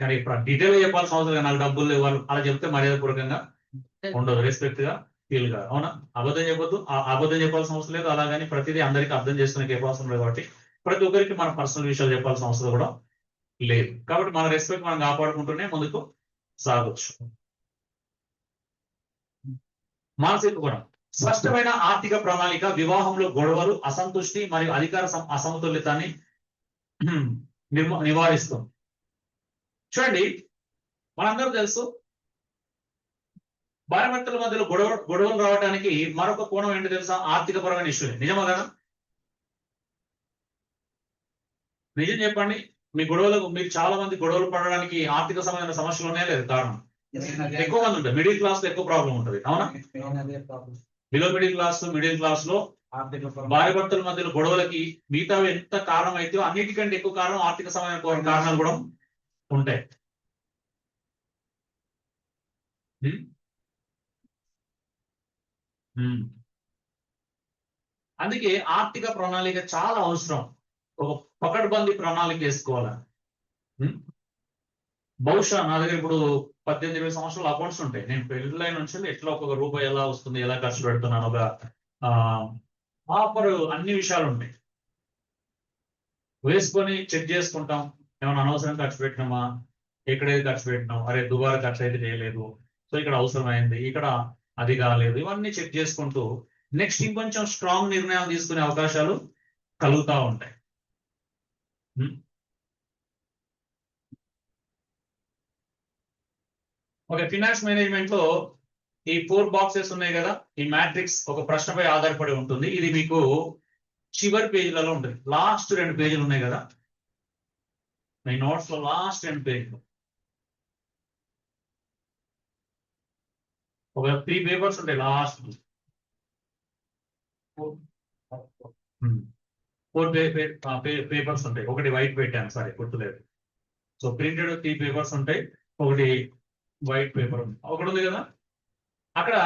S1: కానీ ఇప్పుడు డీటెయిల్ గా చెప్పాల్సిన అవసరం లేదు. నాకు డబ్బులు లేవు అలా చెప్తే మర్యాదపూర్వకంగా ఉండదు, రెస్పెక్ట్ గా ఫీల్ గా. అవునా? అబద్ధం చెప్పొద్దు, అబద్ధం చెప్పాల్సిన అవసరం లేదు. అలాగని ప్రతిదీ అందరికీ అర్థం చేసుకునే అవసరం లేదు. కాబట్టి ప్రతి ఒక్కరికి మన పర్సనల్ విషయాలు చెప్పాల్సిన అవసరం కూడా లేదు. కాబట్టి మన రెస్పెక్ట్ మనం కాపాడుకుంటూనే ముందుకు సాగొచ్చు. మానసిక గుణం. స్పష్టమైన ఆర్థిక ప్రణాళిక వివాహంలో గొడవలు, అసంతృష్టి మరియు అధికార అసమతుల్యతాన్ని నివారిస్తుంది. చూడండి, మనందరూ తెలుసు భార్యాభర్తల మధ్యలో గొడవలు రావడానికి మరొక కోణం ఏంటి తెలుసా? ఆర్థిక పరమైన ఇష్యూ. నిజమా కదా? నిజం చెప్పండి, మీ గొడవలకు మీరు చాలా మంది గొడవలు పడడానికి ఆర్థిక సంబంధమైన సమస్యలు ఉన్నాయా లేదు? కారణం ఎక్కువ మంది ఉంటాయి. మిడిల్ క్లాస్ లో ఎక్కువ ప్రాబ్లం ఉంటుంది. అవునా? బిలో మిడిల్ క్లాస్ లో భార్యాభర్తల మధ్యలో గొడవలకి మిగతా ఎంత కారణం అయితే అన్నిటికంటే ఎక్కువ కారణం ఆర్థిక సంబంధమైన కారణాలు కూడా ఉంటాయి. అందుకే ఆర్థిక ప్రణాళిక చాలా అవసరం. ఒక పకడ్బందీ ప్రణాళిక వేసుకోవాలి. బహుశా నా దగ్గర ఇప్పుడు 18-20 సంవత్సరాల అకౌంట్స్ ఉంటాయి. నేను పెళ్ళైన నుంచి ఎట్లా ఒక్కొక్క రూపాయి ఎలా వస్తుంది, ఎలా ఖర్చు పెడుతున్నాను, ఒక ప్రాపర్ అన్ని విషయాలు ఉంటాయి. వేసుకొని చెక్ చేసుకుంటాం. ఏమైనా అనవసరం ఖర్చు పెట్టినామా, ఎక్కడైతే ఖర్చు పెట్టినాం, అరే దుబారా ఖర్చు అయితే చేయలేదు, సో ఇక్కడ అవసరమైంది, ఇక్కడ అది కాలేదు, ఇవన్నీ చెక్ చేసుకుంటూ నెక్స్ట్ ఇంకొంచెం స్ట్రాంగ్ నిర్ణయాలు తీసుకునే అవకాశాలు కలుగుతూ ఉంటాయి. ఓకే, ఫినాన్స్ మేనేజ్మెంట్ లో ఈ 4 బాక్సెస్ ఉన్నాయి కదా, ఈ మ్యాట్రిక్స్ ఒక ప్రశ్నపై ఆధారపడి ఉంటుంది. ఇది మీకు చివరి పేజీలలో ఉంటుంది. లాస్ట్ 2 పేజీలు ఉన్నాయి కదా మీ నోట్స్ లో, లాస్ట్ 2 పేజీలు ఒక 3 పేపర్స్ ఉంటాయి. లాస్ట్ 4 పేపర్స్ ఉంటాయి. ఒకటి వైట్ పెట్టాను, సారీ గుర్తులేదు. సో ప్రింటెడ్ 3 పేపర్స్ ఉంటాయి, ఒకటి వైట్ పేపర్ ఒకటి ఉంది కదా. అక్కడ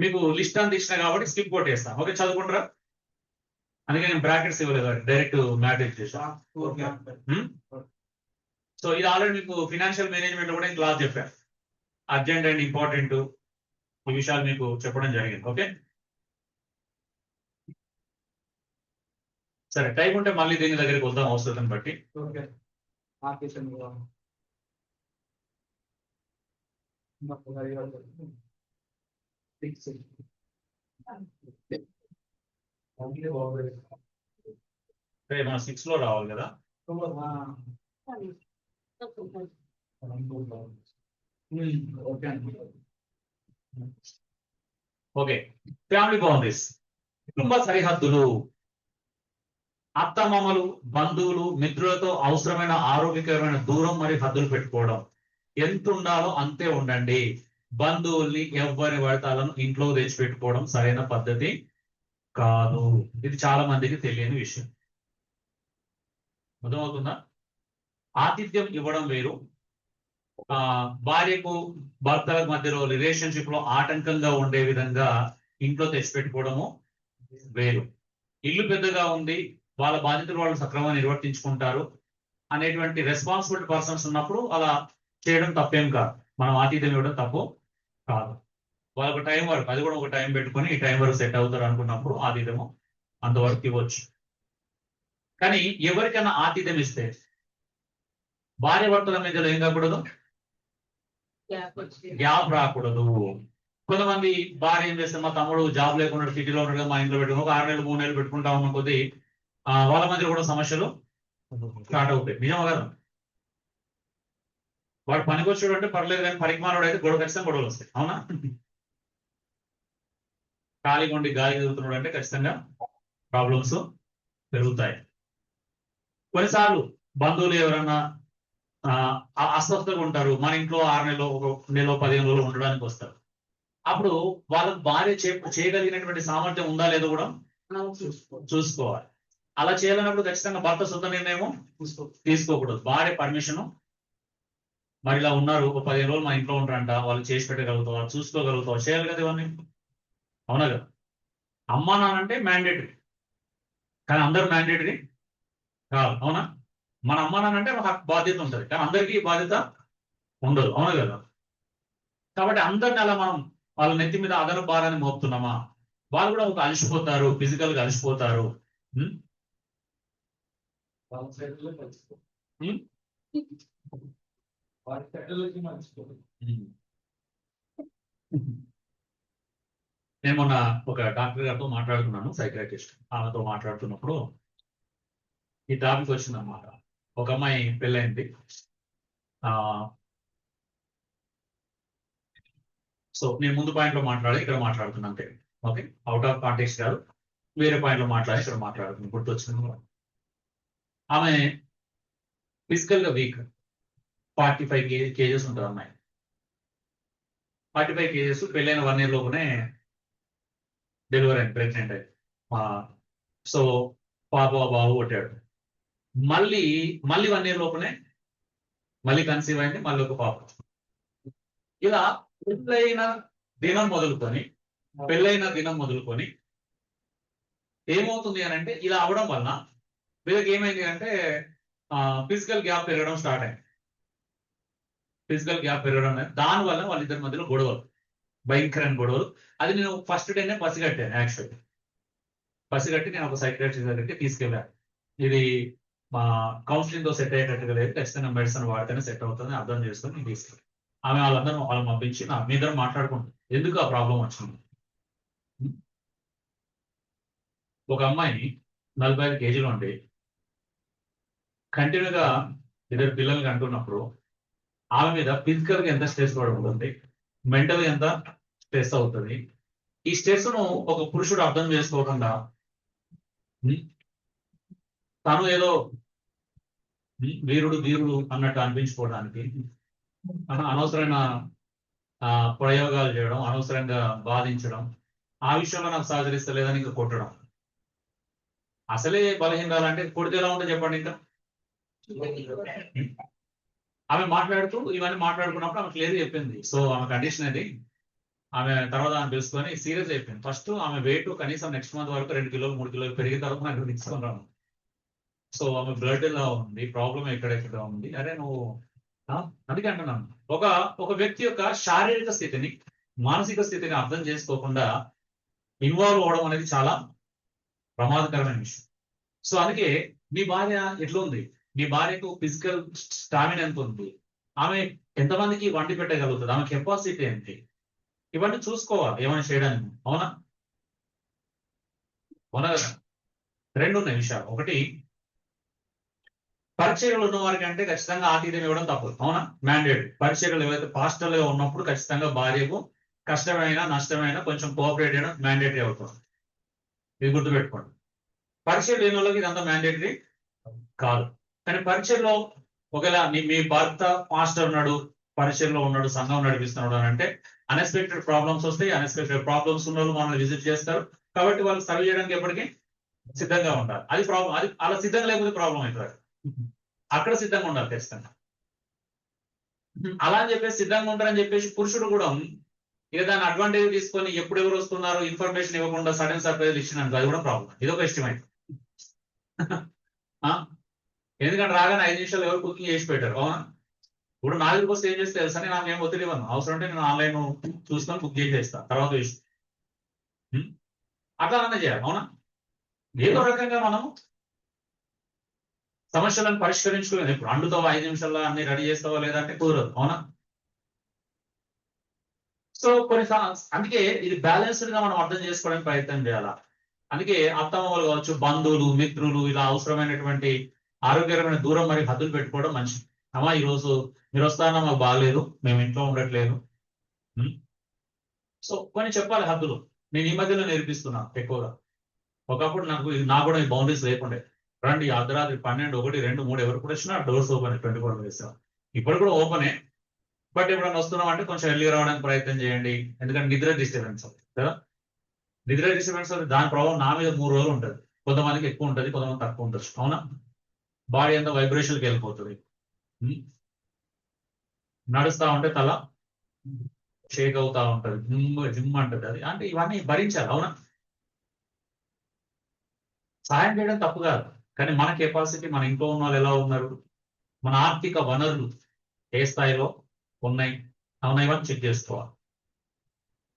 S1: మీకు లిస్ట్ అంత ఇచ్చిన కాబట్టి స్కిప్ కొట్టేస్తాను. ఓకే, చదువుకుంటారా? అందుకే నేను బ్రాకెట్స్ ఇవ్వలేదు, డైరెక్ట్ మ్యాట్రిక్స్ చేశాను. సో ఇది ఆల్రెడీ మీకు ఫినాన్షియల్ మేనేజ్మెంట్ కూడా క్లాస్ చెప్పాను. అర్జెంట్ అండ్ ఇంపార్టెంట్ ఈ విషయాలు మీకు చెప్పడం జరిగింది. ఓకే, సరే, టైం ఉంటే మళ్ళీ దీని దగ్గరికి వద్దాం అవసరం బట్టి. మన 6 లో రావాలి కదా. ఓకే, ఫ్యామిలీ బౌండరీస్, కుటుంబ సరిహద్దులు. అత్తమామలు, బంధువులు, మిత్రులతో అవసరమైన ఆరోగ్యకరమైన దూరం మరియు హద్దులు పెట్టుకోవడం. ఎంత ఉండాలో అంతే ఉండండి. బంధువుల్ని ఎవరిని పడతాలను ఇంట్లో తెచ్చిపెట్టుకోవడం సరైన పద్ధతి కాదు. ఇది చాలా మందికి తెలియని విషయం. అర్థమవుతుందా? ఆతిథ్యం ఇవ్వడం వేరు, భార్యకు భర్తల మధ్యలో రిలేషన్షిప్ లో ఆటంకంగా ఉండే విధంగా ఇంట్లో తెచ్చిపెట్టుకోవడము వేరు. ఇల్లు పెద్దగా ఉంది, వాళ్ళ బాధ్యతలు వాళ్ళు సక్రమంగా నిర్వర్తించుకుంటారు అనేటువంటి రెస్పాన్సిబిలిటీ పర్సన్స్ ఉన్నప్పుడు అలా చేయడం తప్పేం కాదు. మనం ఆతిథ్యం ఇవ్వడం తప్పు కాదు. వాళ్ళకు టైం వరకు, అది కూడా ఒక టైం పెట్టుకొని ఈ టైం వరకు సెట్ అవుతారు అనుకున్నప్పుడు ఆతిథ్యము అంతవరకు ఇవ్వచ్చు. కానీ ఎవరికైనా ఆతిథ్యం ఇస్తే భార్య భర్తల మధ్యలో ఏం కాకూడదు, గ్యాప్ రాకూడదు. కొంతమంది భార్య ఏం చేస్తే, మా తమ్ముడు జాబ్ లేకుండా సిటీలో ఉండగా మా ఇంట్లో పెట్టుకుని ఒక 6 నెలలు 3 నెలలు పెట్టుకుంటా ఉన్న కొద్దీ వాళ్ళ మధ్య కూడా సమస్యలు స్టార్ట్ అవుతాయి. నిజమా కదా? వాడు పనికి వచ్చాడు అంటే పర్లేదు, కానీ పరిమాణుడు అయితే ఖచ్చితంగా గొడవలు వస్తాయి. అవునా? ఖాళీగా ఉండి గాలి ఎదుగుతున్నాడు అంటే ఖచ్చితంగా ప్రాబ్లమ్స్ పెరుగుతాయి. కొన్నిసార్లు బంధువులు ఎవరన్నా అస్వస్థగా ఉంటారు, మన ఇంట్లో 6 నెలలు, 1 నెల 15 రోజులు ఉండడానికి వస్తారు. అప్పుడు వాళ్ళకు భార్య చేయగలిగినటువంటి సామర్థ్యం ఉందా లేదో కూడా చూసుకోవాలి. అలా చేయాలన్నప్పుడు ఖచ్చితంగా భర్త సొంత నిర్ణయం తీసుకోకూడదు. భార్య పర్మిషన్, మరి ఇలా ఉన్నారు ఒక 15 రోజులు మా ఇంట్లో ఉంటారంట, వాళ్ళు చేసి పెట్టగలుగుతావా, చూసుకోగలుగుతావా, చేయాలి కదా ఇవన్నీ, అవునా కదా. అమ్మా నాన్నంటే మ్యాండేటరీ, కానీ అందరూ మ్యాండేటరీ కాదు, అవునా. మన అమ్మా నాన్నంటే ఒక బాధ్యత ఉంటుంది, కానీ అందరికీ ఈ బాధ్యత ఉండదు, అవునా కదా. కాబట్టి అందరిని అలా మనం వాళ్ళ నెత్తి మీద అదనపు భారాన్ని మోపుతున్నామా, వాళ్ళు కూడా ఒక అలసిపోతారు, ఫిజికల్ గా అలసిపోతారు. ఉం? ఉం? ఉం. నేను మొన్న ఒక డాక్టర్ గారితో మాట్లాడుతున్నాను, సైకియాట్రిస్ట్, ఆమెతో మాట్లాడుతున్నప్పుడు ఈ టాపిక్ వచ్చిందన్నమాట. ఒక అమ్మాయి పెళ్ళైంది. సో నేను ముందు పాయింట్ లో మాట్లాడి ఇక్కడ మాట్లాడుతున్నాను అంతే, ఓకే. అవుట్ ఆఫ్ కాంటెక్స్ట్ కాదు, వేరే పాయింట్ లో మాట్లాడి ఇక్కడ మాట్లాడుతున్నాను, గుర్తొచ్చింది. ఆమె ఫిజికల్ గా వీక్, 45 కేజెస్ ఉంటుంది అమ్మాయి. 45 కేజెస్, పెళ్ళైన 1 year లోపునే డెలివరీ అయింది, ప్రెగ్నెంట్ అయింది. సో పాప బాబు కొట్టాడు. మళ్ళీ 1 year లోపునే మళ్ళీ కన్సీవ్ అయింది, మళ్ళీ ఒక పాప. ఇలా పెళ్ళైన దినం మొదలుకొని ఏమవుతుంది అని అంటే, ఇలా అవడం వలన వీళ్ళకి ఏమైంది అంటే ఫిజికల్ గ్యాప్ పెరగడం స్టార్ట్ అయింది. ఫిజికల్ గ్యాప్ పెరగడం, దానివల్ల వాళ్ళిద్దరి మధ్యలో గొడవలు, భయంకరమైన గొడవలు. అది నేను ఫస్ట్ డేనే పసిగట్టాను. యాక్చువల్లీ పసిగట్టి నేను ఒక సైకియాట్రిస్ట్ దగ్గరికి తీసుకెళ్ళాను. ఇది మా కౌన్సిలింగ్ తో సెట్ అయ్యేటట్టుగా లేదు, ఖచ్చితంగా మెడిసిన్ వాడితేనే సెట్ అవుతుంది అర్థం చేసుకొని నేను తీసుకెళ్ళాను. ఆమె వాళ్ళందరూ వాళ్ళు పంపించి నా మీ ఇద్దరు మాట్లాడుకుంటాం ఎందుకు ఆ ప్రాబ్లం వచ్చింది. ఒక అమ్మాయి 45 కేజీలు ఉండి కంటిన్యూగా ఇద్దరు పిల్లలకి అంటున్నప్పుడు ఆమె మీద ఫిజికల్ గా ఎంత స్ట్రెస్ పడి ఉంటుంది, మెంటల్ ఎంత స్ట్రెస్ అవుతుంది. ఈ స్ట్రెస్ ను ఒక పురుషుడు అర్థం చేసుకోకుండా తను ఏదో వీరుడు అన్నట్టు అనిపించుకోవడానికి అనవసరమైన ప్రయోగాలు చేయడం, అనవసరంగా బాధించడం, ఆ విషయంలో నాకు సహకరిస్తలేదని ఇంకా కొట్టడం. అసలే బలహీనరాలంటే కొడితే ఎలా ఉంటుందో చెప్పండి. ఇంకా ఆమె మాట్లాడుతూ ఇవన్నీ మాట్లాడుకున్నప్పుడు ఆమె క్లియర్ చెప్పింది. సో ఆమె కండిషన్ అది, ఆమె తర్వాత ఆమె తెలుసుకొని సీరియస్ అయిపోయింది. ఫస్ట్ ఆమె వెయిట్ కనీసం నెక్స్ట్ మంత్ వరకు 2 కిలోలు 3 కిలోలు పెరిగిన తర్వాత నాకు తీసుకొని రాను. సో ఆమె బ్లడ్ ఎలా ఉంది, ప్రాబ్లం ఎక్కడెక్కడ ఉంది, అరే నువ్వు అందుకే అంటున్నాను, ఒక వ్యక్తి యొక్క శారీరక స్థితిని, మానసిక స్థితిని అర్థం చేసుకోకుండా ఇన్వాల్వ్ అవడం అనేది చాలా ప్రమాదకరమైన విషయం. సో అందుకే మీ భార్య ఎట్లా ఉంది, మీ భార్యకు ఫిజికల్ స్టామినా ఎంత ఉంది, ఆమె ఎంతమందికి వండి పెట్టగలుగుతుంది, ఆమె కెపాసిటీ ఏంటి, ఇవన్నీ చూసుకోవాలి ఏమైనా చేయడానికి, అవునా కదా. 2 ఉన్నాయి విషయాలు. ఒకటి, పరిచర్యలు ఉన్న వారికి అంటే ఖచ్చితంగా ఆతిథ్యం ఇవ్వడం తప్పదు, అవునా, మ్యాండేట్. పరిచర్యలు ఏవైతే పాస్టర్లుగా ఉన్నప్పుడు ఖచ్చితంగా భార్యకు కష్టమైన నష్టమైన కొంచెం కోఆపరేట్ చేయడం మ్యాండేటరీ అవుతుంది. ఇది గుర్తుపెట్టుకోండి. పరిచయం లేని వాళ్ళకి ఇదంతా మ్యాండేటరీ కాదు. కానీ పరిచయంలో ఒకవేళ మీ భర్త మాస్టర్ ఉన్నాడు, పరిచయంలో ఉన్నాడు, సంఘం నడిపిస్తున్నాడు అని అంటే అన్ఎక్స్పెక్టెడ్ ప్రాబ్లమ్స్ వస్తాయి. అన్ఎక్స్పెక్టెడ్ ప్రాబ్లమ్స్ ఉన్న వాళ్ళు మనల్ని విజిట్ చేస్తారు, కాబట్టి వాళ్ళు సర్వ్ చేయడానికి ఎప్పటికీ సిద్ధంగా ఉండాలి. అది ప్రాబ్లం, అది అలా సిద్ధంగా లేకపోతే ప్రాబ్లం అవుతుంది. అక్కడ సిద్ధంగా ఉండాలి ఖచ్చితంగా. అలా అని చెప్పేసి సిద్ధంగా ఉంటారని చెప్పేసి పురుషుడు కూడా ఇక దాన్ని అడ్వాంటేజ్ తీసుకొని ఎప్పుడు ఎవరు వస్తున్నారు ఇన్ఫర్మేషన్ ఇవ్వకుండా సడన్ సర్ప్రైజ్ ఇచ్చినాను, అది కూడా ప్రాబ్లం. ఇదొక ఎస్టిమేట్. ఎందుకంటే రాగానే 5 నిమిషాలు ఎవరు కుకింగ్ చేసి పెట్టారు, అవునా. ఇప్పుడు నా దగ్గరికి వస్తే ఏం చేస్తే తెలుసా, నాకు ఏం ఒత్తిడి ఇవ్వను, అవసరం అంటే నేను ఆన్లైన్ చూసుకొని బుక్ చేసేస్తాను, తర్వాత అట్లా చేయాలి, అవునా. ఏదో రకంగా మనం సమస్యలను పరిష్కరించుకోలేదు. ఇప్పుడు అండుతావా 5 నిమిషాల్లో అన్ని రెడీ చేస్తావా లేదంటే కుదరదు, అవునా. సో అందుకే ఇది బ్యాలెన్స్డ్ గా మనం అర్థం చేసుకోవడానికి ప్రయత్నం చేయాలా. అందుకే అత్తమ్మలు కావచ్చు, బంధువులు, మిత్రులు, ఇలా అవసరమైనటువంటి ఆరోగ్యకరమైన దూరం మరియు హద్దులు పెట్టుకోవడం మంచిది. అమ్మా ఈరోజు మీరు వస్తారన్నా మాకు బాగాలేదు, మేము ఇంట్లో ఉండట్లేదు. సో కొన్ని చెప్పాలి హద్దులు. నేను ఈ మధ్యలో నేర్పిస్తున్నాను ఎక్కువగా. ఒకప్పుడు నాకు కూడా ఈ బౌండరీస్ లేకుండే. రండి అర్ధరాత్రి 12, 1, 2, 3 ఎవరు కూడా వచ్చినా డోర్స్ ఓపెన్ 24 hours. ఇప్పుడు కూడా ఓపెనే, బట్ ఎప్పుడైనా వస్తున్నాం అంటే కొంచెం ఎర్లీ రావడానికి ప్రయత్నం చేయండి, ఎందుకంటే నిద్ర డిస్టర్బెన్స్ అవుతుంది కదా. నిద్ర డిస్టర్బెన్స్ అవుతుంది, దాని ప్రభావం నా మీద 3 రోజులు ఉంటుంది. కొంతమందికి ఎక్కువ ఉంటుంది, కొంతమంది తక్కువ ఉండొచ్చు. అవునా? బాడీ అంతా వైబ్రేషన్కి వెళ్ళిపోతుంది. నడుస్తా ఉంటే తల షేక్ అవుతా ఉంటది, జిమ్ అంటది. అది అంటే ఇవన్నీ భరించాలి. అవునా? సాయం చేయడం తప్పు కాదు, కానీ మన కెపాసిటీ, మన ఇంట్లో ఉన్న వాళ్ళు ఎలా ఉన్నారు, మన ఆర్థిక వనరులు ఏ స్థాయిలో ఉన్నాయి, అవునా, ఇవన్నీ చెక్ చేసుకోవాలి.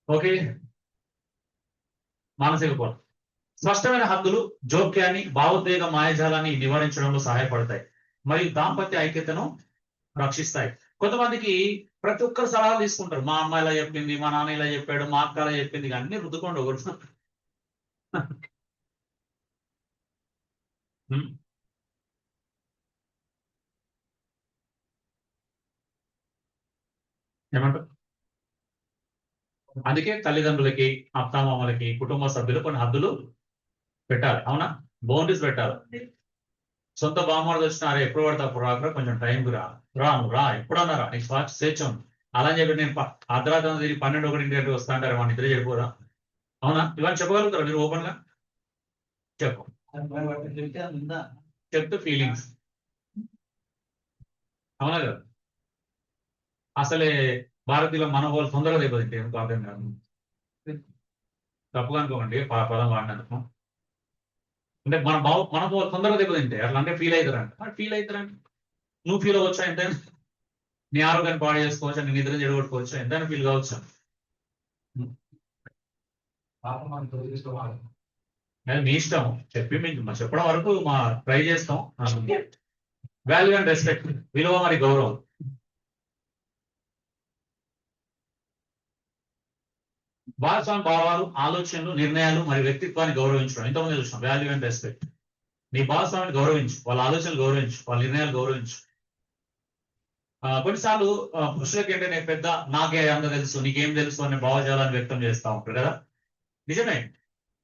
S1: ఓకే. మానసిక కోణం. స్పష్టమైన హద్దులు జోక్యాన్ని, భావోద్వేగ మాయాజాలాన్ని నివారించడంలో సహాయపడతాయి మరియు దాంపత్య ఐక్యతను రక్షిస్తాయి. కొంతమందికి ప్రతి ఒక్కరు సలహాలు తీసుకుంటారు. మా అమ్మ ఇలా చెప్పింది, మా నాన్న ఇలా చెప్పాడు, మా అక్క ఇలా చెప్పింది, అన్ని రుద్దుకోండి ఒకరు. ఏమంటారు? అందుకే తల్లిదండ్రులకి, అత్తామామలకి, కుటుంబ సభ్యులు కొన్ని హద్దులు పెట్టాలి. అవునా? బౌండరీస్ పెట్టాలి. సొంత బామ్మలు వచ్చినారా, ఎప్పుడు పడితే అప్పుడు రాకుండా కొంచెం టైంకి రా, నువ్వు రా, ఎప్పుడన్నారా, నీకు స్వేచ్ఛ ఉంది. అలా అని చెప్పి నేను అర్ధరాత్రి తిరిగి 12-1 వస్తా అంటారు, మన నిద్ర చెడిపోదా? అవునా? ఇవన్నీ చెప్పగలుగుతారా మీరు ఓపెన్ గా? చెప్పు. చెప్తే ఫీలింగ్స్. అవునా కదా? అసలే భారతీయుల మనోభావాలు తొందరగా దెబ్బతింటే ఏం ప్రాబ్లం కాదు. తప్పుగా అనుకోండి పదం వాడినందుకు. అంటే మన మనోభావాలు తొందరగా దెబ్బతింటాయి. అట్లా అంటే ఫీల్ అవుతారంట. ఫీల్ అవుతారంట, నువ్వు ఫీల్ అవ్వచ్చా ఎంతైనా? నీ ఆరోగ్యాన్ని పాడు చేసుకోవచ్చా, నీ నిద్ర చెడగొట్టుకోవచ్చా, ఎంతైనా ఫీల్ కావచ్చా? అది మీ ఇష్టం. మీకు చెప్పడం వరకు మా ట్రై చేస్తాం. వాల్యూ అండ్ రెస్పెక్ట్, విలువ మరి గౌరవం. భాగస్వామి భావాలు, ఆలోచనలు, నిర్ణయాలు మరియు వ్యక్తిత్వాన్ని గౌరవించడం. ఇంతకుముందు చూసాం వాల్యూ అండ్ రెస్పెక్ట్. నీ భాగస్వామిని గౌరవించు, వాళ్ళ ఆలోచనలు గౌరవించు, వాళ్ళ నిర్ణయాలు గౌరవించు. కొన్నిసార్లు పురుషులకి ఏంటంటే పెద్ద నాకే అంత తెలుసు, నీకేం తెలుసు అనే భావజాలాన్ని వ్యక్తం చేస్తా ఉంటారు కదా. నిజమే,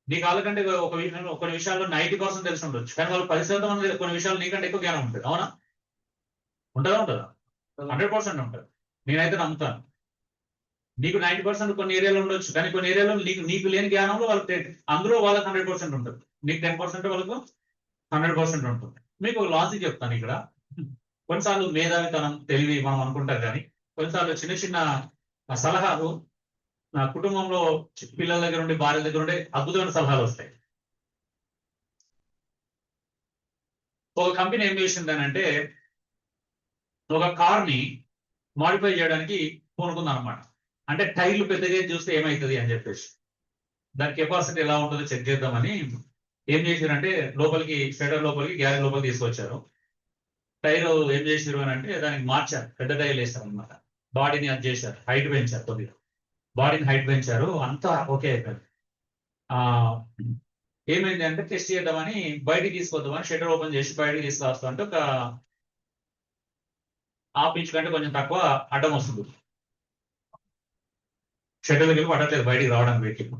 S1: నీకు వాళ్ళకంటే ఒక విషయంలో కొన్ని విషయాల్లో 90% తెలిసి ఉండొచ్చు, కానీ వాళ్ళు 10% మంది కొన్ని విషయాలు నీకంటే ఎక్కువ జ్ఞానం ఉంటుంది. అవునా? ఉంటుందా? 100% ఉంటుంది. నేనైతే నమ్ముతాను. నీకు 90% కొన్ని ఏరియాలో ఉండొచ్చు, కానీ కొన్ని ఏరియాలో నీకు లేని జ్ఞానంలో వాళ్ళకి అందులో వాళ్ళకి 100% ఉంటుంది. నీకు 10% వాళ్ళకు 100% ఉంటుంది. మీకు ఒక లాజిక్ చెప్తాను ఇక్కడ. కొన్నిసార్లు మేధావితనం, తెలివి మనం అనుకుంటాం, కానీ కొన్నిసార్లు చిన్న చిన్న సలహాలు నా కుటుంబంలో పిల్లల దగ్గర ఉండి, భార్య దగ్గర ఉండే అద్భుతమైన సలహాలు వస్తాయి. ఒక కంపెనీ ఏం చేసిందనంటే ఒక కార్ ని మాడిఫై చేయడానికి పూనుకుంది అనమాట. అంటే టైర్లు పెద్దగా చూస్తే ఏమవుతుంది అని చెప్పేసి, దాని కెపాసిటీ ఎలా ఉంటుందో చెక్ చేద్దామని ఏం చేశారంటే లోపలికి, షటర్ లోపలికి, గ్యారేజ్ లోపలికి తీసుకొచ్చారు. టైర్ ఏం చేసారు అని అంటే దానికి మార్చారు, పెద్ద టైర్లు వేస్తారు అనమాట. బాడీని అది చేశారు, హైట్ పెంచారు, కొద్దిగా బాడీని హైట్ పెంచారు, అంతా ఓకే అయిపోయింది. ఏమైంది అంటే టెస్ట్ చేద్దామని బయటికి తీసుకొద్దామని షటర్ ఓపెన్ చేసి బయటికి తీసుకొస్తా అంటే ఒక ½ ఇంచ్ కంటే కొంచెం తక్కువ అడ్డం వస్తుంది. షటర్ దగ్గర పడట్లేదు బయటికి రావడానికి. వెహికల్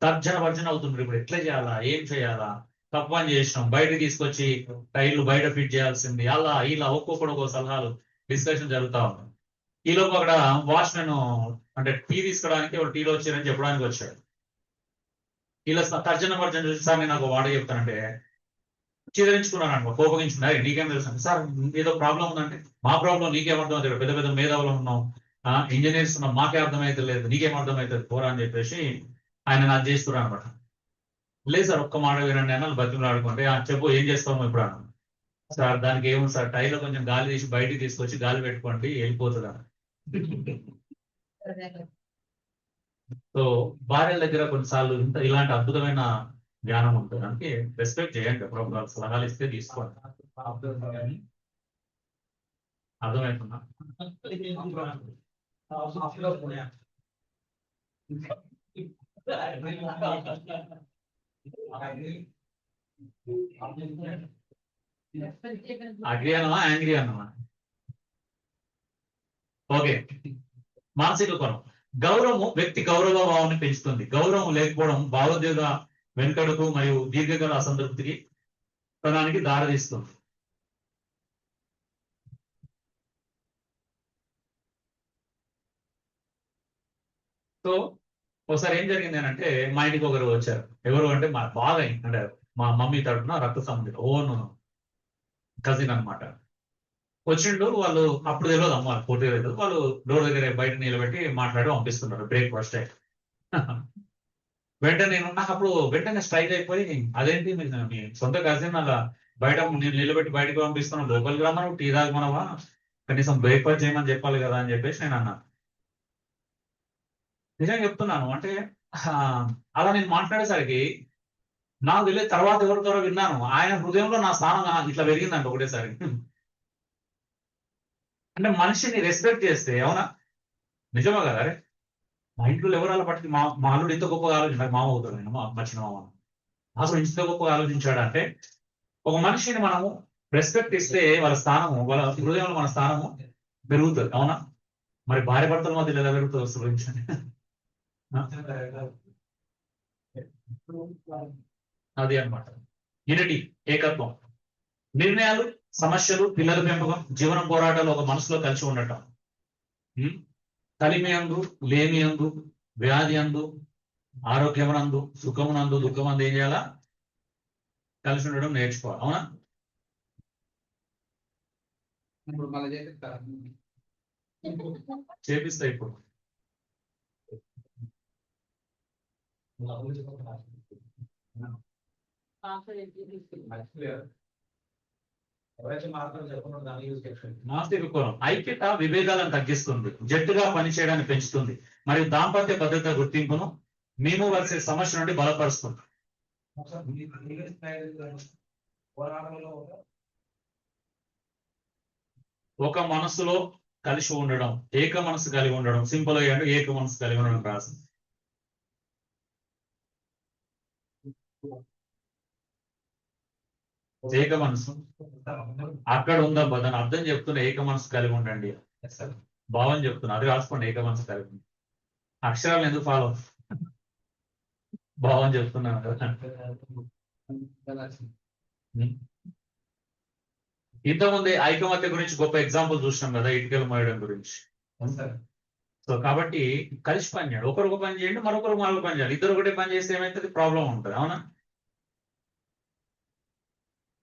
S1: తర్జన అవుతుండ్రు. ఇప్పుడు ఎట్లా చేయాలా, ఏం చేయాలా, తప్పు అని చేసినాం, బయటకు తీసుకొచ్చి టైర్లు బయట ఫిట్ చేయాల్సింది, అలా ఇలా ఒక్కొక్కడు ఒక్కో సలహాలు, డిస్కషన్ జరుగుతా ఉంది. ఈలోపు అక్కడ వాచ్మెన్ అంటే టీ తీసుకోవడానికి ఒక టీలో వచ్చారని చెప్పడానికి వచ్చాడు. ఇలా తర్జన చూసి సార్ నేను నాకు వాడ చెప్తానంటే చిదరించుకున్నాను అనుకో, కోపగించుకున్నారు. నీకేం తెలుసు సార్, ఏదో ప్రాబ్లం ఉందంటే మా ప్రాబ్లం నీకేమర్థం, పెద్ద పెద్ద మేధావులు ఉన్నాం, ఇంజనీర్స్ ఉన్నాం, మాకే అర్థమైతే లేదు, నీకేం అర్థమవుతుంది పోరా అని చెప్పేసి ఆయన నాకు చేస్తున్నారు అనమాట. లేదు సార్ ఒక్క మాట వినండి అన్న బతుకులు ఆడుకుంటే, చెప్పు ఏం చేస్తాము ఇప్పుడు అన్న. సార్ దానికి ఏముంది సార్, టైర్లో కొంచెం గాలి తీసి బయటికి తీసుకొచ్చి గాలి పెట్టుకోండి వెళ్ళిపోతుంది అన్న. సో భార్యల దగ్గర కొన్నిసార్లు ఇలాంటి అద్భుతమైన జ్ఞానం ఉంటుంది. అందుకే రెస్పెక్ట్ చేయండి, ఎప్పుడప్పుడు సలహాలు ఇస్తే తీసుకోండి. అర్థమవుతుందా? అగ్రి అన్నమా, యాంగ్రీ అన్నమా? ఓకే. మానసిక కోణం. గౌరవం వ్యక్తి గౌరవ భావాన్ని పెంచుతుంది. గౌరవం లేకపోవడం భావోద్వేగ వెనుకడుకు మరియు దీర్ఘకాల అసంతృప్తికి ప్రధానికి దారితీస్తుంది. సో ఒకసారి ఏం జరిగింది అని అంటే మా ఇంటికి ఒకరు వచ్చారు. ఎవరు అంటే మా బాగా అంటే మా మమ్మీ తరపున రక్త సంబంధికులు ఓన్ కజిన్ అన్నమాట. వచ్చిండు వాళ్ళు, అప్పుడు తెలియదు అమ్మ పూర్తిగా తెలియదు. వాళ్ళు డోర్ దగ్గర బయట నిలబెట్టి మాట్లాడి పంపిస్తున్నారు బ్రేక్ఫాస్ట్ టైం. వెంటనే నాకు అప్పుడు వెంటనే స్ట్రైక్ అయిపోయి, అదేంటి మీ సొంత కజిన్ అలా బయట నేను నిలబెట్టి బయటకు పంపిస్తున్నాం, లోపలికి రమ్మను, టీ తాగమనవా, కనీసం బ్రేక్ఫాస్ట్ చేయమని చెప్పాలి కదా అని చెప్పేసి నేను అన్నాను. నిజంగా చెప్తున్నాను. అంటే అలా నేను మాట్లాడేసరికి నాకు వెళ్ళే తర్వాత ఎవరితో విన్నాను, ఆయన హృదయంలో నా స్థానం ఇట్లా పెరిగిందంట ఒకటేసారి. అంటే మనిషిని రెస్పెక్ట్ చేస్తే, అవునా నిజమా కదా? అరే మా ఇంట్లో ఎవరు అలా పట్టి మా అల్లుడు ఇంత గొప్పగా ఆలోచించాడు, మామ అవుతాడు నేను మా చిన్న మామ, అసలు ఇంత గొప్పగా ఆలోచించాడు అంటే, ఒక మనిషిని మనము రెస్పెక్ట్ ఇస్తే వాళ్ళ స్థానము, వాళ్ళ హృదయంలో మన స్థానము పెరుగుతుంది, అవునా? మరి భార్య భర్తల మధ్య ఎలా పెరుగుతుంది అసలు గురించి? అది అన్నమాట యూనిటీ, ఏకత్వం. నిర్ణయాలు, సమస్యలు, పిల్లల పెంపకం, జీవన పోరాటాలు ఒక మనసులో కలిసి ఉండటం. కలిమి అందు, లేమి అందు, వ్యాధి అందు, ఆరోగ్యమునందు, సుఖమునందు, దుఃఖమందు ఏం చేయాలా? కలిసి ఉండడం నేర్చుకోవాలి, అవునా?
S3: ఇప్పుడు మళ్ళీ చేపిస్తారా?
S1: చేపిస్తా ఇప్పుడు. మానసిక కోణం, ఐక్యత విభేదాలను తగ్గిస్తుంది, జట్టుగా పనిచేయడాన్ని పెంచుతుంది, మరియు దాంపత్య భద్రత గుర్తింపును మేము వచ్చే సమస్య నుండి బలపరుస్తుంది. ఒక మనసులో కలిసి ఉండడం, ఏక మనసు కలిగి ఉండడం, సింపుల్ గా ఏక మనసు కలిగి ఉండడం రాసింది. ఏక మనసు అక్కడ ఉందా దాని అర్థం చెప్తున్నా, ఏక మనసు కలిగి ఉండండి భావం చెప్తున్నా, అది రాసుకోండి. ఏక మనసు కలిగి ఉంది, అక్షరాలు ఎందుకు ఫాలో, భావం చెప్తున్నాను కదా. ఇంతకుముందే ఐకమత్య గురించి గొప్ప ఎగ్జాంపుల్ చూసినాం కదా, ఇటుకలు మోయడం గురించి. సో కాబట్టి కలిసి పని చేయండి, ఒకరికి పని చేయండి, మరొకరు పని చేయాలి. ఇద్దరు ఒకటే పని చేస్తే ఏమైతుంది? ప్రాబ్లం ఉంటుంది, అవునా?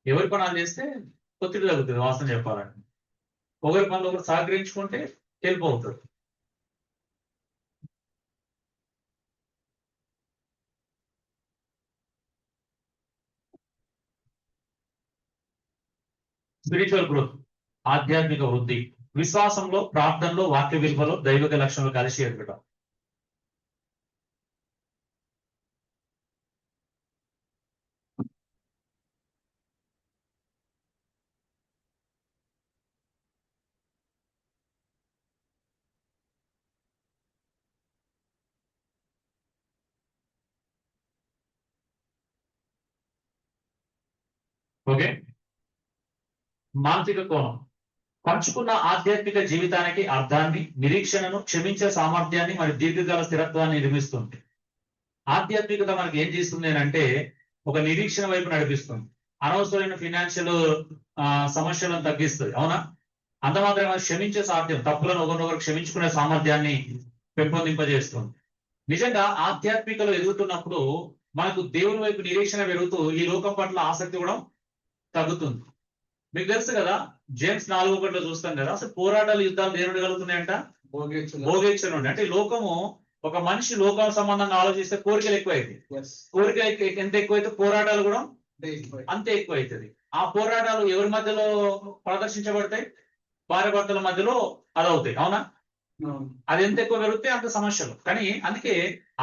S1: ఎవరి పనులు చేస్తే ఒత్తిడి తగ్గుతుంది, వాసన చెప్పాలంటే. ఒకరి పనులు ఒకరు సహకరించుకుంటే హెల్ప్ అవుతుంది. స్పిరిచువల్ గ్రోత్, ఆధ్యాత్మిక వృద్ధి, విశ్వాసంలో, ప్రార్థనలో, వాక్య విలువలో, దైవిక లక్షణాలు కలిసి ఎదగడం. ఓకే, మానసిక కోణం, పంచుకున్న ఆధ్యాత్మిక జీవితానికి అర్థాన్ని, నిరీక్షణను, క్షమించే సామర్థ్యాన్ని మరియు దీర్ఘకాల స్థిరత్వాన్ని నిర్మిస్తుంది. ఆధ్యాత్మికత మనకి ఏం చేస్తుంది అంటే ఒక నిరీక్షణ వైపు నడిపిస్తుంది, అనవసరమైన ఫినాన్షియల్ సమస్యలను తగ్గిస్తుంది, అవునా? అంత మాత్రమే క్షమించే సామర్థ్యం, తప్పులను ఒకరినొకరు క్షమించుకునే సామర్థ్యాన్ని పెంపొందింపజేస్తుంది. నిజంగా ఆధ్యాత్మికలో ఎదుగుతున్నప్పుడు మనకు దేవుని వైపు నిరీక్షణ పెరుగుతూ ఈ లోకం పట్ల ఆసక్తి కూడా తగ్గుతుంది. మీకు తెలుసు కదా, జేమ్స్ 4:1 చూస్తాం కదా, అసలు పోరాటాలు, యుద్ధాలు దేని కలుగుతున్నాయంట? భోగేచ్ఛ నుండి. అంటే లోకము, ఒక మనిషి లోకం సంబంధంగా ఆలోచిస్తే కోరికలు ఎక్కువైంది, కోరిక ఎంత ఎక్కువైతే పోరాటాలు కూడా అంతే ఎక్కువ అవుతుంది. ఆ పోరాటాలు ఎవరి మధ్యలో ప్రదర్శించబడతాయి? భార్య భర్తల మధ్యలో అదవుతాయి, అవునా? అది ఎంత ఎక్కువ పెరిగితే అంత సమస్యలు. కానీ అందుకే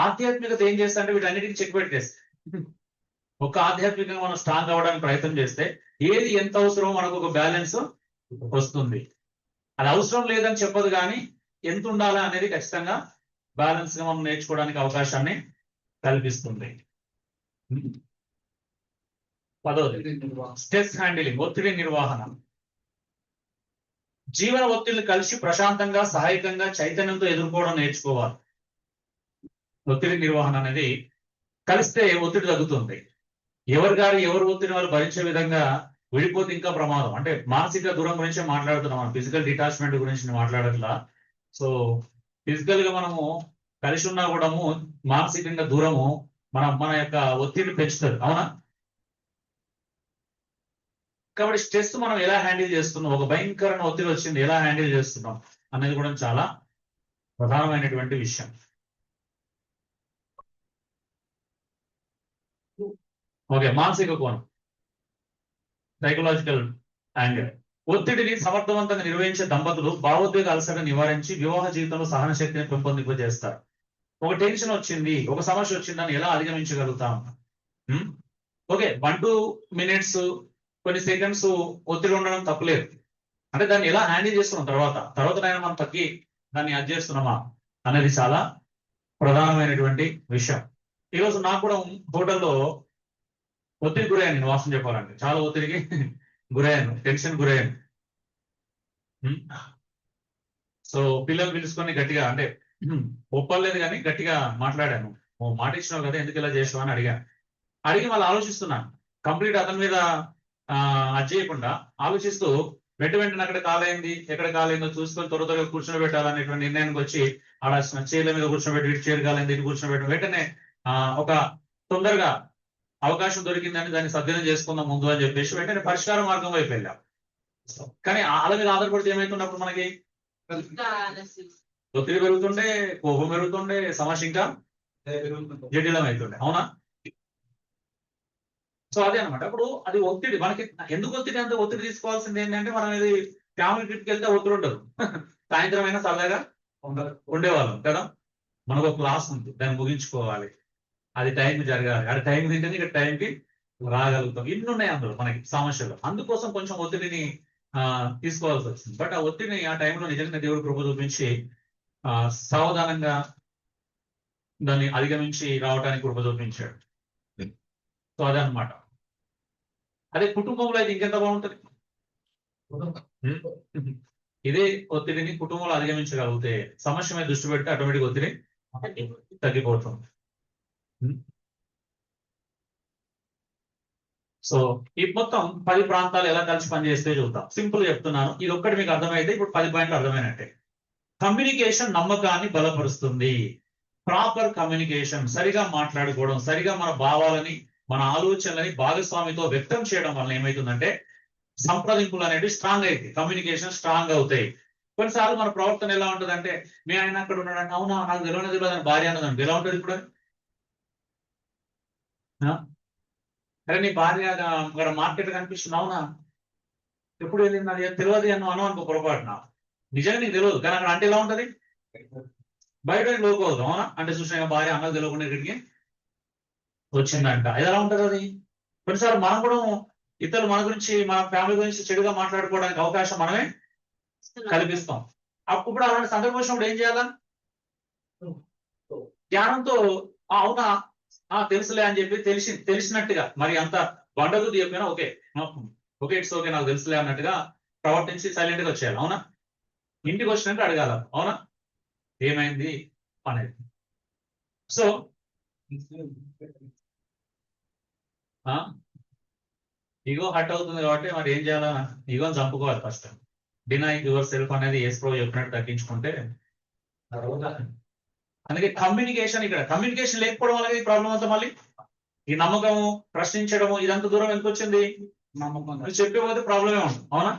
S1: ఆధ్యాత్మికత ఏం చేస్తా అంటే వీటన్నిటికీ చెక్ పెట్టేస్తే, ఒక ఆధ్యాత్మికంగా మనం స్ట్రాంగ్ అవ్వడానికి ప్రయత్నం చేస్తే ఏది ఎంత అవసరమో మనకు ఒక బ్యాలెన్స్ వస్తుంది. అది అవసరం లేదని చెప్పదు, కానీ ఎంత ఉండాలి అనేది ఖచ్చితంగా బ్యాలెన్స్ గా మనం నేర్చుకోవడానికి అవకాశాన్ని కల్పిస్తుంది. 10వ స్ట్రెస్ హ్యాండిలింగ్, ఒత్తిడి నిర్వహణ. జీవన ఒత్తిడిని కలిసి ప్రశాంతంగా, సహాయకంగా, చైతన్యంతో ఎదుర్కోవడం నేర్చుకోవాలి. ఒత్తిడి నిర్వహణ అనేది కలిస్తే ఒత్తిడి తగ్గుతుంది. ఎవరు ఒత్తిడి వాళ్ళు భరించే విధంగా విడిపోతే ఇంకా ప్రమాదం. అంటే మానసిక దూరం గురించి మాట్లాడుతున్నాం, మనం ఫిజికల్ డిటాచ్మెంట్ గురించి మాట్లాడట్లా. సో ఫిజికల్ గా మనము కలిసి ఉన్నా కూడా మానసికంగా దూరము మన యొక్క ఒత్తిడి పెంచుతుంది, అవునా? కాబట్టి స్ట్రెస్ మనం ఎలా హ్యాండిల్ చేస్తున్నాం, ఒక భయంకరమైన ఒత్తిడి వచ్చింది ఎలా హ్యాండిల్ చేస్తున్నాం అనేది కూడా చాలా ప్రధానమైనటువంటి విషయం. ఓకే, మానసిక కోణం, సైకలాజికల్ యాంగిల్. ఒత్తిడిని సమర్థవంతంగా నిర్వహించే దంపతులు భావోద్వేగ అలసటను నివారించి వివాహ జీవితంలో సహన శక్తిని పెంపొందింపజేస్తారు. ఒక టెన్షన్ వచ్చింది, ఒక సమస్య వచ్చిందని ఎలా అధిగమించగలుగుతాం? ఓకే, 1-2 minutes కొన్ని సెకండ్స్ ఒత్తిడి ఉండడం తప్పులేదు. అంటే దాన్ని ఎలా హ్యాండిల్ చేస్తున్నాం తర్వాత మనం తగ్గి దాన్ని అది చేస్తున్నామా అనేది చాలా ప్రధానమైనటువంటి విషయం. ఈరోజు నాకు కూడా హోటల్లో ఒత్తిడి గురయ్యాను, నేను వాస్తవం చెప్పాలంటే చాలా ఒత్తిడికి గురయ్యాను, టెన్షన్ గురయ్యాను. సో పిల్లలు పిలుచుకొని గట్టిగా అంటే ఒప్పలేదు కానీ గట్టిగా మాట్లాడాను. ఓ మాట ఇచ్చినావు కదా ఎందుకు ఇలా చేసావు అని అడిగి వాళ్ళు ఆలోచిస్తున్నాను. కంప్లీట్ అతని మీద అది చేయకుండా ఆలోచిస్తూ వెంటనే అక్కడ కాలైంది ఎక్కడ కాలైందో చూసుకొని త్వరగా కూర్చోబెట్టాలనేటువంటి నిర్ణయానికి వచ్చి ఆడ చైర్ల మీద కూర్చోబెట్టి ఇటు చైర్ కాలైంది ఇటు కూర్చోబెట్టి వెంటనే ఒక తొందరగా అవకాశం దొరికిందని దాన్ని సద్వినియోగం చేసుకుందాం ముందు అని చెప్పేసి వెంటనే పరిష్కార మార్గం వైపు వెళ్ళాం. కానీ వాళ్ళ మీద ఆధారపడితే ఏమవుతున్నప్పుడు మనకి ఒత్తిడి పెరుగుతుండే, కోపం పెరుగుతుండే, సమస్య ఇంకా జటిలం అవుతుండే, అవునా? సో అదే అనమాట. అప్పుడు అది ఒత్తిడి మనకి ఎందుకు ఒత్తిడి అంత ఒత్తిడి తీసుకోవాల్సింది ఏంటంటే మనం ఇది ఫ్యామిలీ ట్రిప్కి వెళ్తే ఒత్తిడి ఉండదు, సాయంత్రం అయినా సరదాగా ఉండేవాళ్ళం కదా. మనకు ఒక క్లాస్ ఉంది, దాన్ని ముగించుకోవాలి, అది టైంకి జరగాలి, అది టైం తింటేనే ఇక్కడ టైంకి రాగలుగుతాం. ఇన్ని ఉన్నాయి అందులో మనకి సమస్యలు. అందుకోసం కొంచెం ఒత్తిడిని తీసుకోవాల్సి వచ్చింది. బట్ ఆ ఒత్తిడిని ఆ టైంలో నిజంగా దేవుడు కృప చూపించి సావధానంగా దాన్ని అధిగమించి రావడానికి కృప చూపించాడు. సో అదే అనమాట. అదే కుటుంబంలో అయితే ఇంకెంత బాగుంటుంది. ఇదే ఒత్తిడిని కుటుంబంలో అధిగమించగలిగితే సమస్య మీద దృష్టి పెడితే ఆటోమేటిక్ ఒత్తిడి తగ్గిపోతుంది. సో ఈ మొత్తం 10 ప్రాంతాలు ఎలా కలిసి పనిచేస్తే చూద్దాం. సింపుల్ చెప్తున్నాను, ఇది ఒక్కటి మీకు అర్థమైతే ఇప్పుడు 10 పాయింట్లు అర్థమైనట్టే. కమ్యూనికేషన్ నమ్మకాన్ని బలపరుస్తుంది. ప్రాపర్ కమ్యూనికేషన్, సరిగా మాట్లాడుకోవడం, సరిగా మన భావాలని మన ఆలోచనలని భాగస్వామితో వ్యక్తం చేయడం వల్ల ఏమవుతుందంటే సంప్రదింపులు అనేవి స్ట్రాంగ్ అవుతాయి, కమ్యూనికేషన్ స్ట్రాంగ్ అవుతాయి. కొన్నిసార్లు మన ప్రవర్తన ఎలా ఉంటుంది అంటే మీ ఆయన అక్కడ ఉన్నాడంటే అవునా నాకు తెలియదు అని భార్య అన్నదండి ఎలా ఉంటుంది ఇప్పుడు? అరే నీ భార్య అక్కడ మార్కెట్ కనిపిస్తుంది అవునా ఎప్పుడు వెళ్ళింది అది తెలియదు అను అనుకో పొరపాటున, నిజంగా నీకు తెలియదు కానీ అక్కడ అంటే ఎలా ఉంటది బయట లోకోదు, అవునా? అంటే చూసిన భార్య అన్నది తెలియకుండా ఇక్కడికి వచ్చిందంట, ఇది ఎలా ఉంటది అది? కొన్నిసార్లు మనం కూడా ఇతరులు మన గురించి మన ఫ్యామిలీ గురించి చెడుగా మాట్లాడుకోవడానికి అవకాశం మనమే కల్పిస్తాం. అప్పుడు అలాంటి సందర్భం వచ్చినప్పుడు ఏం చేయాలా? జ్ఞానంతో అవునా తెలుసులే అని చెప్పి తెలిసినట్టుగా, మరి అంత బండగుద్ది చెప్పినా ఓకే ఇట్స్ ఓకే నాకు తెలుసులే అన్నట్టుగా ప్రవర్తించి సైలెంట్ గా వచ్చేయాలి, అవునా? ఇంటికి వచ్చినట్టు అడగాల, అవునా ఏమైంది అనేది. సో ఈగో హర్ట్ అవుతుంది కాబట్టి మరి ఏం చేయాలా? ఈగోని చంపుకోవాలి ఫస్ట్. డినై యువర్ సెల్ఫ్ అనేది యేసు ప్రభువు చెప్పినట్టు తగ్గించుకుంటే. అందుకే కమ్యూనికేషన్, ఇక్కడ కమ్యూనికేషన్ లేకపోవడం వల్ల ఈ ప్రాబ్లం అంతా మళ్ళీ ఈ నమ్మకము ప్రశ్నించడము ఇదంతా దూరం ఎందుకు వచ్చింది? నమ్మకం చెప్పేపోతే ప్రాబ్లమే ఉంటుంది, అవునా?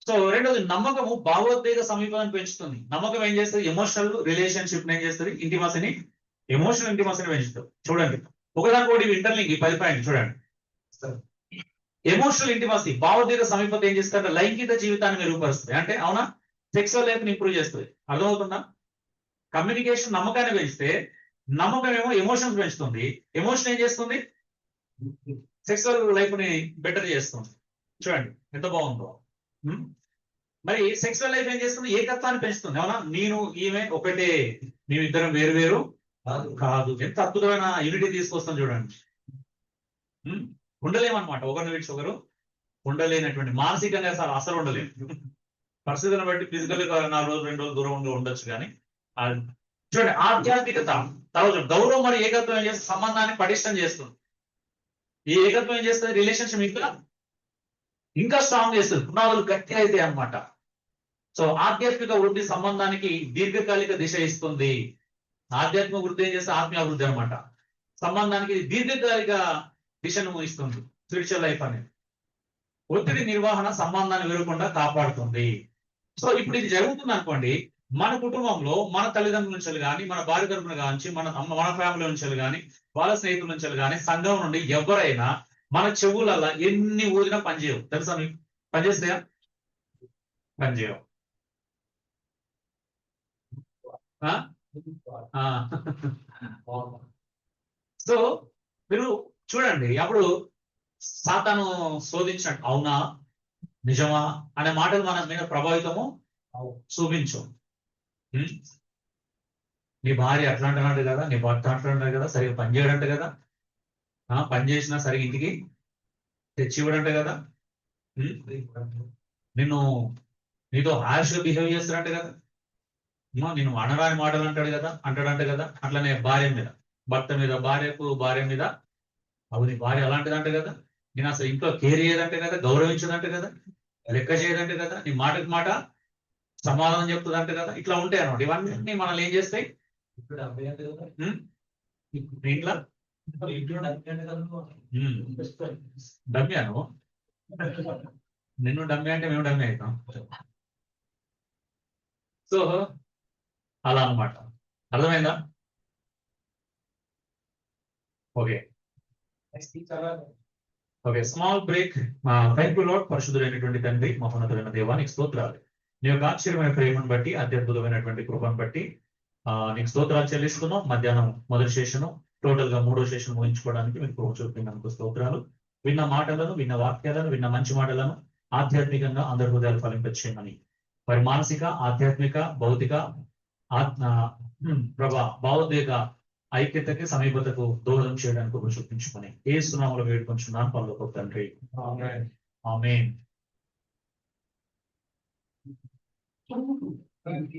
S1: సో రెండోది నమ్మకము భావోద్వేగ సమీపాన్ని పెంచుతుంది. నమ్మకం ఏం చేస్తుంది? ఎమోషనల్ రిలేషన్షిప్ ఏం చేస్తుంది? ఇంటిమసీని, ఎమోషనల్ ఇంటిమసీని పెంచుతుంది. చూడండి ఒకదానికోటి ఇంటర్లింక్, ఈ 10 పాయింట్ చూడండి. ఎమోషనల్ ఇంటిమసీ, భావోద్వేగ సమీపత ఏం చేస్తుంది? లైంగిక జీవితాన్ని మెరుగుపరుస్తుంది. అంటే అవునా సెక్సువల్ లైఫ్ ని ఇంప్రూవ్ చేస్తుంది. అర్థమవుతుందా? కమ్యూనికేషన్ నమ్మకాన్ని పెంచితే, నమ్మకం ఏమో ఎమోషన్స్ పెంచుతుంది, ఎమోషన్ ఏం చేస్తుంది? సెక్సువల్ లైఫ్ ని బెటర్ చేస్తుంది. చూడండి ఎంత బాగుందో. మరి సెక్సువల్ లైఫ్ ఏం చేస్తుంది? ఏకత్వాన్ని పెంచుతుంది, అవునా? నేను ఈమె ఒకటే, మేమిద్దరం వేరు వేరు కాదు. ఎంత అద్భుతమైన యూనిటీ తీసుకొస్తాం చూడండి. ఉండలేమన్నమాట, ఒకరిని విడిచి ఒకరు ఉండలేనటువంటి, మానసికంగా అసలు ఉండలేము. పరిస్థితులను బట్టి ఫిజికల్ 4 రోజులు 2 రోజులు దూరం ఉండొచ్చు కానీ చూడండి. ఆధ్యాత్మికత తర్వాత గౌరవం మరి ఏకత్వం ఏం చేస్తుంది? సంబంధాన్ని పటిష్టం చేస్తుంది. ఈ ఏకత్వం ఏం చేస్తుంది? రిలేషన్షిప్ ఇంకా స్ట్రాంగ్ చేస్తుంది, పునాదులు గట్టిగా అయితే అన్నమాట. సో ఆధ్యాత్మిక వృద్ధి సంబంధానికి దీర్ఘకాలిక దిశ ఇస్తుంది. ఆధ్యాత్మిక వృద్ధి ఏం చేస్తే ఆత్మీయ అభివృద్ధి అనమాట. సంబంధానికి దీర్ఘకాలిక దిశను ఇస్తుంది. స్పిరిచువల్ లైఫ్ అనేది ఒత్తిడి నిర్వహణ సంబంధాన్ని వేరకుండా కాపాడుతుంది. సో ఇప్పుడు ఇది జరుగుతుంది అనుకోండి, మన కుటుంబంలో మన తల్లిదండ్రుల నుంచి కానీ, మన భార్య తరపున కానీ, మన ఫ్యామిలీ నుంచి కానీ, వాళ్ళ స్నేహితుల నుంచి కానీ, సంఘం నుండి ఎవరైనా మన చెవులల్లా ఎన్ని ఊదినా పనిచేయవు. తెలుసా మీకు? పనిచేస్తాయా? పనిచేయవు. సో మీరు చూడండి, అప్పుడు సాతాను శోధించినట్టు అవునా నిజమా అనే మాటలు మన మీద ప్రభావితము చూపించు. నీ భార్య అట్లా అంటున్నాడు కదా, నీ భర్త అంటున్నాడు కదా, సరిగ్గా పని చేయడంట కదా, పని చేసినా సరిగ్గా ఇంటికి తెచ్చి ఇవ్వడంట కదా, నీతో హార్ష్గా బిహేవ్ చేస్తాడంట కదా, నేను అనరాని మాటలు అంటాడంట కదా. అట్లనే భార్య మీద, భర్త మీద, భార్య మీద అవు నీ భార్య అలాంటిదంట కదా, నేను అసలు ఇంట్లో కేర్ చేయదంటే కదా, గౌరవించదంటే కదా, లెక్క చేయదంటే కదా, నీ మాటకి మాట సమాధానం చెప్తుందంటే కదా. ఇట్లా ఉంటాయి అన్నమాట. ఇవన్నీ మనల్ని ఏం చేస్తాయి? ఇంట్లో డమ్యాను, నిన్ను డమ్మి అంటే మేము డమ్మి అవుతాం. సో అలా అన్నమాట. అర్థమైందా? Okay okay, small break. Thank you lord. పరిశుద్ధులైనటువంటి తండ్రి, మహోన్నతులైన దేవానికి స్తోత్రాలు. నీ యొక్క ఆశ్చర్యమైన ప్రేమను బట్టి, అత్యద్భుతమైనటువంటి కృపను బట్టి నీకు స్తోత్రాలు చెల్లిస్తున్నాం. మధ్యాహ్నం మొదటి సెషన్, టోటల్ గా 3వ సెషన్ ముగించుకోవడానికి మీకు కృప చూపినందుకు స్తోత్రాలు. విన్న మాటలను, విన్న వాక్యాలను, విన్న మంచి మాటలను ఆధ్యాత్మికంగా అందరి హృదయాలు ఫలింపచేయమని, మరి మానసిక, ఆధ్యాత్మిక, భౌతిక, భావోద్వేగ ఐక్యతకి, సమీపతకు దోహదం చేయడానికి కృప చూపించుకొని యేసు నామములో వేడుకొంచున్నాను పరలోకపు తండ్రి. ఆమేన్.